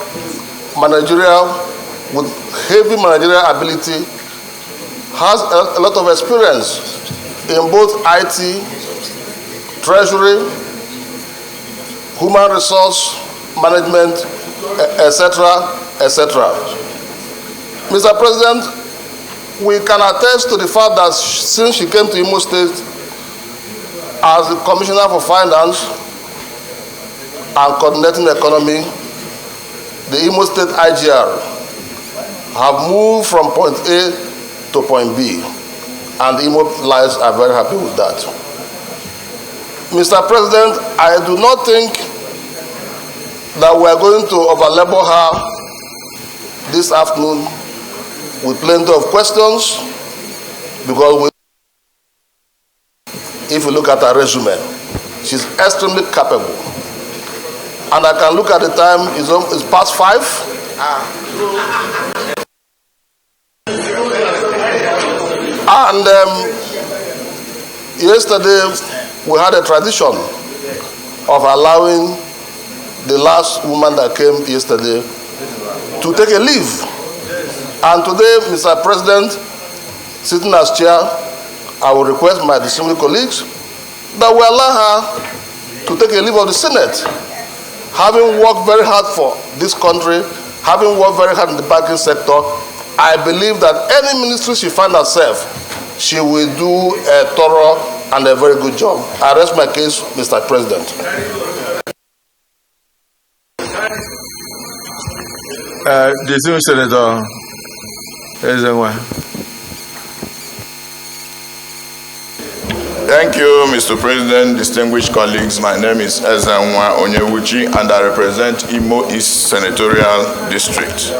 managerial, with heavy managerial ability, has a lot of experience in both IT, treasury, human resource management, etc., etc. Mr. President, we can attest to the fact that since she came to Imo State as the Commissioner for Finance and Coordinating Economy, the Imo State IGR have moved from point A to point B, and the Imo lives are very happy with that. Mr. President, I do not think that we are going to overlabor her this afternoon with plenty of questions, because if you look at her resume, she's extremely capable. And I can look at the time, it's past 5. And yesterday we had a tradition of allowing the last woman that came yesterday to take a leave. And today, Mr. President, sitting as chair, I will request my distinguished colleagues that we allow her to take a leave of the Senate. Having worked very hard for this country, having worked very hard in the banking sector, I believe that any ministry she finds herself, she will do a thorough and a very good job. I rest my case, Mr. President. Distinguished Senator Ezenwa. Thank you, Mr. President, distinguished colleagues. My name is Ezenwa Onyewuchi, and I represent Imo East Senatorial District.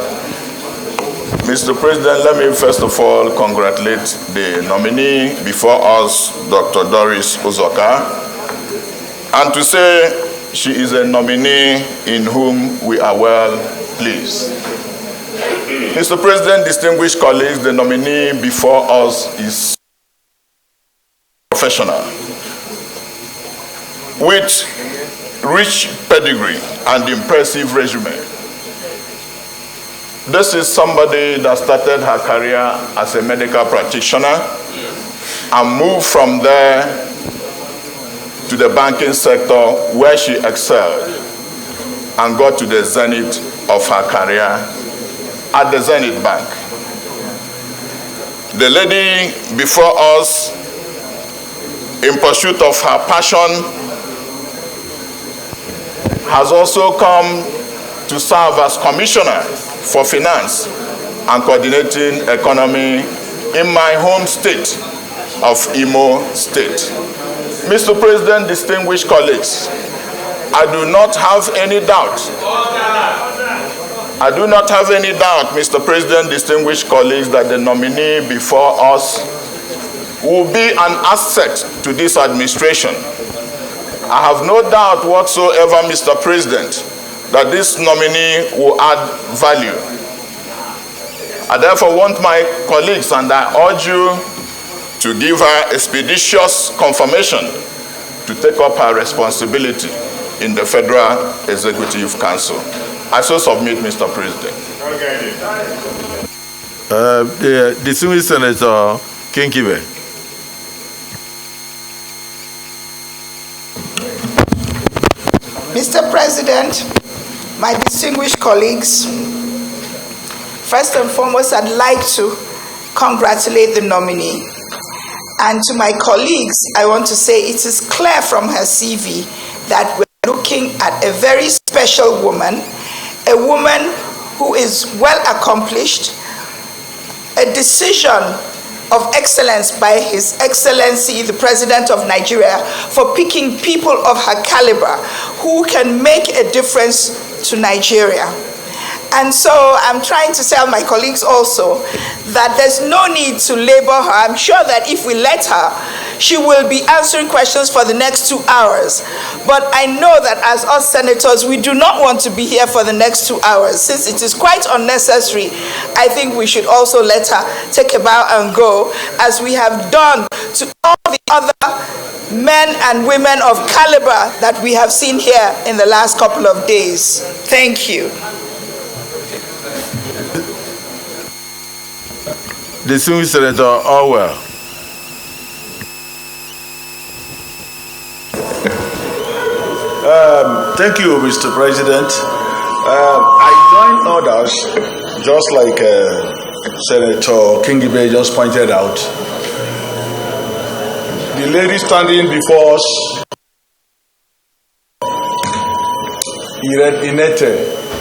Mr. President, let me first of all congratulate the nominee before us, Dr. Doris Uzoka, and to say she is a nominee in whom we are well pleased. Mr. President, distinguished colleagues, the nominee before us is professional with rich pedigree and impressive resume. This is somebody that started her career as a medical practitioner and moved from there to the banking sector, where she excelled and got to the zenith of her career at the Zenith Bank. The lady before us, in pursuit of her passion, has also come to serve as commissioner for finance and coordinating economy in my home state of Imo State. Mr. President, distinguished colleagues, I do not have any doubt. I do not have any doubt, Mr. President, distinguished colleagues, that the nominee before us will be an asset to this administration. I have no doubt whatsoever, Mr. President, that this nominee will add value. I therefore want my colleagues, and I urge you to give her expeditious confirmation to take up her responsibility in the Federal Executive Council. I so submit, Mr. President. The distinguished Senator Kinkibe. Mr. President, my distinguished colleagues, first and foremost, I'd like to congratulate the nominee. And to my colleagues, I want to say it is clear from her CV that we're looking at a very special woman, a woman who is well accomplished, a decision of excellence by His Excellency, the President of Nigeria, for picking people of her caliber who can make a difference to Nigeria. And so I'm trying to tell my colleagues also that there's no need to labor her. I'm sure that if we let her, she will be answering questions for the next 2 hours. But I know that as us senators, we do not want to be here for the next 2 hours. Since it is quite unnecessary, I think we should also let her take a bow and go, as we have done to all the other men and women of caliber that we have seen here in the last couple of days. Thank you. Distinguished Senator Orwell. Thank you, Mr. President. I join others, just like Senator Kingibe just pointed out. The lady standing before us,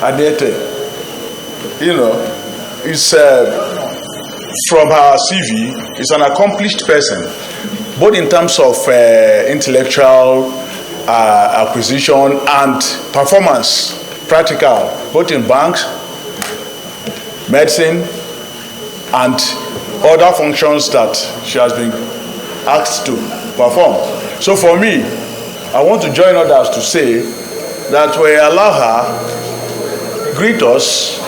Adete, is from her CV, is an accomplished person, both in terms of intellectual acquisition and performance, practical, both in banks, medicine, and other functions that she has been asked to perform. So for me, I want to join others to say that we allow her, greet us,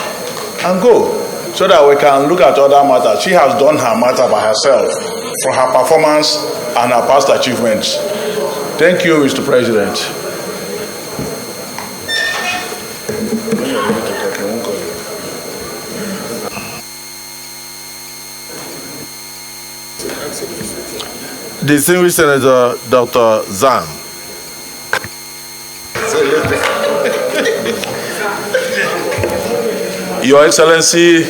and go, so that we can look at other matters. She has done her matter by herself for her performance and her past achievements. Thank you, Mr. President. Distinguished Senator Dr. Zam. Your Excellency,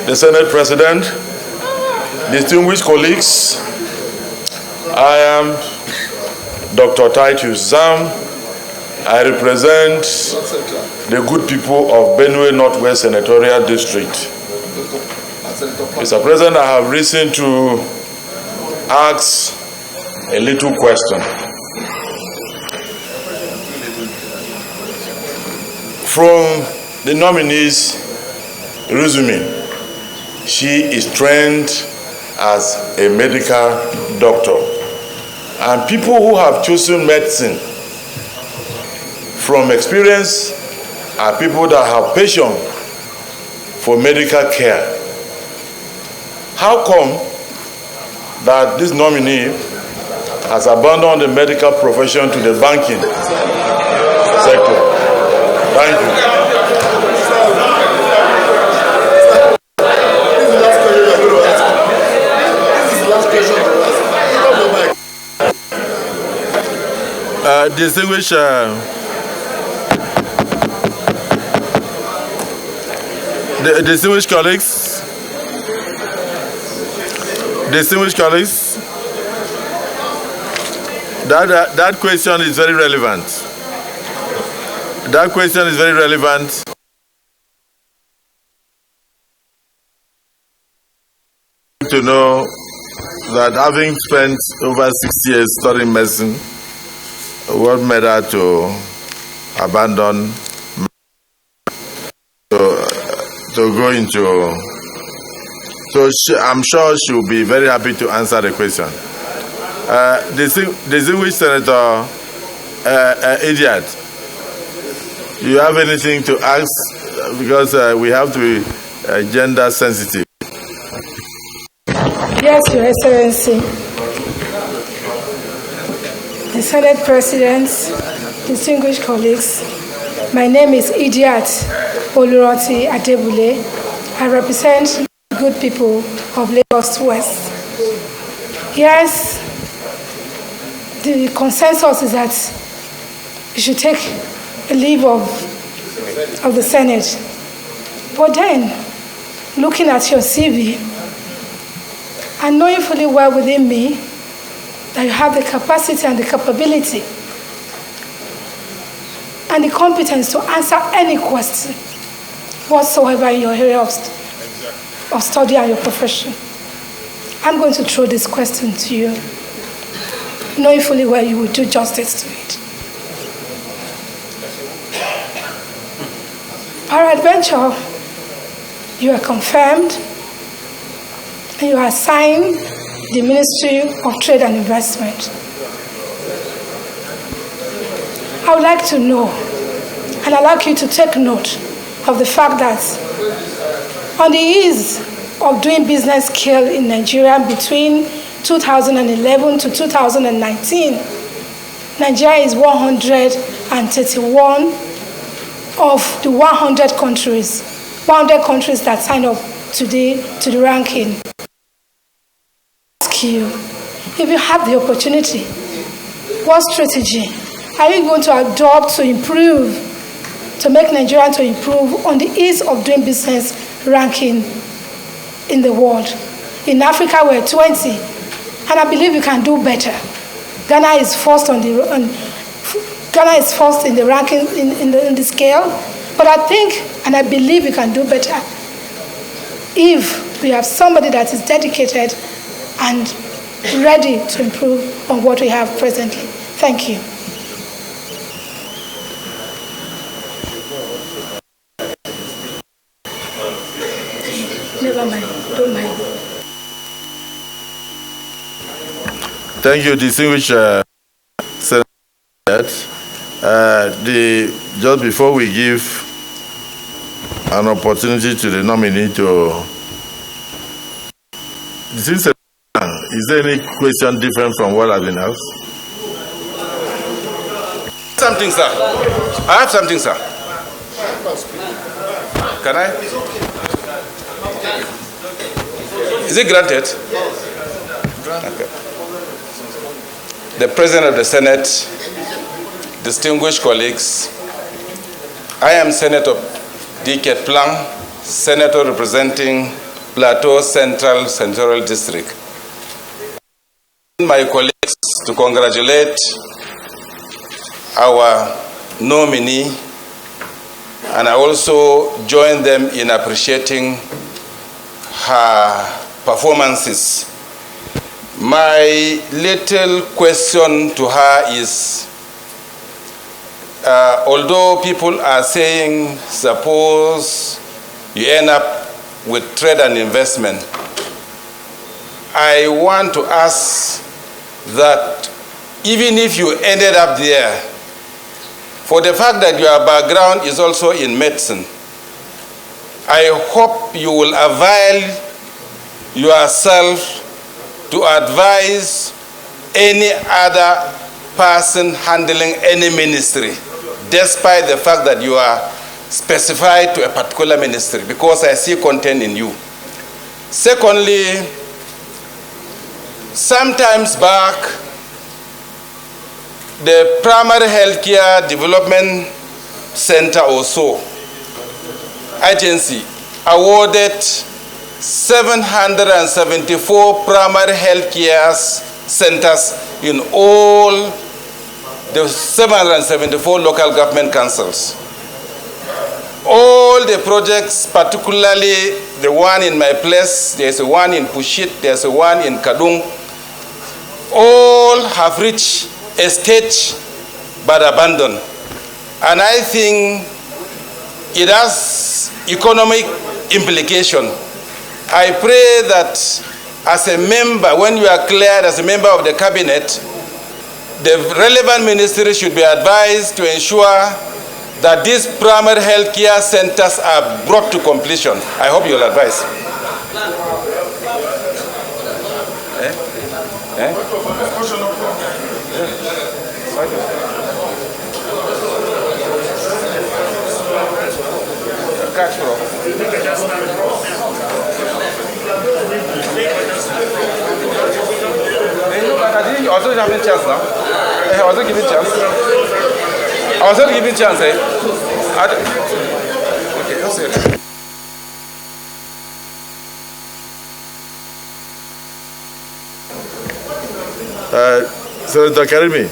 the Senate President, distinguished colleagues, I am Dr. Titus Zam. I represent the good people of Benue Northwest Senatorial District. Mr. President, I have reason to ask a little question. From the nominees' resume, she is trained as a medical doctor. And people who have chosen medicine from experience are people that have passion for medical care. How come that this nominee has abandoned the medical profession to the banking sector? Thank you. Distinguished distinguished colleagues, that question is very relevant. That question is very relevant. To know that having spent over 6 years studying medicine, what made her to abandon to go into. So I'm sure she will be very happy to answer the question. Distinguished Senator Idiot, you have anything to ask? Because we have to be gender sensitive. Yes, Your Excellency. The Senate President, distinguished colleagues, my name is Idiat Oluroti Adebule. I represent the good people of Lagos West. Yes, the consensus is that you should take a leave of the Senate. But then, looking at your CV, and knowing fully well within me that you have the capacity and the capability and the competence to answer any question whatsoever in your area of study and your profession. I'm going to throw this question to you, knowing fully well you will do justice to it. Peradventure, you are confirmed and you are assigned the Ministry of Trade and Investment. I would like to know, and I'd like you to take note of the fact that on the ease of doing business scale in Nigeria between 2011 to 2019, Nigeria is 131 of the 100 countries that signed up today to the ranking. You, if you have the opportunity, what strategy are you going to adopt to improve, to make Nigeria to improve on the ease of doing business ranking in the world? In Africa, we're 20, and I believe you can do better. Ghana is first in the ranking in the scale, but I think and I believe you can do better if we have somebody that is dedicated and ready to improve on what we have presently. Thank you. Never mind. Don't mind. Thank you, distinguished Senator. Just before we give an opportunity to the nominee to... Is there any question different from what I've been asked? Something, sir. I have something, sir. Can I? Is it granted? Okay. The President of the Senate, distinguished colleagues, I am Senator D.K. Plang, Senator representing Plateau Central Senatorial District. my colleagues to congratulate our nominee, and I also join them in appreciating her performances. My little question to her is, although people are saying, suppose you end up with trade and investment, I want to ask that even if you ended up there, for the fact that your background is also in medicine, I hope you will avail yourself to advise any other person handling any ministry, despite the fact that you are specified to a particular ministry, because I see content in you. Secondly, sometimes back, the Primary Healthcare Development Center or so agency awarded 774 primary healthcare centers in all the 774 local government councils. All the projects, particularly the one in my place, there's a one in Pushit, there's a one in Kadung, all have reached a stage but abandoned. And I think it has economic implication. I pray that as a member, when you are cleared as a member of the cabinet, the relevant ministry should be advised to ensure that these primary health care centers are brought to completion. I hope you'll advise. Catch, bro. I wasn't having a chance now. I wasn't giving chance. I wasn't giving chance, eh? Okay, that's it. Senator Karimi,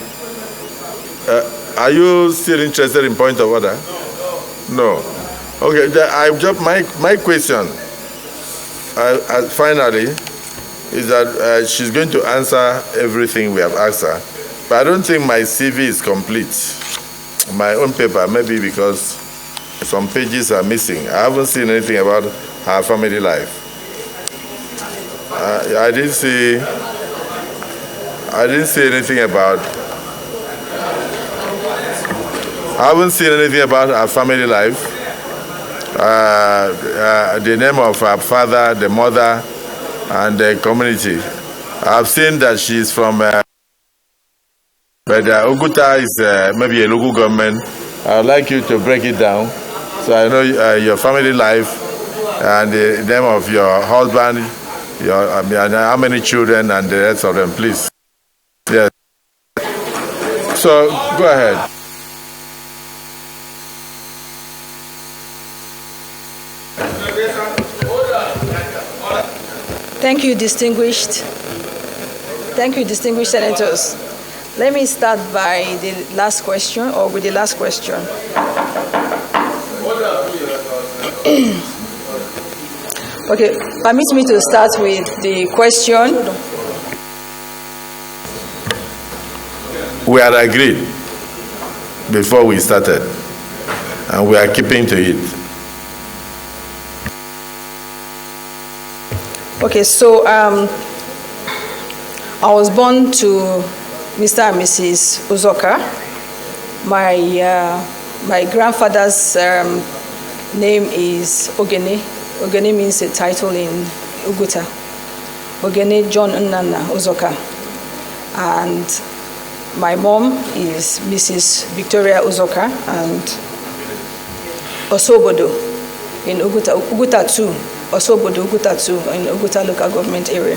are you still interested in point of order? No. Okay, my question, finally, is that she's going to answer everything we have asked her. But I don't think my CV is complete. My own paper, maybe because some pages are missing. I haven't seen anything about her family life. I didn't see anything about. I haven't seen anything about her family life. The name of her father, the mother, and the community. I've seen that she's from, but Oguta is maybe a local government. I'd like you to break it down so I know your family life and the name of your husband, how many children, and the rest of them, please. Yes. So go ahead. Thank you, distinguished senators. Let me start by the last question, or with the last question. Okay, permit me to start with the question. We had agreed before we started, and we are keeping to it. Okay, so I was born to Mr. and Mrs. Uzoka. My grandfather's name is Ogene. Ogene means a title in Uguta. Ogene John Nnanna Uzoka. And my mom is Mrs. Victoria Uzoka and Osobodo in Uguta 2. Osobodo Uguta 2 in Uguta local government area.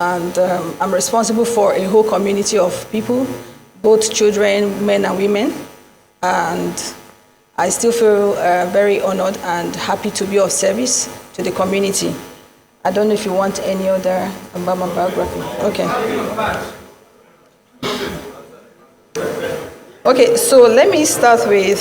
and I'm responsible for a whole community of people, both children, men and women, and I still feel very honored and happy to be of service to the community. I don't know if you want any other about my biography. Okay. Okay, so let me start with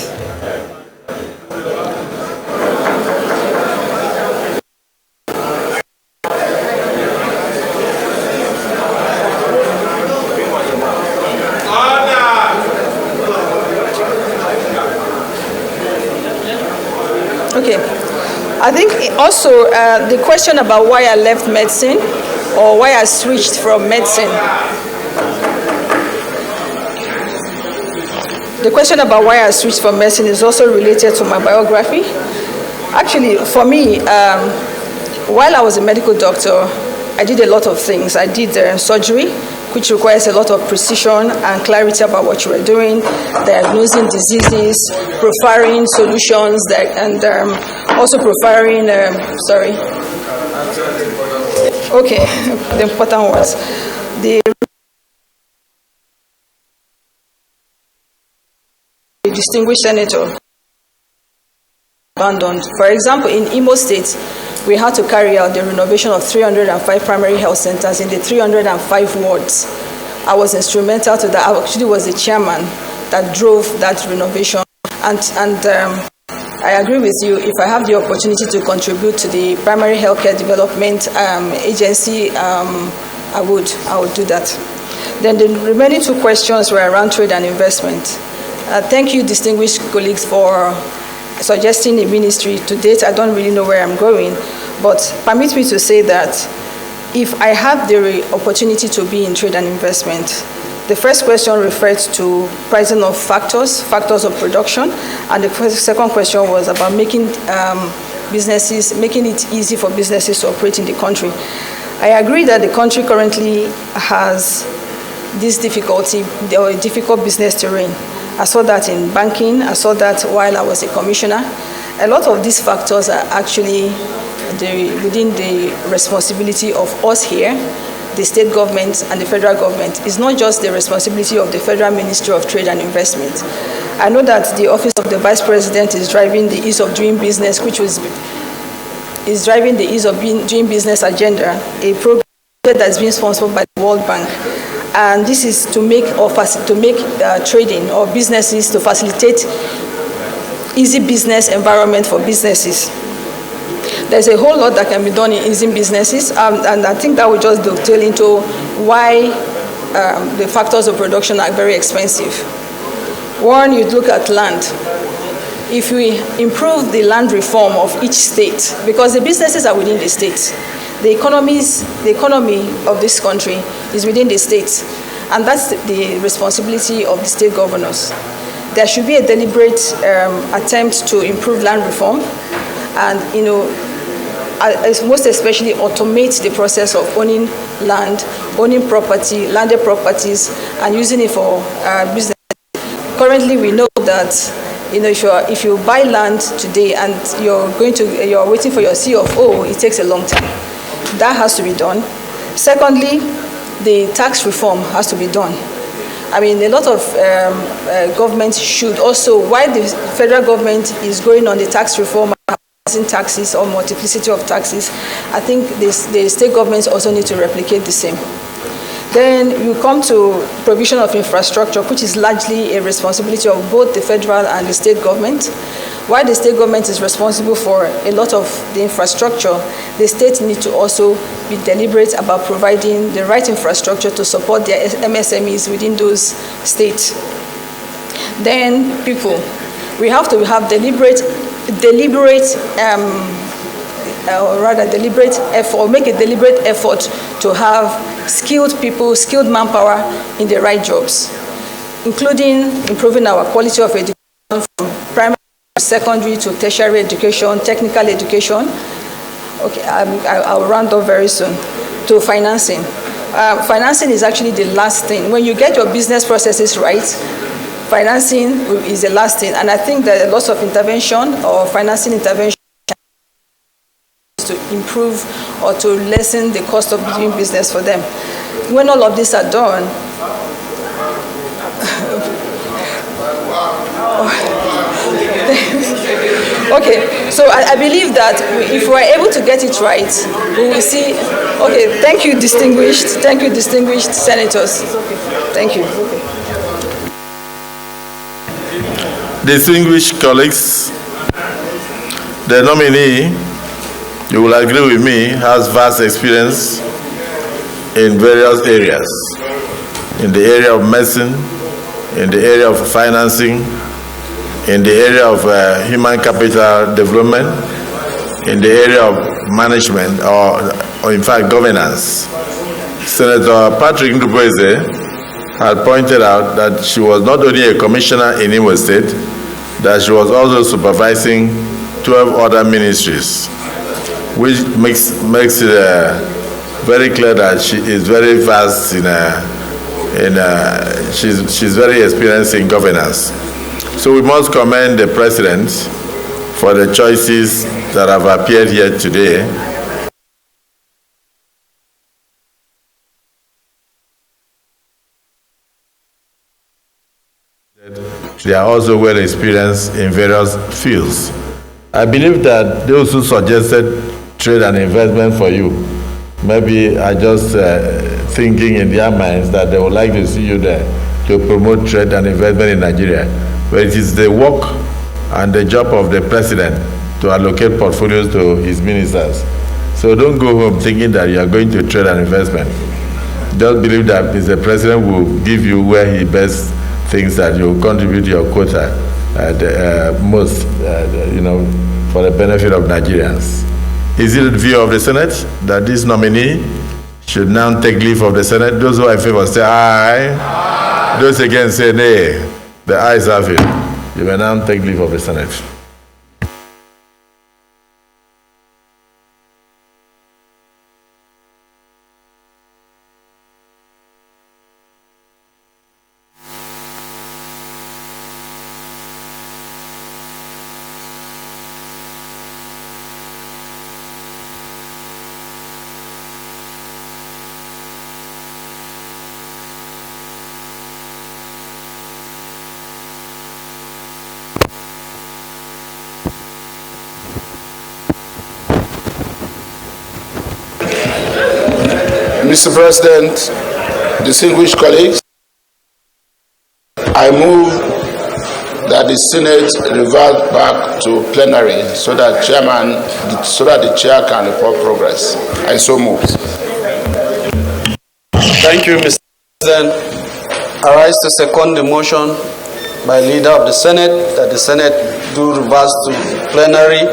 okay. I think also the question about why I left medicine or why I switched from medicine. The question about why I switched from medicine is also related to my biography. Actually, for me, while I was a medical doctor, I did a lot of things. I did surgery, which requires a lot of precision and clarity about what you are doing, diagnosing diseases, profiling solutions, and also profiling, okay, the important ones. The distinguished senator abandoned. For example, in Imo State, we had to carry out the renovation of 305 primary health centers in the 305 wards. I was instrumental to that. I actually was the chairman that drove that renovation. And I agree with you, if I have the opportunity to contribute to the primary healthcare development agency, I would do that. Then the remaining two questions were around trade and investment. Thank you, distinguished colleagues, for suggesting a ministry. To date, I don't really know where I'm going, but permit me to say that if I have the opportunity to be in trade and investment, the first question refers to pricing of factors of production, and the second question was about making it easy for businesses to operate in the country. I agree that the country currently has this difficulty, or difficult business terrain. I saw that in banking. I saw that while I was a commissioner. A lot of these factors are actually within the responsibility of us here, the state government and the federal government. It's not just the responsibility of the Federal Ministry of Trade and Investment. I know that the Office of the Vice President is driving the ease of doing business, is driving the ease of doing business agenda, a program that's being sponsored by the World Bank. And this is to make trading or businesses, to facilitate easy business environment for businesses. There's a whole lot that can be done in easy businesses, and I think that will just dovetail into why the factors of production are very expensive. One, you look at land. If we improve the land reform of each state, because the businesses are within the states, the economy of this country is within the states, and that's the responsibility of the state governors. There should be a deliberate attempt to improve land reform, and most especially automate the process of owning land, owning property, landed properties, and using it for business. Currently, we know that if you buy land today and you're waiting for your CFO, it takes a long time. That has to be done. Secondly, the tax reform has to be done. I mean, a lot of governments should also, while the federal government is going on the tax reform, taxes or multiplicity of taxes, I think the state governments also need to replicate the same. Then you come to provision of infrastructure, which is largely a responsibility of both the federal and the state government. While the state government is responsible for a lot of the infrastructure, the states need to also be deliberate about providing the right infrastructure to support their MSMEs within those states. Then people, we have to have deliberate effort, make a deliberate effort to have skilled people, skilled manpower in the right jobs, including improving our quality of education from primary, secondary to tertiary education, technical education. Okay, I'll round up very soon. To financing. Financing is actually the last thing. When you get your business processes right, financing is the last thing. And I think that lots of intervention or financing intervention to improve or to lessen the cost of doing business for them. When all of these are done, okay, so I believe that if we're able to get it right, we will see. Okay, thank you, distinguished senators. Thank you. Distinguished colleagues, the nominee, you will agree with me, has vast experience in various areas. In the area of medicine, in the area of financing, in the area of human capital development, in the area of management, or in fact governance. Senator Patrick Ndubweze had pointed out that she was not only a commissioner in Imo State, that she was also supervising 12 other ministries, which makes it very clear that she is very vast she's very experienced in governance. So we must commend the President for the choices that have appeared here today. They are also well experienced in various fields. I believe that those who suggested trade and investment for you, maybe are just thinking in their minds that they would like to see you there to promote trade and investment in Nigeria. But it is the work and the job of the President to allocate portfolios to his ministers. So don't go home thinking that you are going to trade and investment. Just believe that Mr. President will give you where he best thinks that you will contribute your quota most, for the benefit of Nigerians. Is it the view of the Senate that this nominee should now take leave of the Senate? Those who are in favor say aye. Aye. Those against say nay. The ayes have it. You may now take leave of the Senate. Mr. President, distinguished colleagues, I move that the Senate revert back to plenary so that the chair can report progress. I so move. Thank you, Mr. President. I rise to second the motion by leader of the Senate that the Senate do reverse to plenary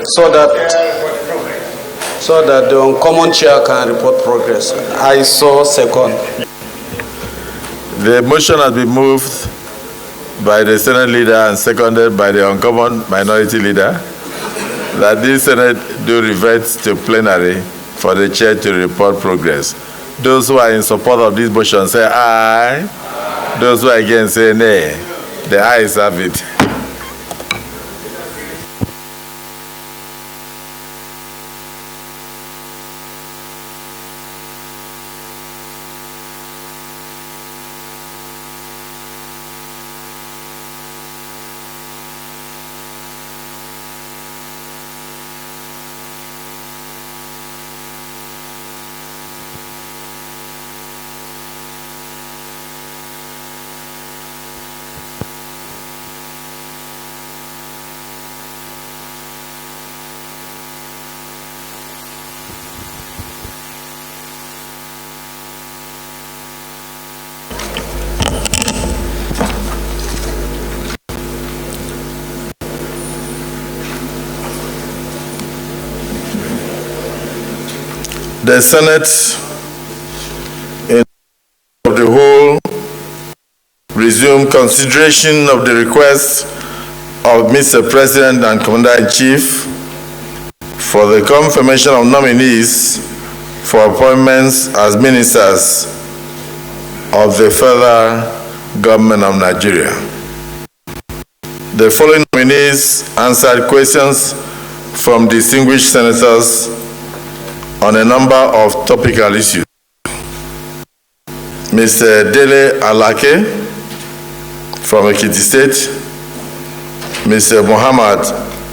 so that the uncommon chair can report progress. I so second. The motion has been moved by the Senate leader and seconded by the uncommon minority leader that this Senate do revert to plenary for the chair to report progress. Those who are in support of this motion say aye. Those who are against say nay. The ayes have it. The Senate, in of the whole, resume consideration of the request of Mr. President and Commander-in-Chief for the confirmation of nominees for appointments as ministers of the federal government of Nigeria. The following nominees answered questions from distinguished senators on a number of topical issues. Mr. Dele Alake from Ekiti State, Mr. Muhammad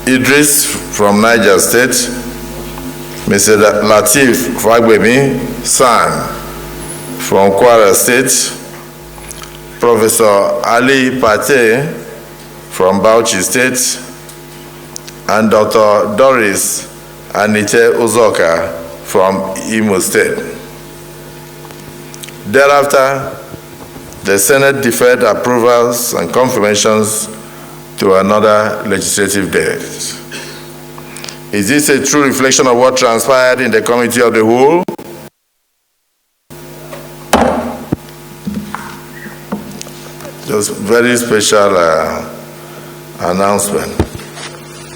Idris from Niger State, Mr. Latif Fagbemi San from Kwara State, Professor Ali Pate from Bauchi State, and Dr. Doris Uzoka-Anite from Imo State. Thereafter, the Senate deferred approvals and confirmations to another legislative date. Is this a true reflection of what transpired in the Committee of the Whole? Just very special announcement.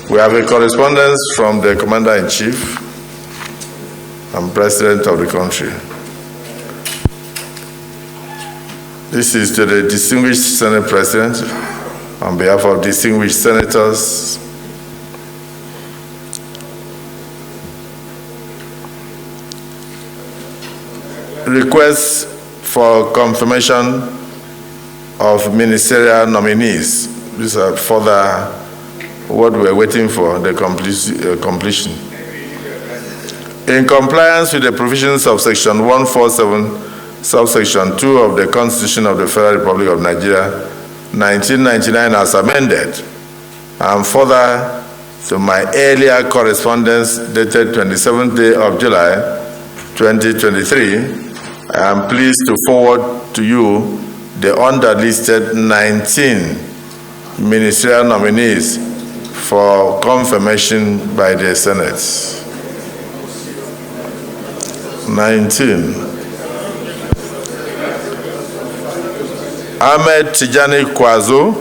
We have a correspondence from the Commander-in-Chief and President of the country. This is to the distinguished Senate President on behalf of distinguished senators. Request for confirmation of ministerial nominees. These are further what we're waiting for, the completion. In compliance with the provisions of Section 147, subsection 2 of the Constitution of the Federal Republic of Nigeria, 1999 as amended, and further to my earlier correspondence dated 27th day of July 2023, I am pleased to forward to you the underlisted 19 ministerial nominees for confirmation by the Senate. 19. Ahmed Tijani Kwazo,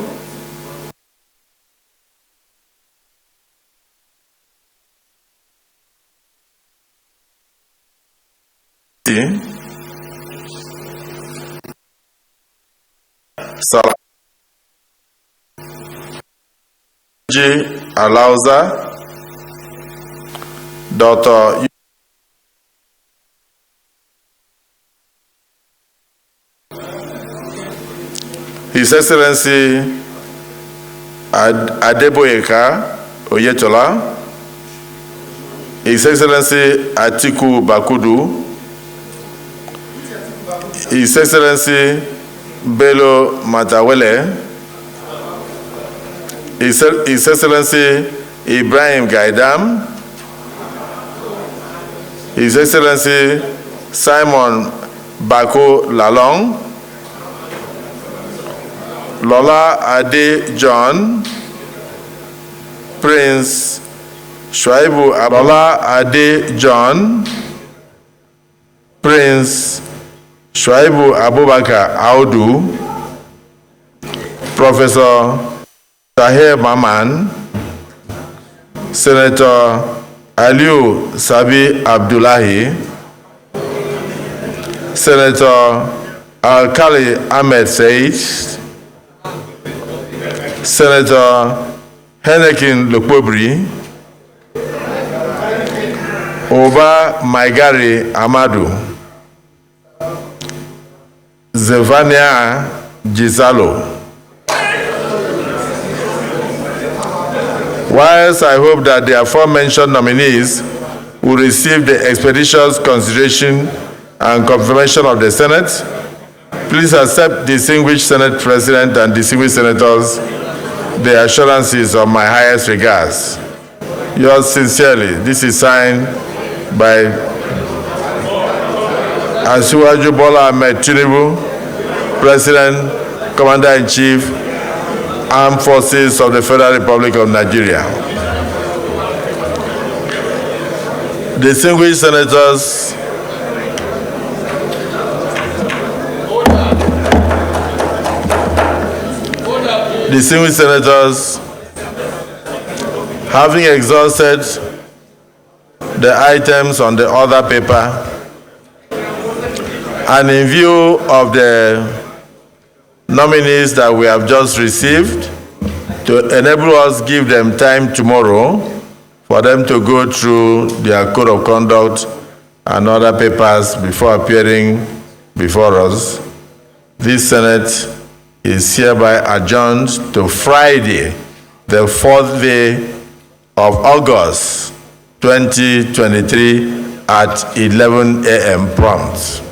Salaji Alauza, Dr. His Excellency Adeboyeka Oyetola, His Excellency Atiku Bakudu, His Excellency Bello Matawele, His Excellency Ibrahim Gaidam, His Excellency Simon Bako Lalong, Lola Ade John, Prince Shuaibu Lola Ade John, Prince Shuaibu Abubakar Audu, Professor Tahir Maman, Senator Aliu Sabi Abdullahi, Senator Alkali Ahmed Said, Senator Henekin Lukobri, Oba Maigari Amadu, Zevania Gizalo. Whilst I hope that the aforementioned nominees will receive the expeditious consideration and confirmation of the Senate, please accept distinguished Senate President and distinguished senators the assurances of my highest regards. Yours sincerely. This is signed by Asiwaju Bola Ahmed Tinubu, President, Commander-in-Chief, Armed Forces of the Federal Republic of Nigeria. Distinguished senators, having exhausted the items on the other paper, and in view of the nominees that we have just received, to enable us give them time tomorrow for them to go through their code of conduct and other papers before appearing before us. This Senate is hereby adjourned to Friday, the 4th day of August 2023 at 11 a.m. prompt.